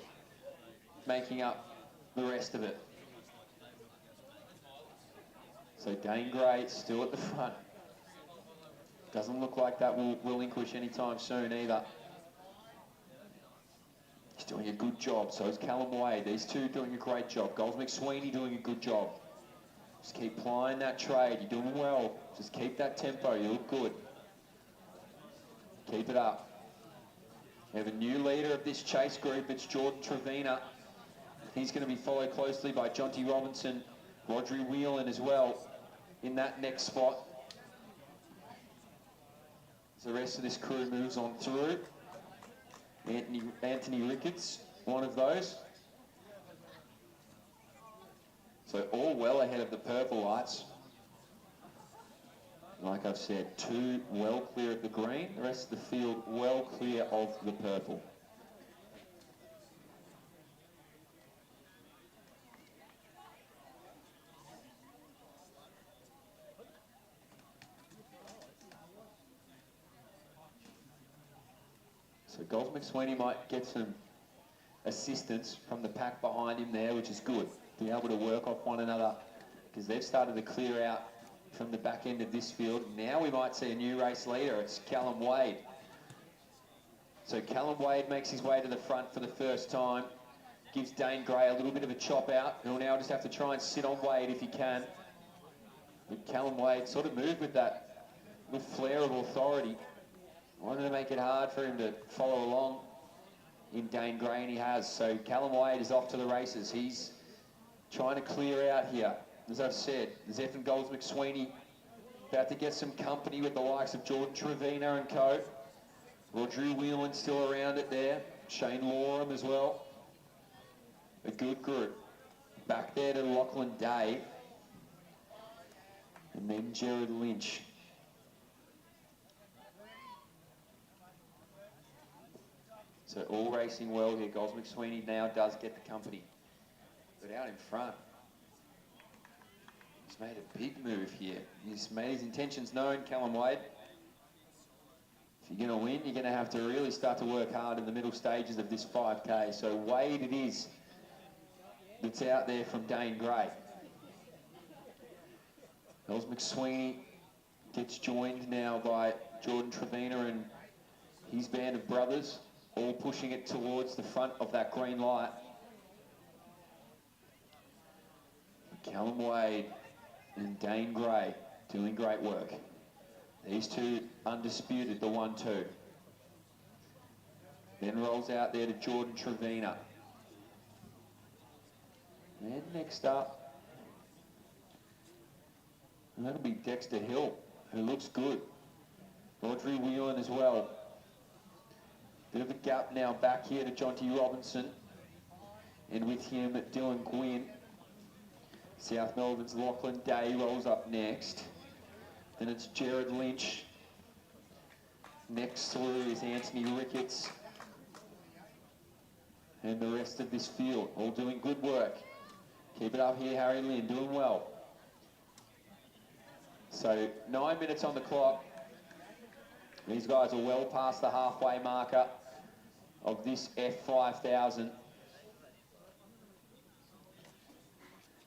making up the rest of it. So Dane Gray still at the front. Doesn't look like that will relinquish anytime soon either. He's doing a good job, so is Callum Wade. These two doing a great job. Goals McSweeney doing a good job. Just keep plying that trade. You're doing well. Just keep that tempo. You look good. Keep it up. We have a new leader of this chase group. It's Jordan Trevina. He's going to be followed closely by Jonty Robinson, Rodri Whelan as well in that next spot. As the rest of this crew moves on through. Anthony Ricketts, one of those. So all well ahead of the purple lights. Like I've said, two well clear of the green, the rest of the field well clear of the purple. So Gold McSweeney might get some assistance from the pack behind him there, which is good. Be able to work off one another because they've started to clear out from the back end of this field. Now we might see a new race leader. It's Callum Wade. So Callum Wade makes his way to the front for the first time. Gives Dane Gray a little bit of a chop out. He'll now just have to try and sit on Wade if he can. But Callum Wade sort of moved with that with flair of authority. Wanted to make it hard for him to follow along in Dane Gray, and he has. So Callum Wade is off to the races. He's trying to clear out here. As I've said, Zeph and Golds McSweeney about to get some company with the likes of Jordan Trevina and co. Rodri Whelan still around it there. Shane Lorem as well. A good group. Back there to Lachlan Day. And then Jared Lynch. So all racing well here. Golds McSweeney now does get the company. But out in front, he's made a big move here. He's made his intentions known, Callum Wade. If you're going to win, you're going to have to really start to work hard in the middle stages of this 5K. So Wade it is that's out there from Dane Gray. Golds McSweeney gets joined now by Jordan Trevina and his band of brothers, all pushing it towards the front of that green light. Callum Wade and Dane Gray doing great work. These two undisputed, the 1-2. Then rolls out there to Jordan Trevina. And next up, and that'll be Dexter Hill, who looks good. Rodri Whelan as well. Bit of a gap now back here to Jonty Robinson. And with him, Dylan Gwynn. South Melbourne's Lachlan Day rolls up next. Then it's Jared Lynch. Next through is Anthony Ricketts. And the rest of this field, all doing good work. Keep it up here, Harry Lynn, doing well. So 9 minutes on the clock. These guys are well past the halfway marker of this F5000.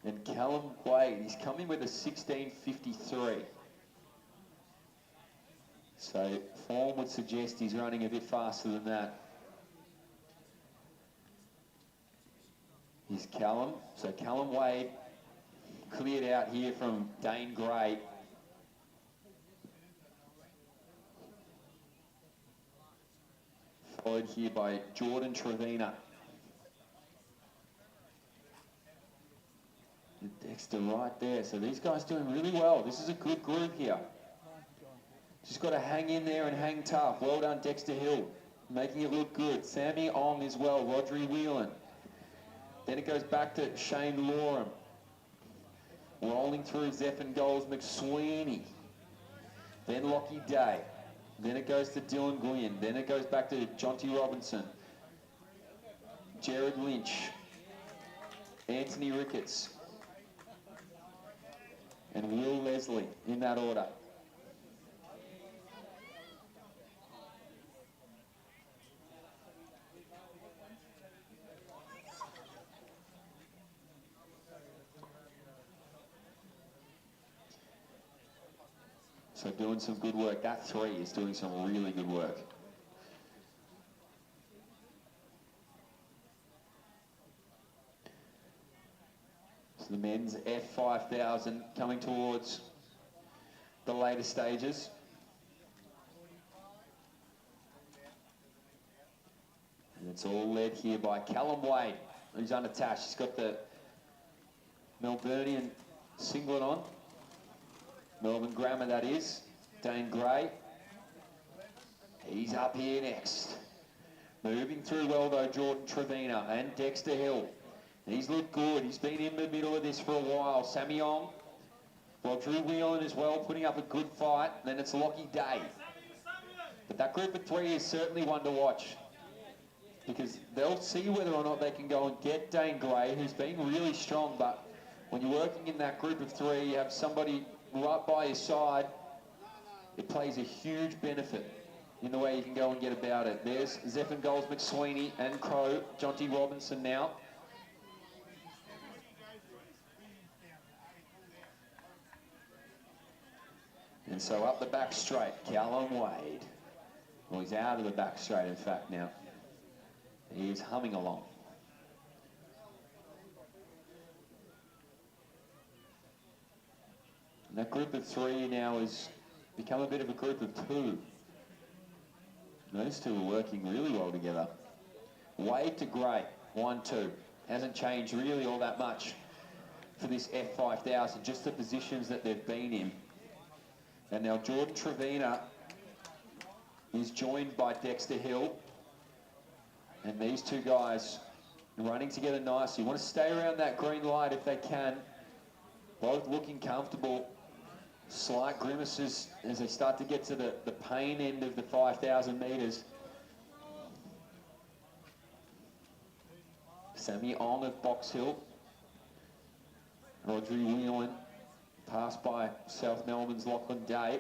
And Callum Wade, he's coming with a 16:53. So form would suggest he's running a bit faster than that. Here's Callum. So Callum Wade cleared out here from Dane Gray. Followed here by Jordan Trevina. And Dexter right there. So these guys doing really well. This is a good group here. Just got to hang in there and hang tough. Well done, Dexter Hill. Making it look good. Sammy Ong as well. Rodri Whelan. Then it goes back to Shane Lorem. Rolling through Zeph and Golds McSweeney. Then Lockie Day. Then it goes to Dylan Gwynn. Then it goes back to Jonty Robinson, Jared Lynch, Anthony Ricketts, and Will Leslie in that order. So doing some good work. That 3 is doing some really good work. So the men's F5000 coming towards the later stages. And it's all led here by Callum Wade, who's unattached. He's got the Melburnian singlet on. Melbourne Grammar, that is. Dane Gray. He's up here next. Moving through well, though, Jordan Trevina and Dexter Hill. He's looked good. He's been in the middle of this for a while. Sammy Ong. Well, Drew Whelan as well, putting up a good fight. Then it's Lockie Day. But that group of 3 is certainly one to watch, because they'll see whether or not they can go and get Dane Gray, who's been really strong. But when you're working in that group of 3, you have somebody right by your side. It plays a huge benefit in the way you can go and get about it. There's Zephyr Goals McSweeney and Crow, Jonty Robinson now. And so up the back straight, Callum Wade. Well, he's out of the back straight, in fact, now. He is humming along. And that group of 3 now has become a bit of a group of 2. Those 2 are working really well together. Wade to Gray, 1-2. Hasn't changed really all that much for this F5000, just the positions that they've been in. And now Jordan Trevina is joined by Dexter Hill. And these 2 guys running together nicely. You want to stay around that green light if they can. Both looking comfortable. Slight grimaces as they start to get to the pain end of the 5,000 metres. Sammy Ong of Box Hill. Rodri Whelan, passed by South Melbourne's Lachlan Day.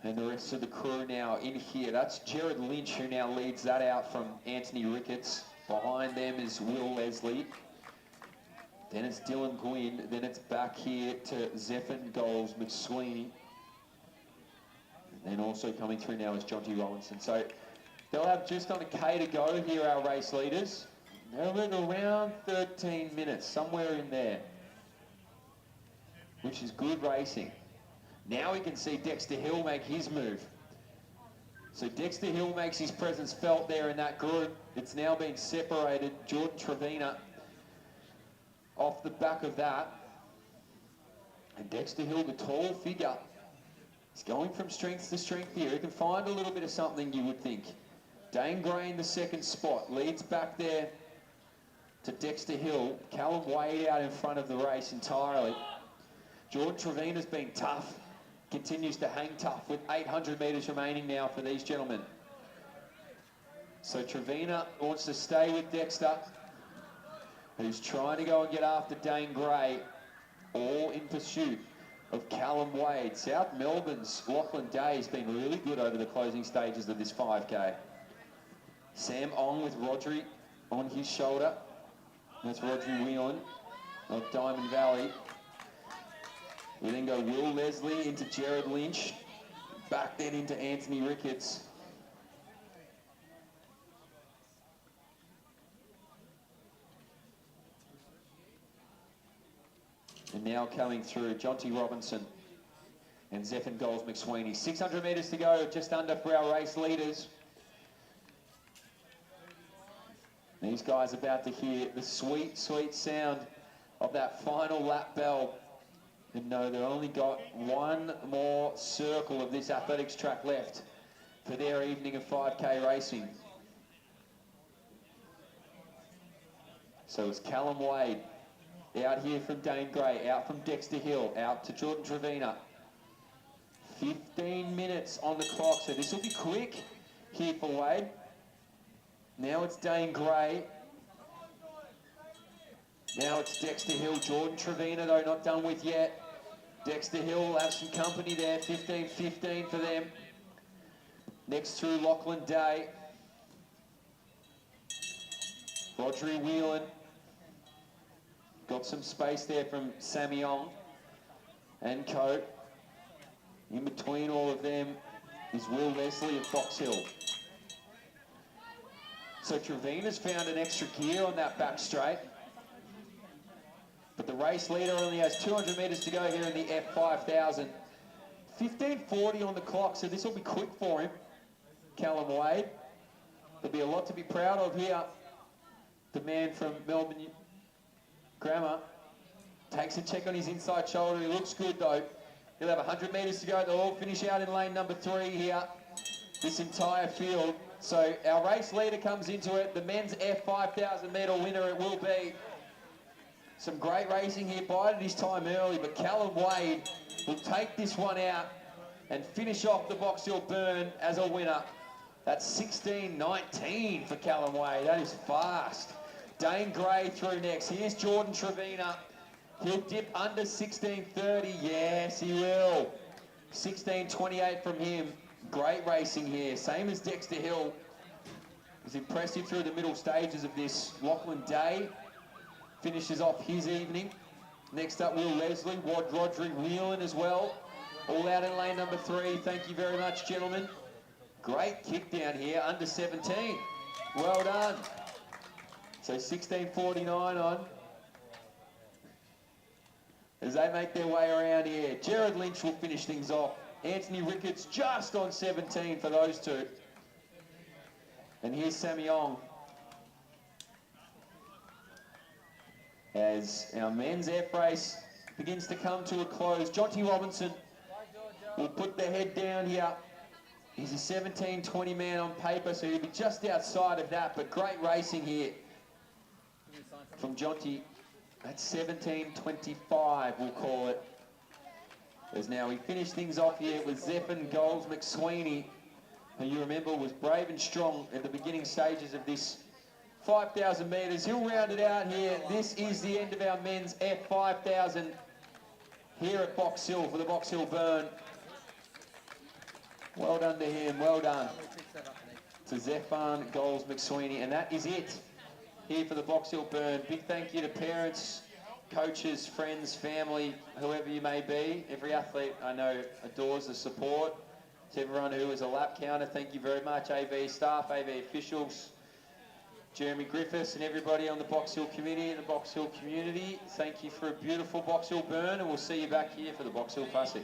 And the rest of the crew now in here. That's Jared Lynch, who now leads that out from Anthony Ricketts. Behind them is Will Leslie. Then it's Dylan Gwynn. Then it's back here to Zephyr Goals McSweeney. And then also coming through now is Jonty Robinson. So they'll have just on a K to go here, our race leaders. They're at around 13 minutes, somewhere in there, which is good racing. Now we can see Dexter Hill make his move. So Dexter Hill makes his presence felt there in that group. It's now been separated. Jordan Trevina off the back of that. And Dexter Hill, the tall figure, is going from strength to strength here. He can find a little bit of something, you would think. Dane Gray in the 2nd spot, leads back there to Dexter Hill. Callum Wade out in front of the race entirely. Jordan Trevina's been tough, continues to hang tough with 800 metres remaining now for these gentlemen. So Trevina wants to stay with Dexter, who's trying to go and get after Dane Gray, all in pursuit of Callum Wade. South Melbourne's Lachlan Day has been really good over the closing stages of this 5K. Sam Ong with Rodri on his shoulder. That's Rodri Whelan of Diamond Valley. We then go Will Leslie into Jared Lynch. Back then into Anthony Ricketts. And now coming through, Jonty Robinson and Zephyr Goals McSweeney. 600 metres to go, just under for our race leaders. These guys are about to hear the sweet, sweet sound of that final lap bell. And know they've only got one more circle of this athletics track left for their evening of 5K racing. So it's Callum Wade out here from Dane Gray, out from Dexter Hill, out to Jordan Trevina. 15 minutes on the clock, so this will be quick here for Wade. Now it's Dane Gray. Now it's Dexter Hill. Jordan Trevina, though, not done with yet. Dexter Hill will have some company there. 15-15 for them. Next through Lachlan Day. Rodri Whelan. Got some space there from Samiong and Co. In between all of them is Will Leslie of Fox Hill. So Trevina's found an extra gear on that back straight. But the race leader only has 200 metres to go here in the F5000. 15:40 on the clock, so this will be quick for him. Callum Wade. There'll be a lot to be proud of here. The man from Melbourne Grammar takes a check on his inside shoulder. He looks good though. He'll have 100 metres to go. They'll all finish out in lane number 3 here. This entire field. So our race leader comes into it. The men's F5000 metre winner it will be. Some great racing here. Bided his time early, but Callum Wade will take this one out and finish off the Box Hill Burn as a winner. That's 16:19 for Callum Wade. That is fast. Dane Gray through next. Here's Jordan Trevina. He'll dip under 16:30. Yes, he will. 16:28 from him. Great racing here. Same as Dexter Hill. Was impressive through the middle stages of this. Lachlan Day finishes off his evening. Next up, Will Leslie, Rodri Whelan as well. All out in lane number 3. Thank you very much, gentlemen. Great kick down here, under 17. Well done. So 16:49 on. As they make their way around here, Jared Lynch will finish things off. Anthony Ricketts just on 17 for those two. And here's Samiong. As our men's F race begins to come to a close, Jonty Robinson will put the head down here. He's a 17-20 man on paper, so he'll be just outside of that, but great racing here from Jonty. That's 17:25, we'll call it. As now we finish things off here with Zephan Goals McSweeney, who you remember was brave and strong at the beginning stages of this 5,000 metres. He'll round it out here. This is the end of our men's F5000 here at Box Hill for the Box Hill Burn. Well done to him, well done to Zephan Goals McSweeney. And that is it here for the Box Hill Burn. Big thank you to parents, coaches, friends, family, whoever you may be. Every athlete I know adores the support. To everyone who is a lap counter, thank you very much. AV staff, AV officials, Jeremy Griffiths and everybody on the Box Hill committee and the Box Hill community. Thank you for a beautiful Box Hill Burn, and we'll see you back here for the Box Hill Classic.